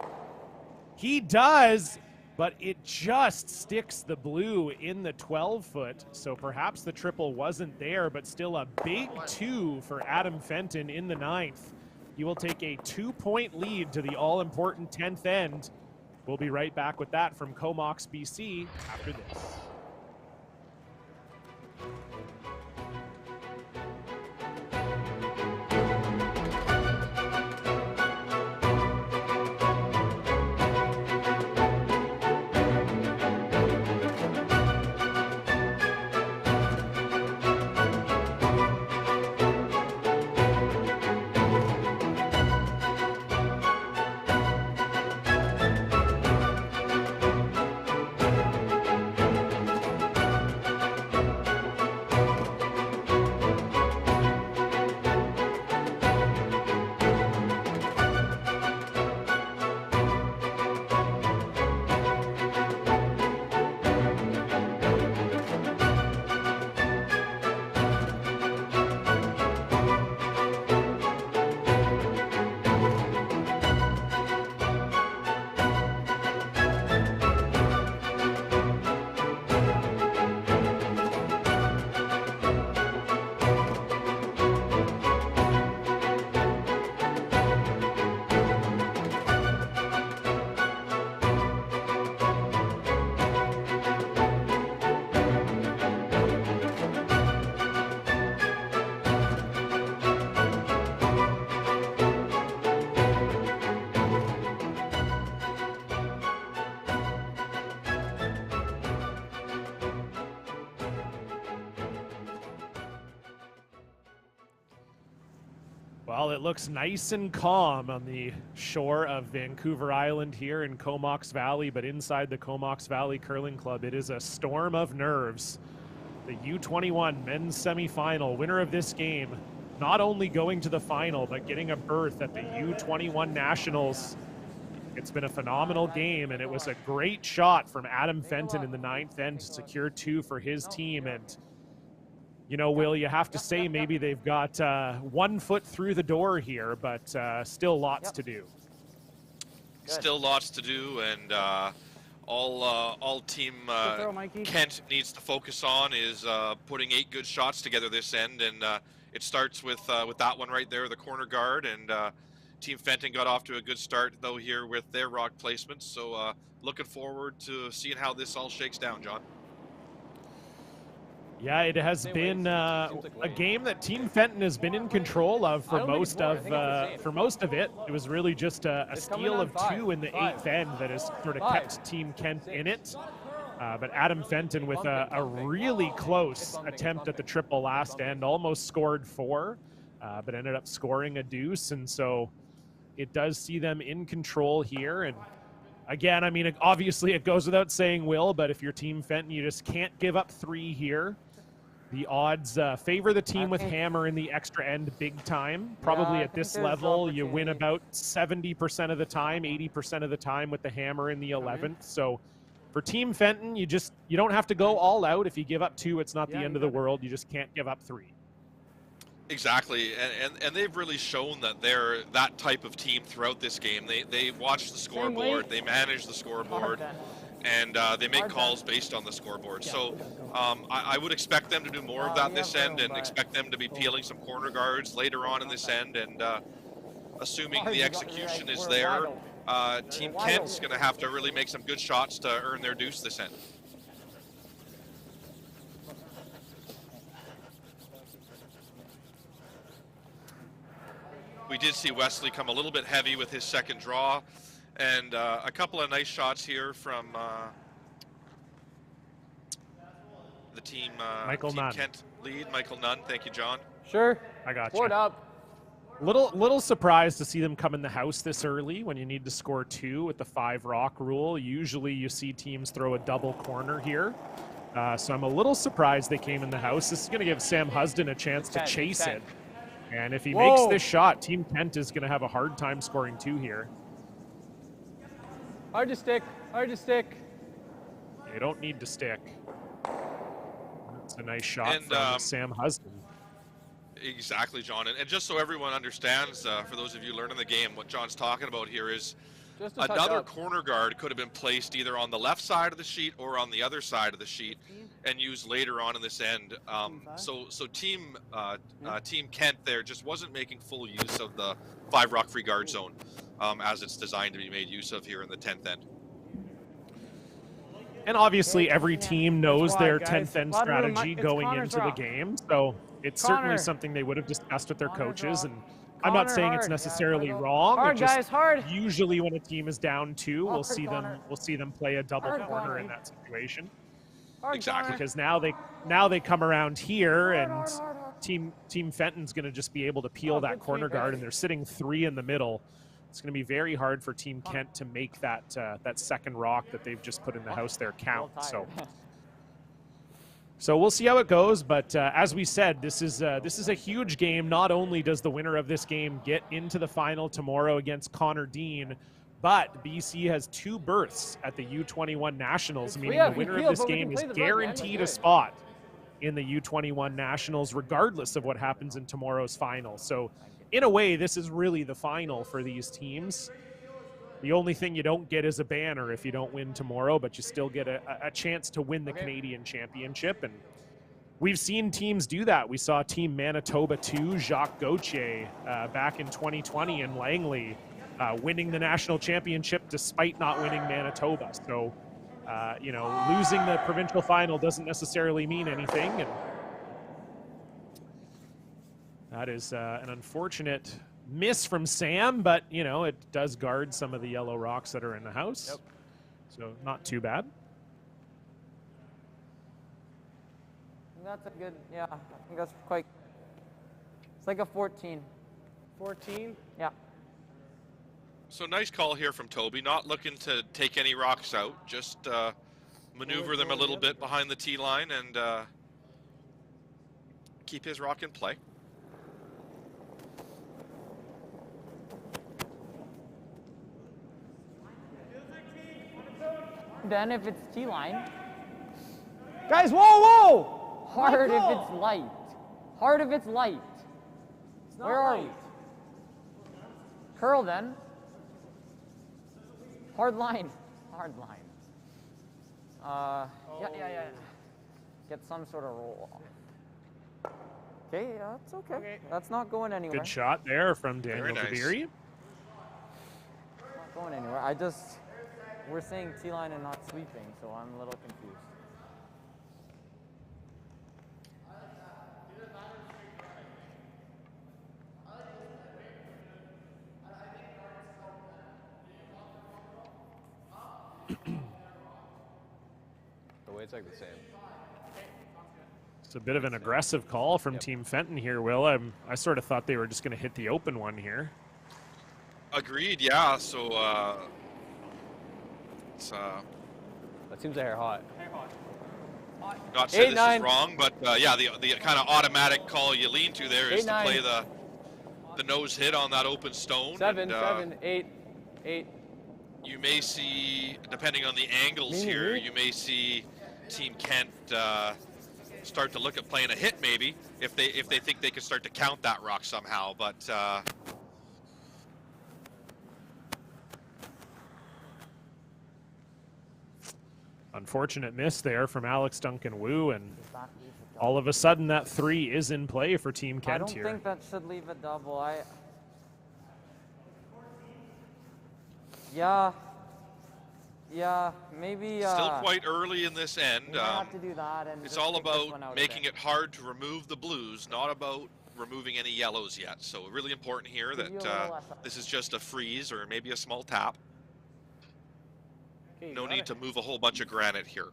He does, but it just sticks the blue in the 12-foot. So perhaps the triple wasn't there, but still a big 2 for Adam Fenton in the 9th. He will take a 2-point lead to the all-important 10th end. We'll be right back with that from Comox, BC after this. Well, it looks nice and calm on the shore of Vancouver Island here in Comox Valley, but inside the Comox Valley Curling Club, it is a storm of nerves. The U21 men's semifinal, winner of this game, not only going to the final, but getting a berth at the U21 Nationals. It's been a phenomenal game, and it was a great shot from Adam Fenton in the 9th end to secure 2 for his team. And you know, Will, you have to say maybe they've got 1 foot through the door here, but still lots to do. Still lots to do, and all team Kent needs to focus on is putting 8 good shots together this end, and it starts with that one right there, the corner guard, and Team Fenton got off to a good start though here with their rock placements. So looking forward to seeing how this all shakes down, John. Yeah, it has been a game that Team Fenton has been in control of for most of it. It was really just a steal of 2 in the 8th end that has sort of kept Team Kent in it. But Adam Fenton with a really close attempt at the triple last end, almost scored 4, but ended up scoring a deuce. And so it does see them in control here. And again, I mean, obviously it goes without saying, Will, but if you're Team Fenton, you just can't give up 3 here. The odds favor the team with hammer in the extra end big time. Probably at this level, you win about 70% of the time, 80% of the time with the hammer in the 11th. So For Team Fenton, you don't have to go all out. If you give up 2, it's not the Yeah, end you of the got it. world. You just can't give up 3. Exactly, and they've really shown that they're that type of team throughout this game. They watch the Same scoreboard, weight. they manage the scoreboard, Hard and they make Hard calls based on the scoreboard. Yeah, So we gotta go. I would expect them to do more of that we this have end, room, and but- expect them to be peeling some corner guards later on in this end. And assuming Hard, the you got- execution we're is wide there, open. Team wide Kent's open. going to have to really make some good shots to earn their deuce this end. We did see Wesley come a little bit heavy with his second draw, and a couple of nice shots here from the team, Michael team Nunn. Kent lead. Michael Nunn, thank you, John. Sure. I got you. Board up. Little surprised to see them come in the house this early when you need to score 2 with the 5 rock rule. Usually you see teams throw a double corner here. So I'm a little surprised they came in the house. This is going to give Sam Husden a chance to 10, chase 10. it. And if he Whoa. makes this shot, Team Kent is going to have a hard time scoring 2 here. Hard to stick. Hard to stick. They don't need to stick. That's a nice shot And, from Sam Husden. Exactly, John. And just so everyone understands, for those of you learning the game, what John's talking about here is Just a touch another up. corner guard could have been placed either on the left side of the sheet or on the other side of the sheet and used later on in this end. So Team Kent there just wasn't making full use of the 5 rock free guard zone as it's designed to be made use of here in the 10th end. And obviously every team knows wide, their guys. 10th end Lot of room. strategy It's going Connor's into the rock. game. So it's certainly Connor. something they would have discussed with their Connor's coaches. rock. And I'm not Connor, saying it's hard. necessarily Yeah, wrong. Hard, It just guys. Hard. usually when a team is down 2, we'll Hard, see Connor. them play a double Hard, corner Connor. in that situation. Hard, Exactly. Connor. Because now they come around here and hard, hard. Team Fenton's going to just be able to peel Oh, that good corner sweep, guard, guys. and they're sitting 3 in the middle. It's going to be very hard for Team Kent to make that second rock that they've just put in the house there count. So we'll see how it goes. But as we said, this is a huge game. Not only does the winner of this game get into the final tomorrow against Connor Dean, but BC has 2 berths at the U21 Nationals, meaning have the winner appeal, of this but we game can is play the button, man. guaranteed a Let's do it. spot in the U21 Nationals, regardless of what happens in tomorrow's final. So in a way, this is really the final for these teams. The only thing you don't get is a banner if you don't win tomorrow, but you still get a chance to win the Canadian Championship. And we've seen teams do that. We saw Team Manitoba 2, Jacques Gauthier, back in 2020 in Langley, winning the national championship despite not winning Manitoba. So, losing the provincial final doesn't necessarily mean anything. And that is an unfortunate miss from Sam, but, it does guard some of the yellow rocks that are in the house. Yep. So not too bad. That's a good, yeah, I think that's quite, it's like a 14. 14. Yeah. So nice call here from Toby, not looking to take any rocks out, just maneuver them a little bit behind the tee line and keep his rock in play. Then if it's T-line, Guys, whoa, whoa! hard if Michael! it's light. Hard if it's light. Where are we? Curl then. Hard line. Hard line. Yeah. Get some sort of roll. Okay, yeah, that's okay. Okay. That's not going anywhere. Good shot there from Daniel nice. Kabiri. Not going anywhere. We're saying T-line and not sweeping, so I'm a little confused. The weight's like the same. It's a bit of an aggressive call from Team Fenton here, Will. I sort of thought they were just going to hit the open one here. Agreed, yeah. So it's That seems a hair hot. not saying 8, this 9. is wrong, but yeah, the kind of automatic call you lean to there is 8, to 9. play the nose hit on that open stone. 7, and, 7, 8, 8. you may see, depending on the angles here, you may see Team Kent start to look at playing a hit maybe if they think they can start to count that rock somehow. But unfortunate miss there from Alex Duncan Wu, and all of a sudden that 3 is in play for Team Kent I don't here. think that should leave a double. Yeah, maybe. Still quite early in this end. We might have to do that, and It's just all kick this one about out a making bit. it hard to remove the blues, not about removing any yellows yet. So really important here Give you a that little less. this is just a freeze or maybe a small tap. Okay, you No got need it. to move a whole bunch of granite here.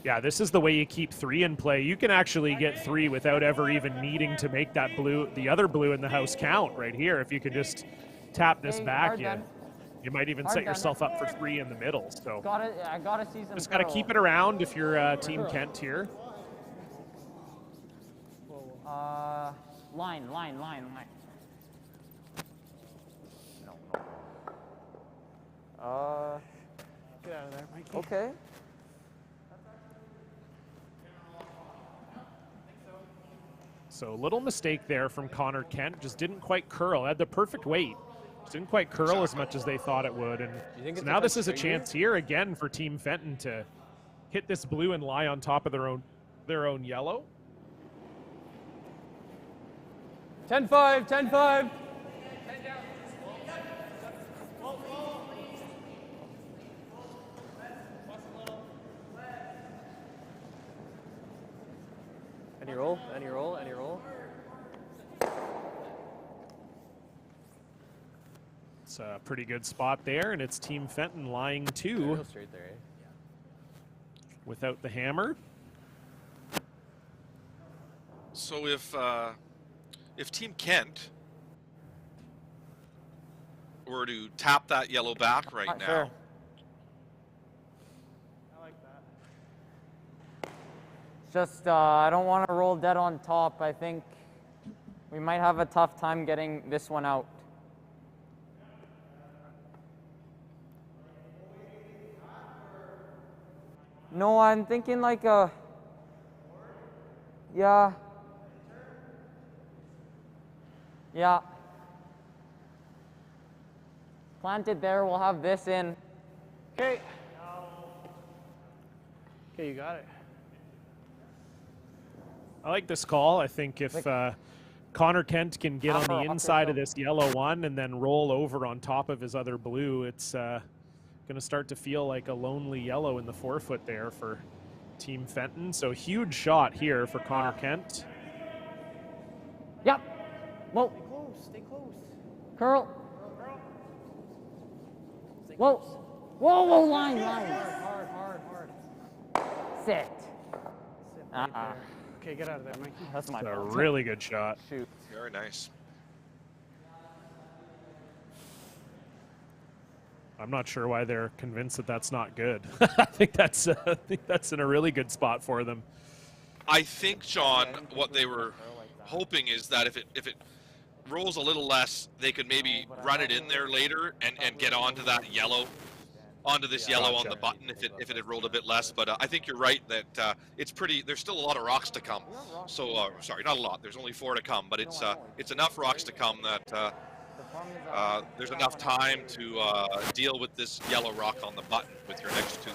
Yeah, this is the way you keep 3 in play. You can actually get 3 without ever even needing to make that blue, the other blue in the house, count right here. If you could just tap this Okay, back, hard done. you might even Hard set done. yourself up for 3 in the middle. So I gotta see some. just got to curl. keep it around if you're Team Kent here. Line. No. Get out of there, Mikey. Okay. So little mistake there from Connor Kent. Just didn't quite curl. Had the perfect weight. Just didn't quite curl as much as they thought it would. And think so it's now a this is a trigger? chance here again for Team Fenton to hit this blue and lie on top of their own yellow. 10-5, 10-5. Any roll, any roll, any roll. It's a pretty good spot there, and it's Team Fenton lying Go 2 straight there, eh? without the hammer. So if Team Kent were to tap that yellow back right now, Sure. I like that. Just I don't want to roll dead on top. I think we might have a tough time getting this one out. No, I'm thinking like a. Yeah. Yeah. Planted there, we'll have this in. Okay. Okay, you got it. I like this call. I think if Connor Kent can get on the inside of this yellow one and then roll over on top of his other blue, it's going to start to feel like a lonely yellow in the forefoot there for Team Fenton. So huge shot here for Connor Kent. Yep. Whoa. Stay close, stay close. Curl. Whoa. Whoa, line. Hard. Sit. Sit right there. Okay, get out of there, Mikey. That's my A fault. really good shot. Shoot. very nice. I'm not sure why they're convinced that that's not good. I think that's in a really good spot for them. I think, John, what they were hoping is that if it rolls a little less, they could maybe run it in there later and get onto that yellow, onto this yellow on the button if it had rolled a bit less. But I think you're right that it's pretty. There's still a lot of rocks to come. So sorry, not a lot. There's only 4 to come, but it's enough rocks to come that there's enough time to deal with this yellow rock on the button with your next 2.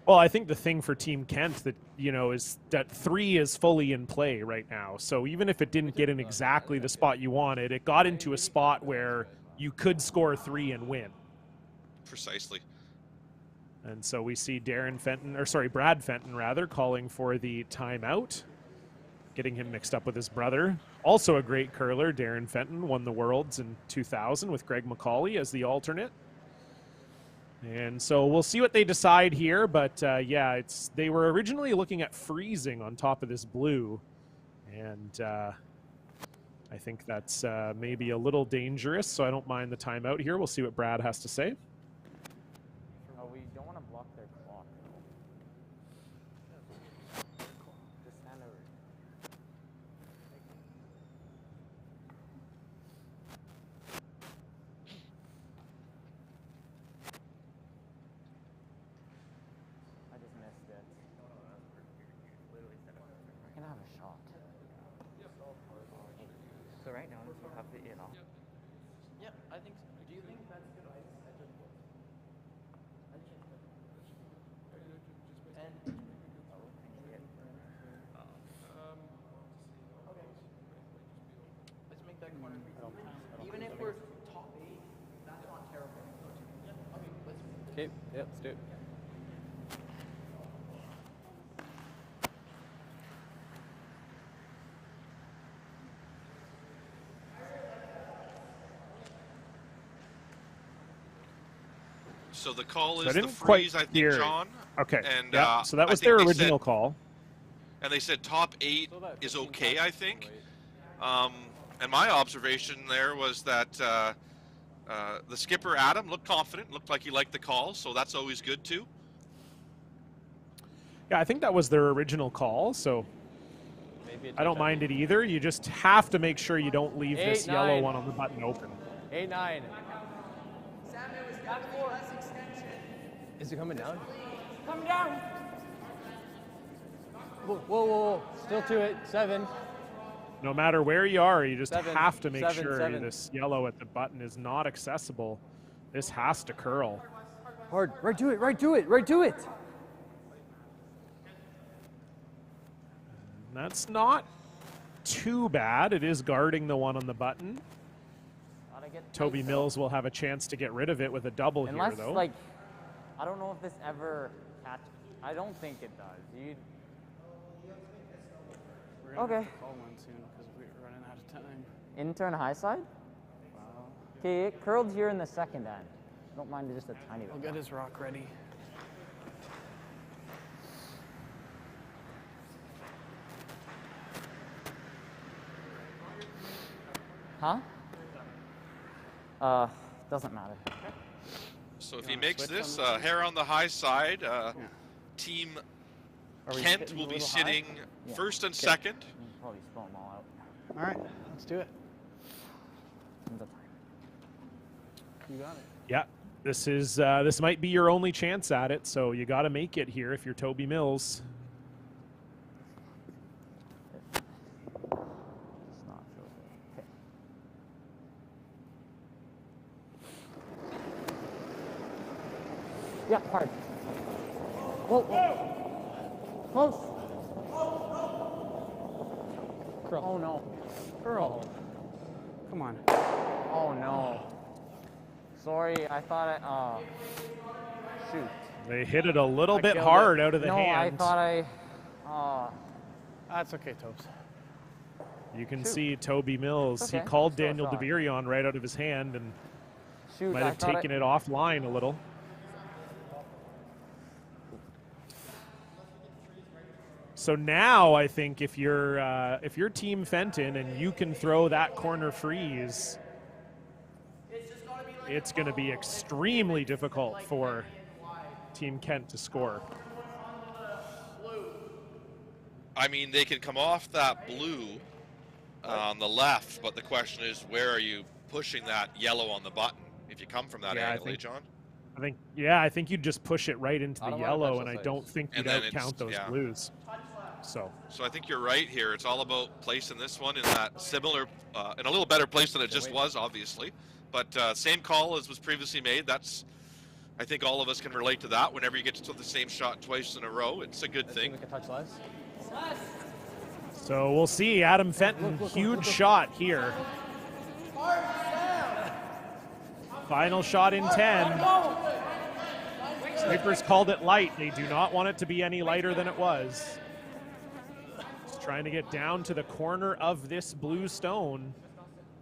Well, I think the thing for Team Kent that, is that 3 is fully in play right now. So even if it didn't get in exactly the spot you wanted, it got into a spot where you could score 3 and win. Precisely. And so we see Brad Fenton rather, calling for the timeout, getting him mixed up with his brother. Also a great curler, Darren Fenton, won the Worlds in 2000 with Greg McCauley as the alternate. And so we'll see what they decide here, but yeah, they were originally looking at freezing on top of this blue, and I think that's maybe a little dangerous, so I don't mind the timeout here. We'll see what Brad has to say. Oh, we don't want to block their clock. Just stand over. have the in off. Yeah, I think so. Do you think that's good? Let's make that corner. Even if we're top 8, that's not terrible. Okay, let's. Okay, yeah, let's do it. So the call So I is the didn't quite freeze, I think, hear it. John. Okay. And Yeah. So that I was think their they original said, call. and they said top 8 Still that is 15 okay, I seconds think. wait. And my observation there was that the skipper, Adam, looked confident, looked like he liked the call, so that's always good too. Yeah, I think that was their original call. So Maybe a I don't touch-up. mind it either. You just have to make sure you don't leave this 8, yellow 9. one on the button open. 8, 9. Is it coming down? Come down. Whoa, whoa, whoa. Still to it. 7. No matter where you are, you just 7, have to make 7, sure 7. this yellow at the button is not accessible. This has to curl. Hard. Right to it. Right to it. Right to it. That's not too bad. It is guarding the one on the button. Gotta get Toby tight, though. Mills will have a chance to get rid of it with a double Unless, here, though. like, I don't know if this ever catch. I don't think it does. You. We're gonna Okay. have to call one soon because we're running out of time. Intern high side? Okay, it curled here in the second end. Don't mind it just a tiny bit. I'll get his rock ready. Huh? Doesn't matter. So if You he wanna makes switch this, on this? hair on the high side, team Are we Kent sitting will a be little high? sitting Yeah. first and Okay. second. You can probably spill them all out. All right, let's do it. In the time. You got it. Yeah, this might be your only chance at it, so you got to make it here if you're Toby Mills. It's not feel good. Okay. Yeah, hard. Whoa, whoa. Close. Curl. Oh no. Curl. Come on. Oh no. Sorry, I thought I. Oh. Shoot. They hit it a little I bit killed hard it. out of the No, I hand. thought I. Oh. That's okay, Tobes. You can Shoot. see Toby Mills. Okay. He called Still a Daniel shot. DeVirion right out of his hand and Shoot, might I have thought taken it offline a little. So now I think if you're Team Fenton and you can throw that corner freeze, it's going to be extremely difficult for Team Kent to score. I mean, they can come off that blue on the left, but the question is, where are you pushing that yellow on the button if you come from that Yeah, I angle, think- John? I think you'd just push it right into the Bottom line, yellow, touch and I the don't sides. think And you'd then out it's- count those yeah. blues. So So I think you're right here. It's all about placing this one in that similar, in a little better place than it just was, obviously. But same call as was previously made. That's, I think all of us can relate to that. Whenever you get to throw the same shot twice in a row, it's a good I thing. think we can touch less. So we'll see. Adam Fenton, huge shot here. Final shot in 10. Snipers called it light. They do not want it to be any lighter than it was. Just trying to get down to the corner of this blue stone.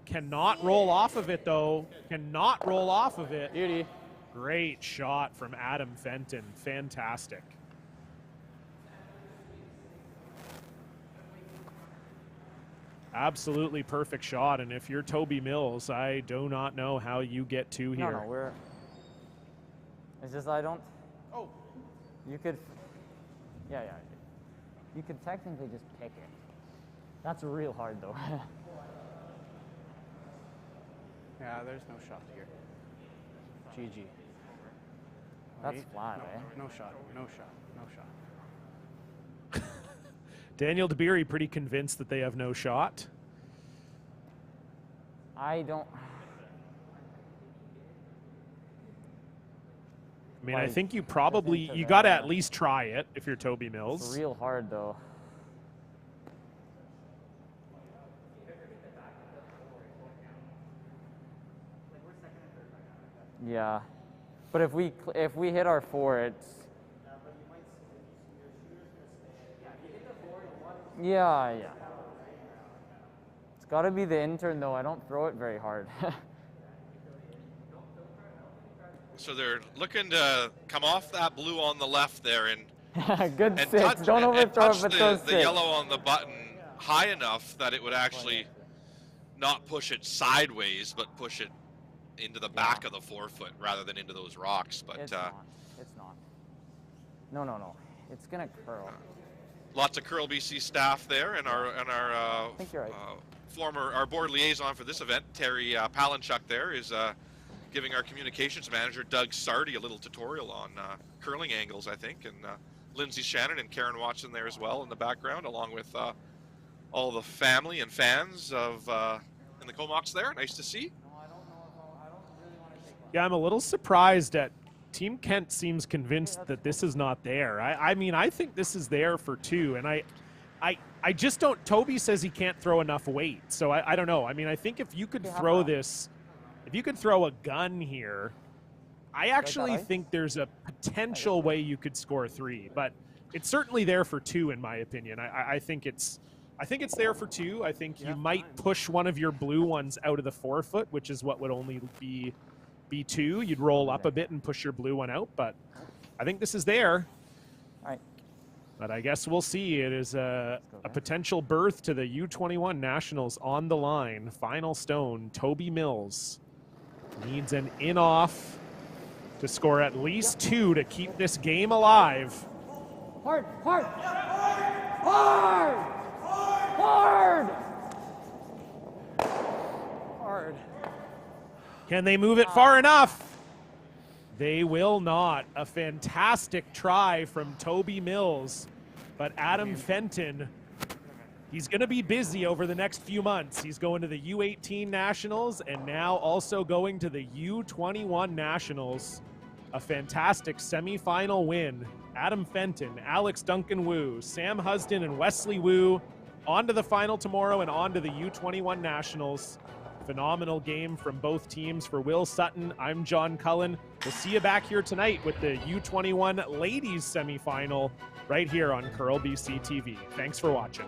Cannot roll off of it, though. Cannot roll off of it. Beauty. Great shot from Adam Fenton. Fantastic. Absolutely perfect shot. And if you're Toby Mills, I do not know how you get two here. No, we're. It's just I don't. Oh. You could. Yeah. You could technically just pick it. That's real hard though. Yeah, there's no shot here. GG. That's Wait. flat, no, eh? No shot. No shot. No shot. Daniel DeBeery pretty convinced that they have no shot. I don't. I mean, I Like, think you probably, into you got to there. at least try it if you're Toby It's Mills. real hard though. Yeah, but if we hit our 4, it's. Yeah. It's got to be the intern though. I don't throw it very hard. So they're looking to come off that blue on the left there and Good and 6. touch, Don't and overthrow touch it, but throw the 6. yellow on the button high enough that it would actually not push it sideways, but push it into the back of the forefoot rather than into those rocks. But It's not. It's not. No. It's gonna curl. Lots of Curl BC staff there, and our I think you're right. our board liaison for this event, Terry Palanchuk, there is giving our communications manager Doug Sardi a little tutorial on curling angles, I think, and Lindsay Shannon and Karen Watson there as well in the background, along with all the family and fans of in the Comox there. Nice to see. Yeah, I'm a little surprised at Team Kent seems convinced that this is not there. I mean, I think this is there for 2, and I just don't. Toby says he can't throw enough weight, so I don't know. I mean, I think if you could throw this, if you could throw a gun here, I actually think there's a potential way you could score 3, but it's certainly there for 2 in my opinion. I think it's there for 2. I think you might push one of your blue ones out of the forefoot, which is what would only be 2. You'd roll up a bit and push your blue one out, but I think this is there. All right. But I guess we'll see. It is a potential berth to the U21 Nationals on the line. Final stone, Toby Mills needs an in-off to score at least 2 to keep this game alive. Hard. Can they move it far enough? They will not. A fantastic try from Toby Mills, but Adam Fenton, he's going to be busy over the next few months. He's going to the U18 Nationals and now also going to the U21 Nationals. A fantastic semifinal win. Adam Fenton, Alex Duncan Wu, Sam Husden, and Wesley Wu on to the final tomorrow and on to the U21 Nationals. Phenomenal game from both teams. For Will Sutton, I'm John Cullen. We'll see you back here tonight with the U21 ladies semifinal right here on Curl BC TV. Thanks for watching.